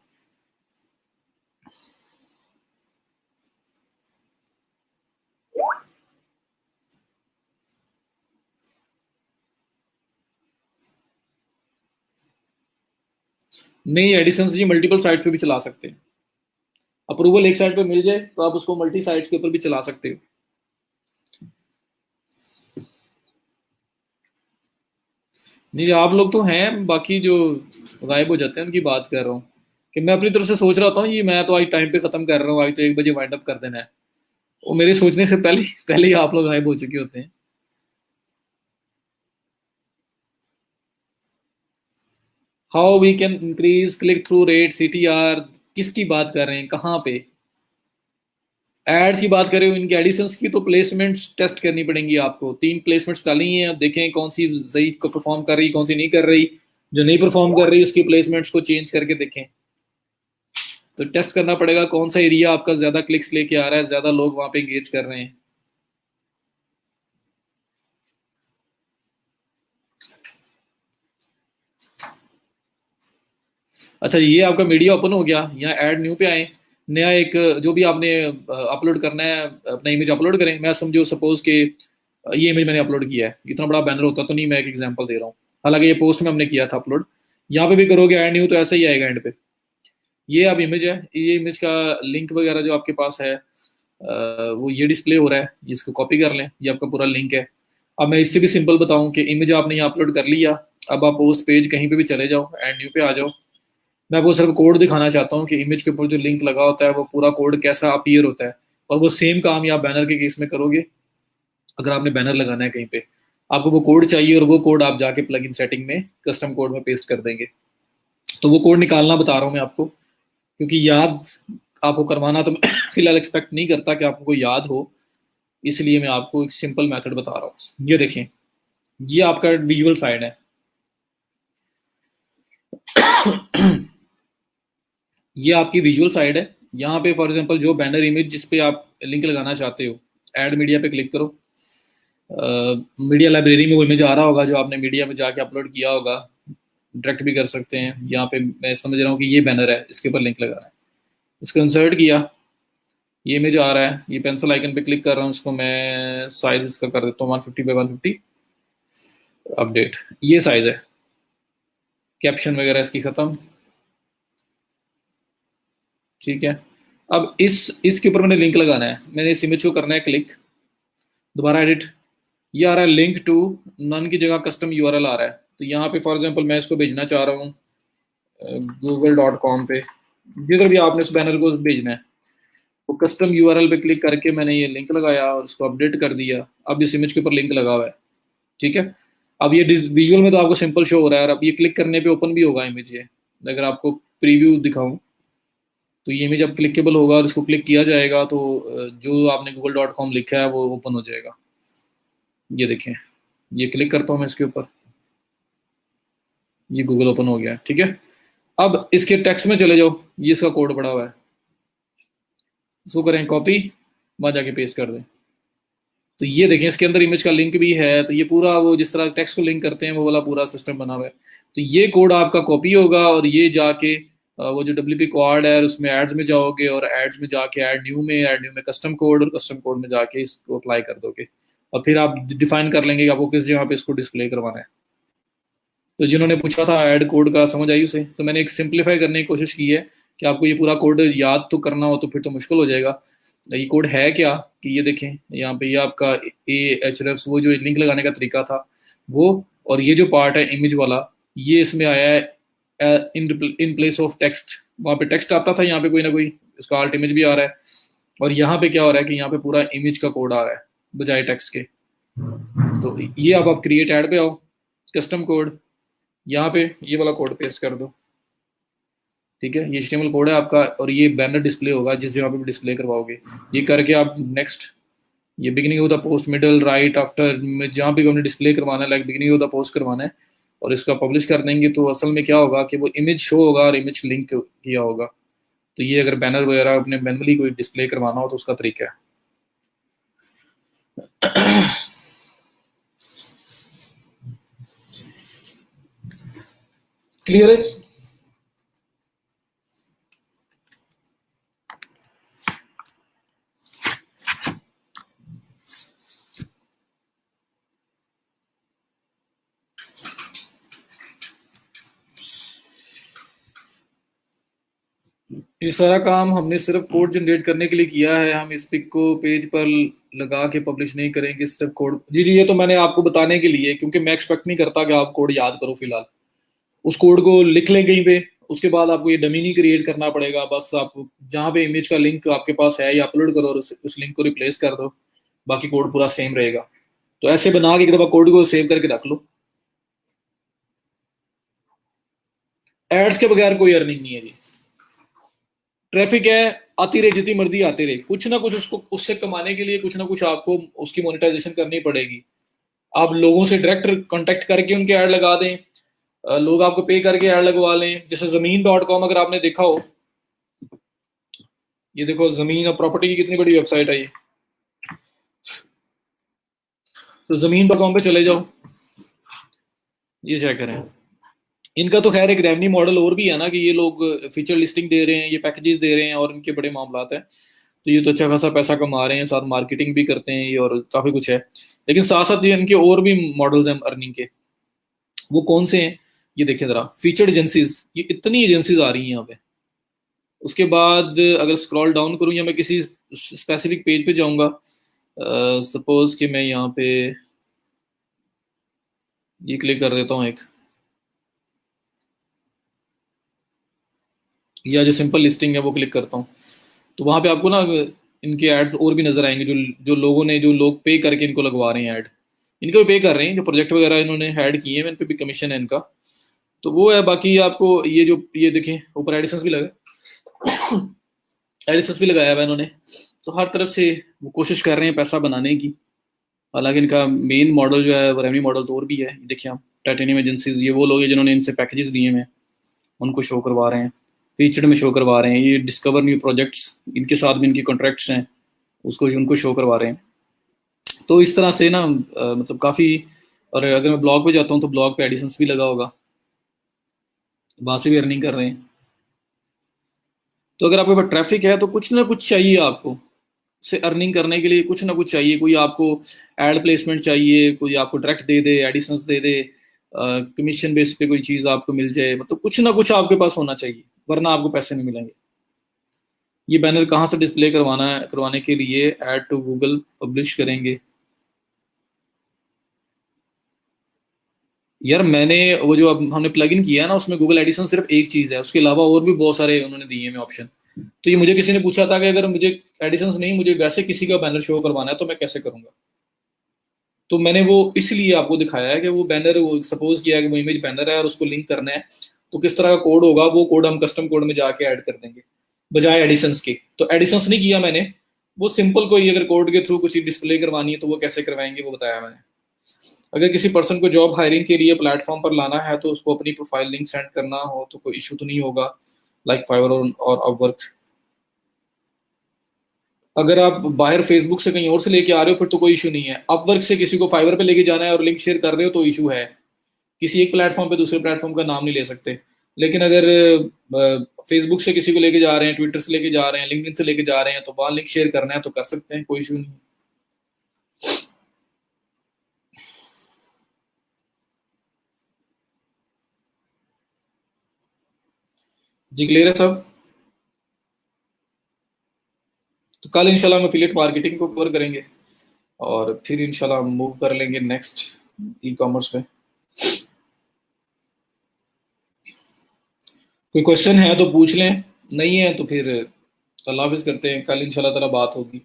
नहीं, एडिसन जी मल्टीपल साइट्स पे भी चला सकते हैं। अप्रूवल एक साइड पे मिल जाए तो आप उसको मल्टी साइट्स के ऊपर भी चला सकते हो। नहीं, आप लोग तो हैं, बाकी जो गायब हो जाते हैं उनकी बात कर रहा हूँ, कि मैं अपनी तरफ से सोच रहा था ये मैं तो आज टाइम पे खत्म कर रहा हूँ, आज तो 1 बजे वाइंड अप कर देना है, वो मेरे सोचने से पहले पहले ही आप लोग गायब हो चुके होते हैं। How we can increase click through rate, CTR, किसकी बात कर रहे हैं, कहाँ पे? एड्स की बात करें, इनकी एडिशंस की तो प्लेसमेंट्स टेस्ट करनी पड़ेंगी आपको। 3 प्लेसमेंट्स डाली हैं, अब देखें कौन सी सही को परफॉर्म कर रही, कौन सी नहीं कर रही। जो नहीं परफॉर्म कर रही उसकी प्लेसमेंट्स को चेंज करके देखें। तो टेस्ट करना पड़ेगा कौन सा एरिया आपका ज्यादा क्लिक्स लेके आ रहा है, ज्यादा लोग वहां पे एंगेज कर रहे हैं। अच्छा, ये आपका मीडिया ओपन हो गया, यहाँ ऐड न्यू पे आए, नया एक जो भी आपने अपलोड करना है, अपना इमेज अपलोड करें। मैं समझो सपोज के ये इमेज मैंने अपलोड किया है, इतना बड़ा बैनर होता तो नहीं, मैं एक एग्जांपल दे रहा हूँ, हालांकि ये पोस्ट में हमने किया था अपलोड। यहाँ पे भी करोगे ऐड न्यू तो ऐसा ही आएगा एंड पे। ये अब इमेज है, ये इमेज का लिंक वगैरह जो आपके पास है वो ये डिस्प्ले हो रहा है, इसको कॉपी कर लें, ये आपका पूरा लिंक है। अब मैं इससे भी सिंपल बताऊं कि इमेज आपने यहाँ अपलोड कर लिया, अब आप पोस्ट पेज कहीं पे भी चले जाओ, एंड न्यू पे आ जाओ। मैं आपको सिर्फ कोड दिखाना चाहता हूँ कि इमेज के ऊपर जो लिंक लगा होता है वो पूरा कोड कैसा अपीयर होता है। और वो सेम काम या बैनर के केस में करोगे, अगर आपने बैनर लगाना है कहीं पे, आपको वो कोड चाहिए और वो कोड आप जाके प्लग इन सेटिंग में कस्टम कोड में पेस्ट कर देंगे। तो वो कोड निकालना बता रहा हूँ मैं आपको, क्योंकि याद आपको करवाना तो मैं फिलहाल एक्सपेक्ट नहीं करता कि आपको कोई याद हो, इसलिए मैं आपको एक सिंपल मेथड बता रहा हूँ। ये देखें, ये आपका विजुअल साइड है। ये आपकी विजुअल साइड है। यहाँ पे फॉर एग्जांपल जो बैनर इमेज जिस पे आप लिंक लगाना चाहते हो, ऐड मीडिया पे क्लिक करो। मीडिया लाइब्रेरी में वो इमेज आ रहा होगा जो आपने मीडिया में जाके अपलोड किया होगा, डायरेक्ट भी कर सकते हैं। यहाँ पे मैं समझ रहा हूँ कि ये बैनर है, इसके ऊपर लिंक लगाना है, इसको इंसर्ट किया, ये इमेज आ रहा है, ये पेंसिल आइकन पे क्लिक कर रहा हूँ, इसको मैं साइज इसका कर देता हूँ 150 बाई 150, अपडेट, ये साइज है। कैप्शन वगैरह इसकी खत्म, ठीक है। अब इसके ऊपर मैंने लिंक लगाना है, मैंने इस इमेज को करना है क्लिक, दोबारा एडिट, ये आ रहा है लिंक टू, नन की जगह कस्टम यूआरएल आ रहा है। तो यहाँ पे फॉर एग्जांपल मैं इसको भेजना चाह रहा हूँ google.com पे, जिधर भी आपने उस बैनर को भेजना है, तो कस्टम यूआरएल पे क्लिक करके मैंने ये लिंक लगाया और इसको अपडेट कर दिया। अब इस इमेज के ऊपर लिंक लगा हुआ है, ठीक है। अब ये विजुअल में तो आपको सिंपल शो हो रहा है, और अब ये क्लिक करने पे ओपन भी होगा इमेज ये। अगर आपको प्रीव्यू दिखाऊं तो ये इमेज अब क्लिकेबल होगा, और इसको क्लिक किया जाएगा तो जो आपने google.com लिखा है वो ओपन हो जाएगा। ये देखें, ये क्लिक करता हूँ मैं इसके ऊपर, ये गूगल ओपन हो गया, ठीक है। अब इसके टेक्स्ट में चले जाओ, ये इसका कोड पड़ा हुआ है, इसको करें कॉपी, वहां जाके पेस्ट कर दें। तो ये देखें, इसके अंदर इमेज का लिंक भी है, तो ये पूरा वो जिस तरह टेक्स्ट को लिंक करते हैं वो वाला पूरा सिस्टम बना हुआ है। तो ये कोड आपका कॉपी होगा, और ये जाके वो जो WP क्वाड है उसमें एड्स में जाओगे, और एड्स में जाके ऐड न्यू में कस्टम कोड, और कस्टम कोड में जाके इसको अप्लाई कर दोगे, और फिर आप डिफाइन कर लेंगे कि आपको किस जगह पे इसको डिस्प्ले करवाना है। तो जिन्होंने पूछा था ऐड कोड का, समझ आई उसे, तो मैंने एक सिंप्लीफाई करने की कोशिश की है कि आपको ये पूरा कोड याद तो करना हो तो फिर तो मुश्किल हो जाएगा। ये कोड है क्या, कि ये देखें यहाँ पे, ये आपका Ahrefs वो जो लिंक लगाने का तरीका था वो, और ये जो पार्ट है इमेज वाला, ये इसमें आया है इन प्लेस ऑफ टेक्स्ट। वहाँ पे टेक्स्ट आता था, यहाँ पे कोई ना कोई इसका आल्ट इमेज भी आ रहा है, और यहाँ पे क्या हो रहा है कि यहाँ पे पूरा इमेज का कोड आ रहा है बजाय टेक्स्ट के। तो ये अब आप क्रिएट ऐड पे आओ, कस्टम कोड, यहाँ पे ये वाला कोड पेस्ट कर दो, ठीक है। ये HTML कोड है आपका, और ये बैनर डिस्प्ले होगा जिस जगह पे भी डिस्प्ले करवाओगे। ये करके आप नेक्स्ट, ये beginning of the post, middle, right, after, जहाँ पे भी हमने डिस्प्ले करवाना है, like beginning of the post करवाना है, और इसका पब्लिश कर देंगे, तो असल में क्या होगा कि वो इमेज शो होगा और इमेज लिंक किया होगा। तो ये अगर बैनर वगैरह अपने मैनुअली कोई डिस्प्ले करवाना हो तो उसका तरीका है। क्लियर है? ये सारा काम हमने सिर्फ कोड जनरेट करने के लिए किया है, हम इस पिक को पेज पर लगा के पब्लिश नहीं करेंगे, सिर्फ कोड। जी जी, ये तो मैंने आपको बताने के लिए, क्योंकि मैं एक्सपेक्ट नहीं करता कि आप कोड याद करो फिलहाल। उस कोड को लिख लें कहीं पे, उसके बाद आपको ये डमी नहीं क्रिएट करना पड़ेगा, बस आप जहाँ पे इमेज का लिंक आपके पास है या अपलोड करो और उस लिंक को रिप्लेस कर दो, बाकी कोड पूरा सेम रहेगा। तो ऐसे बना के एक दफा कोड को सेव करके रख लो। एड्स के बगैर कोई अर्निंग नहीं है जी। ट्रैफिक है, आती रहे, जितनी मर्जी आती रहे, कुछ ना कुछ उसको उससे कमाने के लिए कुछ ना कुछ आपको उसकी मोनेटाइजेशन करनी पड़ेगी। आप लोगों से डायरेक्ट कांटेक्ट करके उनके ऐड लगा दें, लोग आपको पे करके ऐड लगवा लें। जैसे Zameen.com अगर आपने देखा हो, ये देखो जमीन और प्रॉपर्टी की कितनी बड़ी वेबसाइट है ये। तो Zameen.com पे चले जाओ, ये चेक करें। इनका तो खैर एक रेवेन्यू मॉडल और भी है ना, कि ये लोग फीचर लिस्टिंग दे रहे हैं, ये पैकेजेस दे रहे हैं, और इनके बड़े मामलात हैं, तो ये तो अच्छा खासा पैसा कमा रहे हैं, साथ मार्केटिंग भी करते हैं ये, और काफी कुछ है। लेकिन साथ साथ ये इनके और भी मॉडल्स हैं अर्निंग के। वो कौन से हैं, ये देखिए जरा, फीचर्ड एजेंसीज, ये इतनी एजेंसीज आ रही हैं यहाँ पे। उसके बाद अगर स्क्रॉल डाउन करूँ, या मैं किसी स्पेसिफिक पेज पे जाऊंगा, सपोज कि मैं यहाँ पे ये क्लिक कर देता हूँ एक, या जो सिंपल लिस्टिंग है वो क्लिक करता हूँ, तो वहां पे आपको ना इनके एड्स और भी नजर आएंगे, जो लोग पे करके इनको लगवा रहे हैं ऐड। इनको भी पे कर रहे हैं, जो प्रोजेक्ट वगैरह इन्होंने ऐड किए हैं, इन पे भी कमीशन है इनका। तो वो है। बाकी आपको ये देखें, ऊपर एडिशंस भी लगे, एडिशंस भी लगाया हुआ है इन्होंने। तो हर तरफ से वो कोशिश कर रहे हैं पैसा बनाने की। हालांकि इनका मेन मॉडल जो है वो रेवेन्यू मॉडल तो और भी है। देखिए आप, टाइटेनियम एजेंसीज, ये वो लोग हैं जिन्होंने इनसे पैकेजेस लिए हैं, उनको शो करवा रहे हैं, फीचर्ड में शो करवा रहे हैं। ये डिस्कवर न्यू प्रोजेक्ट्स, इनके साथ भी इनकी कॉन्ट्रैक्ट्स हैं, उसको उनको शो करवा रहे हैं। तो इस तरह से ना मतलब काफ़ी। और अगर मैं ब्लॉग पे जाता हूँ तो ब्लॉग पे एडिशंस भी लगा होगा, वहाँ से भी अर्निंग कर रहे हैं। तो अगर आपके पास ट्रैफिक है तो कुछ ना कुछ चाहिए आपको, से अर्निंग करने के लिए कुछ ना कुछ चाहिए। कोई आपको एड प्लेसमेंट चाहिए, कोई आपको डायरेक्ट दे दे, एडिशंस दे दे, कमीशन बेस पे कोई चीज़ आपको मिल जाए, मतलब कुछ ना कुछ आपके पास होना चाहिए, वरना आपको पैसे नहीं मिलेंगे। ये बैनर कहाँ से डिस्प्ले करवाना है, करवाने के लिए ऐड टू गूगल पब्लिश करेंगे। यार मैंने वो जो अब हमने प्लग इन किया है ना, उसमें गूगल एडिसन सिर्फ एक चीज़ है, उसके अलावा और भी बहुत सारे उन्होंने दिए हैं ऑप्शन। तो ये मुझे किसी ने पूछा था कि अगर मुझे एडिशंस नहीं, मुझे वैसे किसी का बैनर शो करवाना है तो मैं कैसे करूंगा। तो मैंने वो इसलिए आपको दिखाया है कि वो बैनर, वो सपोज किया कि वो इमेज बैनर है और उसको लिंक करना है, तो किस तरह का कोड होगा, वो कोड हम कस्टम कोड में जाके ऐड कर देंगे बजाय एडिशंस के। तो एडिशंस नहीं किया मैंने, वो सिंपल कोई अगर कोड के थ्रू कुछ डिस्प्ले करवानी है तो वो कैसे करवाएंगे वो बताया मैंने। अगर किसी पर्सन को जॉब हायरिंग के लिए प्लेटफॉर्म पर लाना है तो उसको अपनी प्रोफाइल लिंक सेंड करना हो तो कोई इशू तो नहीं होगा, लाइक फाइवर और अपवर्क। अगर आप बाहर फेसबुक से कहीं और से लेके आ रहे हो फिर तो कोई इशू नहीं है। अपवर्क से किसी को फाइवर पे लेके जाना है और लिंक शेयर कर रहे हो तो इशू है। किसी एक प्लेटफॉर्म पे दूसरे प्लेटफॉर्म का नाम नहीं ले सकते। लेकिन अगर फेसबुक से किसी को लेके जा रहे हैं, ट्विटर से लेके जा रहे हैं, लिंक्डइन से लेके जा रहे हैं, तो वहां लिंक शेयर करना है तो कर सकते हैं, कोई इशू नहीं। जी क्लियर है सब। तो कल इंशाल्लाह हम एफिलिएट मार्केटिंग को कवर करेंगे और फिर इंशाल्लाह हम मूव कर लेंगे नेक्स्ट ई कॉमर्स पे। कोई क्वेश्चन है तो पूछ लें, नहीं है तो फिर अल्लाह हाफिज करते हैं, कल इंशाल्लाह ताला बात होगी।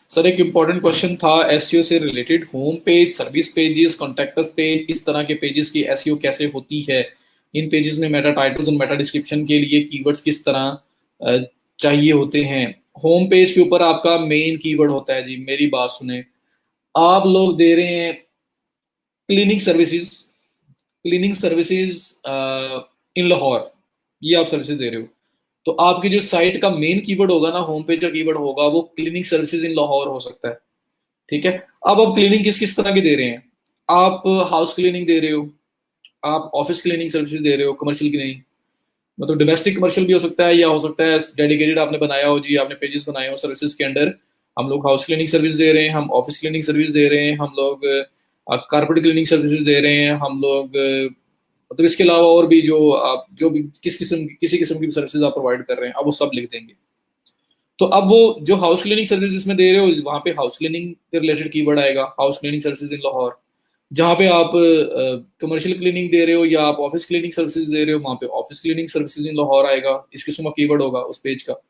सर एक इम्पॉर्टेंट क्वेश्चन था एसईओ से related, home page, service pages, contacts page, इस तरह के पेजेस की एसईओ कैसे होती है। इन पेजेस में मेटा टाइटल्स और मेटा डिस्क्रिप्शन के लिए कीवर्ड्स किस तरह चाहिए होते हैं। होम पेज के ऊपर आपका मेन कीवर्ड होता है जी, मेरी बात सुने। आप लोग दे रहे हैं cleaning services, cleaning services in Lahore, ये आप सर्विसेज दे रहे हो, तो आपकी जो साइट का मेन कीवर्ड होगा ना, होम पेज का कीवर्ड होगा वो क्लीनिंग सर्विसेज इन लाहौर हो सकता है। ठीक है। अब आप क्लीनिंग किस किस तरह की दे रहे हैं। आप हाउस क्लीनिंग दे रहे हो, आप ऑफिस क्लीनिंग सर्विसेज दे रहे हो, कमर्शियल क्लीनिंग, मतलब डोमेस्टिक कमर्शियल भी हो सकता है, या हो सकता है डेडिकेटेड आपने बनाया हो जी, आपने पेजेस बनाए हो सर्विसेज के अंडर। हम लोग हाउस क्लीनिंग सर्विस दे रहे हैं, हम ऑफिस क्लीनिंग सर्विस दे रहे हैं, हम लोग कारपेट क्लीनिंग सर्विसेज दे रहे हैं, हम लोग मतलब इसके अलावा और भी जो आप जो भी किसी किस्म की सर्विसेज आप प्रोवाइड कर रहे हैं, अब वो सब लिख देंगे। तो अब वो जो हाउस क्लीनिंग सर्विस जिसमें दे रहे हो वहां पे हाउस क्लीनिंग के रिलेटेड कीवर्ड आएगा, house cleaning services in Lahore. जहां पे आप कमर्शियल क्लीनिंग दे रहे हो या आप ऑफिस क्लीनिंग सर्विसेज दे रहे हो, वहां पे office cleaning services in Lahore आएगा, इस किस्म का कीवर्ड होगा उस पेज का।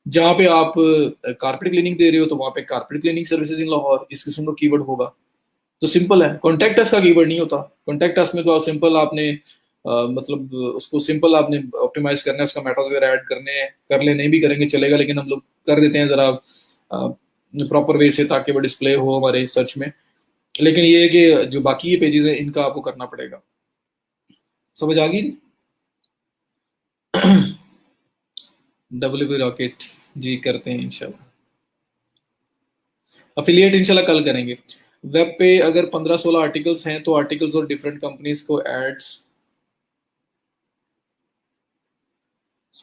जहां पे आप कारपेट क्लीनिंग दे रहे हो तो वहां पे carpet cleaning services in Lahore, इस किस्म का कीवर्ड होगा। तो सिंपल है, कॉन्टैक्ट अस का कीवर्ड नहीं होता। कॉन्टैक्ट अस में तो आप सिंपल आपने मतलब उसको सिंपल आपने ऑप्टिमाइज करना है, उसका मेटास वगैरह ऐड करने हैं, कर ले, नहीं भी करेंगे चलेगा, लेकिन हम लोग कर देते हैं जरा प्रॉपर वे से ताकि वो डिस्प्ले हो हमारे सर्च में। लेकिन ये है कि जो बाकी ये पेजेस है इनका आपको करना पड़ेगा। समझ आ गई। डब्ल्यू रॉकेट जी करते हैं इंशाल्लाह। अफिलिएट इंशाल्लाह कल करेंगे। वेब पे अगर 15-16 आर्टिकल्स हैं तो आर्टिकल्स और डिफरेंट कंपनीज को एड्स,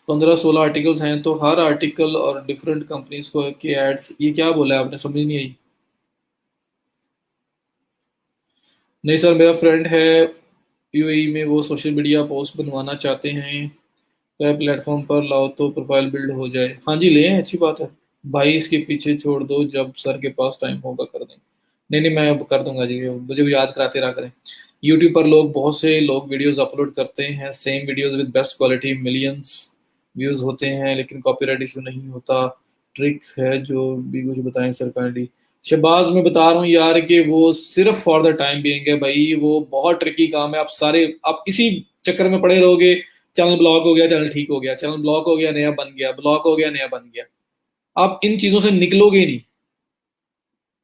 15-16 आर्टिकल्स हैं तो हर आर्टिकल और डिफरेंट कंपनीज को के एड्स, ये क्या बोला है आपने, समझ नहीं आई। नहीं सर, मेरा फ्रेंड है यूएई में, वो सोशल मीडिया पोस्ट बनवाना चाहते हैं, क्या प्लेटफॉर्म पर लाओ तो प्रोफाइल बिल्ड हो जाए। हाँ जी ले अच्छी बात है भाई, इसके पीछे छोड़ दो, जब सर के पास टाइम होगा कर देंगे। नहीं नहीं मैं कर दूंगा जी, मुझे भी याद कराते रहा करें। यूट्यूब पर लोग, बहुत से लोग वीडियोस अपलोड करते हैं, same videos with best quality, millions views होते हैं लेकिन कॉपीराइट इशू नहीं होता। ट्रिक है जो भी कुछ बताएं सर काइंडली। शहबाज मैं बता रहा हूँ यार कि वो सिर्फ फॉर द टाइम बीइंग है भाई, वो बहुत ट्रिकी काम है। आप सारे आप इसी चक्कर में पड़े रहोगे, चैनल ब्लॉक हो गया, चैनल ठीक हो गया, चैनल ब्लॉक हो गया नया बन गया, ब्लॉक हो गया नया बन गया, आप इन चीजों से निकलोगे नहीं।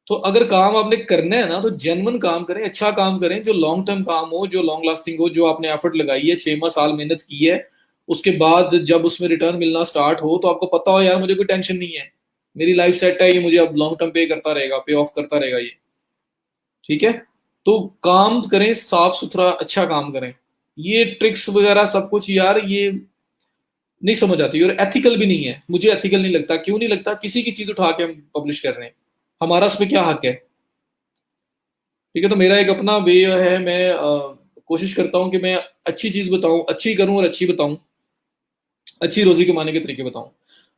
तो अगर काम आपने करना है ना तो जेन्युइन काम करें, अच्छा काम करें, जो लॉन्ग टर्म काम हो, जो लॉन्ग लास्टिंग हो, जो आपने एफर्ट लगाई है, 6 माह साल मेहनत की है, उसके बाद जब उसमें रिटर्न मिलना स्टार्ट हो तो आपको पता हो यार मुझे कोई टेंशन नहीं है, मेरी लाइफ सेट है, ये मुझे अब लॉन्ग टर्म पे करता रहेगा, पे ऑफ करता रहेगा ये। ठीक है। तो काम करें साफ सुथरा, अच्छा काम करें। ये ट्रिक्स वगैरह सब कुछ यार ये नहीं समझ आती और एथिकल भी नहीं है, मुझे एथिकल नहीं लगता। क्यों नहीं लगता, किसी की चीज उठा के हम पब्लिश कर रहे हैं, हमारा उस पर क्या हक है। ठीक है। तो मेरा एक अपना वे है, मैं कोशिश करता हूँ कि मैं अच्छी चीज बताऊं, अच्छी करूं और अच्छी बताऊं, अच्छी रोजी कमाने के तरीके बताऊं।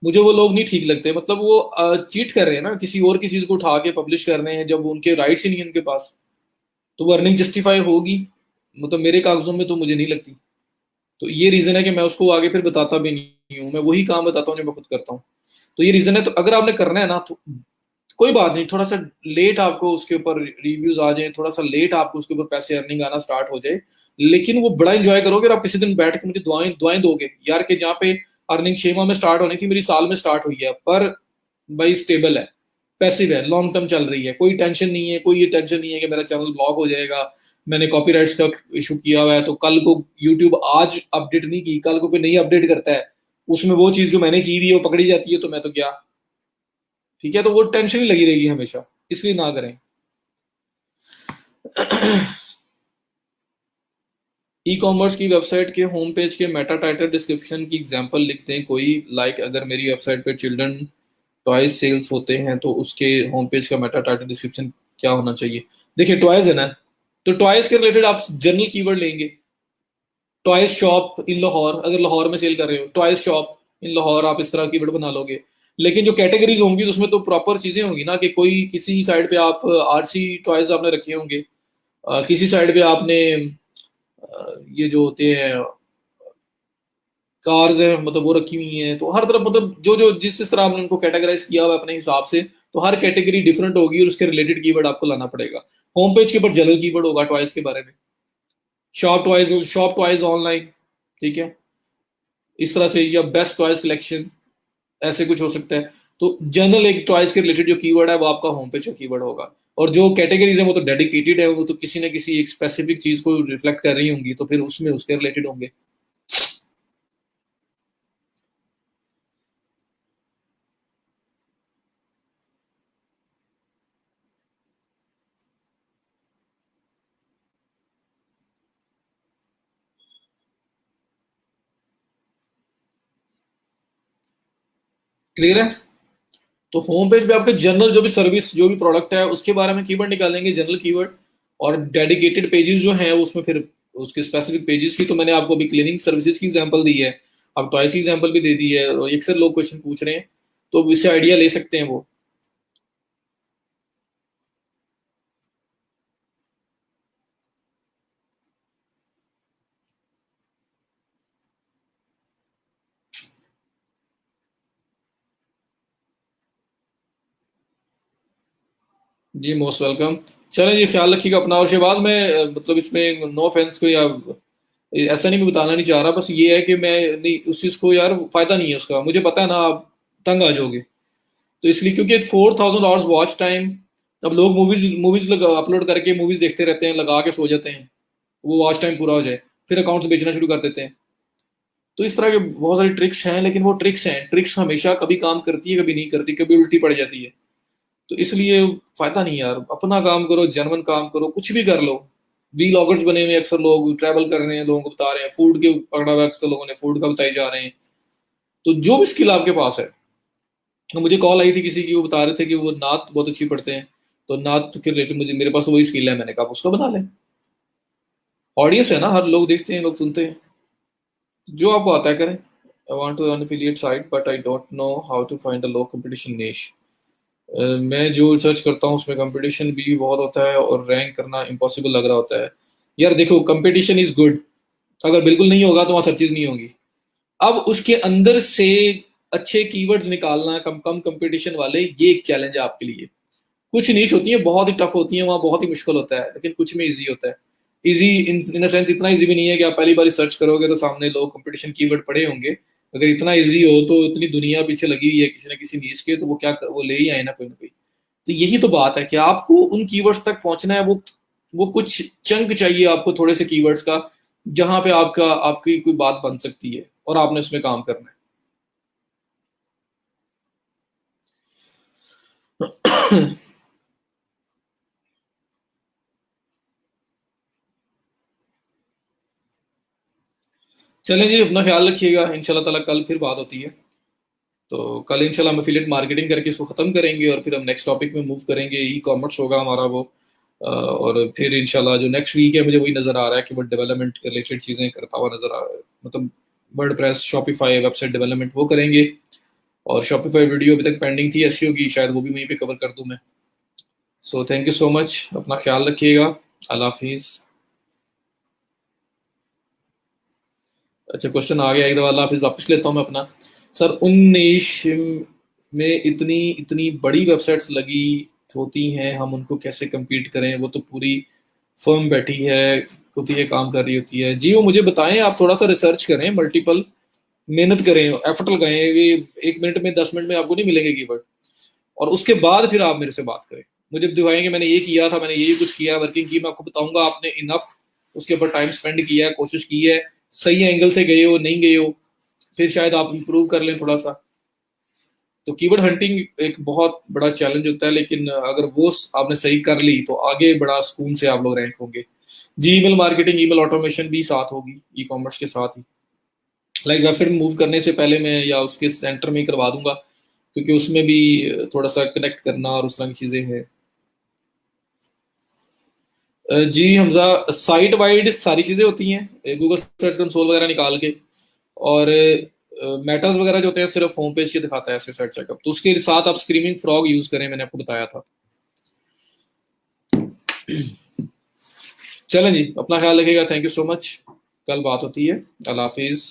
मुझे वो लोग नहीं ठीक लगते, मतलब वो चीट कर रहे हैं ना, किसी और की चीज को उठा के पब्लिश कर रहे हैं जब उनके राइट्स ही नहीं है उनके पास। तो वो अर्निंग जस्टिफाई होगी, मतलब मेरे कागजों में तो मुझे नहीं लगती। तो ये रीजन है कि मैं उसको आगे फिर बताता भी नहीं हूँ, मैं वही काम बताता हूँ जो मैं खुद करता हूँ। तो ये रीजन है। तो अगर आपने करना है ना तो कोई बात नहीं, थोड़ा सा लेट आपको उसके ऊपर रिव्यूज आ जाए, थोड़ा सा लेट आपको उसके ऊपर पैसे अर्निंग आना स्टार्ट हो जाए, लेकिन वो बड़ा एंजॉय करोगे। और आप किसी दिन बैठ के मुझे दुआएं दुआएं दोगे यार कि जहाँ पे अर्निंग 6 माह में स्टार्ट होनी थी मेरी साल में स्टार्ट हुई है, पर भाई स्टेबल है, पैसिव है, लॉन्ग टर्म चल रही है, कोई टेंशन नहीं है, कोई ये टेंशन नहीं है कि मेरा चैनल ब्लॉक हो जाएगा, मैंने कॉपीराइट्स का इशू किया हुआ है तो कल को यूट्यूब आज अपडेट नहीं की, कल को कोई नहीं अपडेट करता है, उसमें वो चीज जो मैंने की हुई है वो पकड़ी जाती है तो मैं तो क्या। ठीक है, तो वो टेंशन ही लगी रहेगी हमेशा, इसलिए ना करें। ई कॉमर्स की वेबसाइट के होम पेज के मेटा टाइटल डिस्क्रिप्शन की एग्जांपल लिखते हैं कोई, लाइक अगर मेरी वेबसाइट पे चिल्ड्रन टॉयज सेल्स होते हैं तो उसके होम पेज का मेटा टाइटल डिस्क्रिप्शन क्या होना चाहिए। देखिए टॉयज है ना, तो टॉयज के रिलेटेड आप जनरल कीवर्ड लेंगे, टॉयज शॉप इन लाहौर, अगर लाहौर में सेल कर रहे हो टॉयज शॉप इन लाहौर, आप इस तरह कीवर्ड बना लोगे। लेकिन जो कैटेगरीज होंगी तो उसमें तो प्रॉपर चीजें होंगी ना, कि कोई किसी साइड पे आप आरसी टॉयज आपने रखे होंगे, किसी साइड पे आपने ये जो होते हैं कार्स है मतलब वो रखी हुई हैं, तो हर तरफ मतलब जो जो जिस तरह आपने उनको कैटेगराइज किया हुआ है अपने हिसाब से, तो हर कैटेगरी डिफरेंट होगी और उसके रिलेटेड कीवर्ड आपको लाना पड़ेगा। होम पेज के ऊपर जनरल कीवर्ड होगा टॉयज के बारे में, शॉप टॉयज ऑनलाइन, ठीक है, इस तरह से, या बेस्ट टॉयज कलेक्शन, ऐसे कुछ हो सकता है। तो जनरल एक टॉयज के रिलेटेड जो कीवर्ड है वो आपका होम पेज का कीवर्ड होगा, और जो कैटेगरीज है वो तो डेडिकेटेड है, वो तो किसी न किसी एक स्पेसिफिक चीज को रिफ्लेक्ट कर रही होंगी, तो फिर उसमें उसके रिलेटेड होंगे। क्लियर है। तो होम पेज पे आपके जनरल जो भी सर्विस जो भी प्रोडक्ट है उसके बारे में कीवर्ड निकालेंगे, जनरल कीवर्ड, और डेडिकेटेड पेजेस जो हैं उसमें फिर उसके स्पेसिफिक पेजेस की, तो मैंने आपको अभी क्लीनिंग सर्विसेज की एग्जांपल दी है, अब टॉयज की एग्जांपल भी दे दी है, और अक्सर लोग क्वेश्चन पूछ रहे हैं, तो इससे आइडिया ले सकते हैं वो। जी मोस्ट वेलकम। चलें जी, ख्याल रखिएगा अपना। और शहबाज मैं मतलब इसमें नो ऑफेंस को या ऐसा नहीं, मैं बताना नहीं चाह रहा, बस ये है कि मैं नहीं उस चीज़ को यार फायदा नहीं है उसका, मुझे पता है ना आप तंग आ जाओगे, तो इसलिए क्योंकि 4,000 आवर्स वॉच टाइम, अब लोग मूवीज मूवीज अपलोड करके मूवीज देखते रहते हैं, लगा के सो जाते हैं, वो वॉच टाइम पूरा हो जाए, फिर अकाउंट्स बेचना शुरू कर देते हैं। तो इस तरह के बहुत सारी ट्रिक्स हैं, लेकिन वो ट्रिक्स हैं, ट्रिक्स हमेशा कभी काम करती है कभी नहीं करती, कभी उल्टी पड़ जाती है। तो इसलिए फायदा नहीं यार, अपना काम करो, जेन्युइन काम करो, कुछ भी कर लो। व्लॉगर्स बने हुए अक्सर लोग, ट्रैवल कर रहे हैं, लोगों को बता रहे हैं, फूड के पकड़ा हुआ अक्सर लोगों ने फूड का बताए जा रहे हैं। तो जो भी स्किल आपके पास है, तो मुझे कॉल आई थी किसी की, वो बता रहे थे कि वो नात बहुत अच्छी पढ़ते हैं, तो नात के रिलेटेड मुझे मेरे पास वही स्किल है, मैंने कहा आप उसको बना लें। ऑडियंस है ना, हर लोग देखते हैं, लोग सुनते हैं, जो आपको आता है करें। I want to earn affiliate site but I don't know how to find a low competition niche. मैं जो रिसर्च करता हूँ उसमें कंपटीशन भी बहुत होता है और रैंक करना इम्पॉसिबल लग रहा होता है। यार देखो, कंपटीशन इज गुड, अगर बिल्कुल नहीं होगा तो वहाँ सर्चेज नहीं होगी। अब उसके अंदर से अच्छे कीवर्ड्स निकालना, कम कम कंपटीशन वाले, ये एक चैलेंज है आपके लिए। कुछ नीश होती है बहुत ही टफ होती है, वहाँ बहुत ही मुश्किल होता है, लेकिन कुछ में इजी होता है। इजी इन सेंस इतना इजी भी नहीं है कि आप पहली बार सर्च करोगे तो सामने लोग कंपटीशन कीवर्ड पड़े होंगे। अगर इतना इजी हो तो इतनी दुनिया पीछे लगी हुई है किसी ना किसी नीश के, तो वो क्या वो ले ही आए ना कोई ना कोई। तो यही तो बात है कि आपको उन कीवर्ड्स तक पहुंचना है, वो कुछ चंक चाहिए आपको थोड़े से कीवर्ड्स का, जहां पे आपका आपकी कोई बात बन सकती है और आपने उसमें काम करना है। चलें जी, अपना ख्याल रखिएगा, इंशाल्लाह ताला कल फिर बात होती है। तो कल इंशाल्लाह हम एफिलिएट मार्केटिंग करके इसको ख़त्म करेंगे और फिर हम नेक्स्ट टॉपिक में मूव करेंगे, ई कॉमर्स होगा हमारा वो। और फिर इंशाल्लाह जो नेक्स्ट वीक है मुझे वही नज़र आ रहा है कि वो डेवलपमेंट के रिलेटेड चीज़ें करता हुआ नज़र आ रहा है, मतलब word press, Shopify, website development वो करेंगे। और शॉपिफाई वीडियो अभी तक पेंडिंग थी एसईओ की, शायद वो भी वहीं पे कवर कर दूँ मैं। So thank you so much, अपना ख्याल रखिएगा। अल्लाह हाफिज़। अच्छा क्वेश्चन आ गया एक दफ़ा, अल्लाह हाफिज़ वापस लेता हूँ मैं अपना। सर 19 में इतनी इतनी बड़ी वेबसाइट्स लगी होती हैं, हम उनको कैसे compete करें? वो तो पूरी फर्म बैठी है, होती है, काम कर रही होती है। जी वो मुझे बताएं, आप थोड़ा सा रिसर्च करें, मल्टीपल मेहनत करें, एफर्ट लगाएं। ये 1 मिनट में 10 मिनट में आपको नहीं मिलेंगे कीवर्ड, और उसके बाद फिर आप मेरे से बात करें, मुझे दिखाएंगे मैंने ये किया था, मैंने ये कुछ किया, वर्किंग की, मैं आपको बताऊंगा आपने इनफ उसके ऊपर टाइम स्पेंड किया है, कोशिश की है, सही एंगल से गए हो नहीं गए हो, फिर शायद आप इंप्रूव कर लें थोड़ा सा। तो कीवर्ड हंटिंग एक बहुत बड़ा चैलेंज होता है, लेकिन अगर वो आपने सही कर ली तो आगे बड़ा सुकून से आप लोग रैंक होंगे। जी ईमेल मार्केटिंग, ईमेल ऑटोमेशन भी साथ होगी ई कॉमर्स के साथ ही। लाइक वेबसाइट मूव करने से पहले मैं या उसके सेंटर में ही करवा दूंगा, क्योंकि उसमें भी थोड़ा सा कनेक्ट करना और उस तरह की चीजें हैं। जी हमजा, साइट वाइड सारी चीजें होती हैं, गूगल सर्च कंसोल वगैरह निकाल के, और मेटास वगैरह जो होते हैं सिर्फ होम पेज के दिखाता है ऐसे सर्च चेकअप, तो उसके साथ आप स्क्रीमिंग फ्रॉग यूज करें, मैंने आपको बताया था। चलें जी, अपना ख्याल रखिएगा, थैंक यू सो मच, कल बात होती है, अल्लाह हाफिज।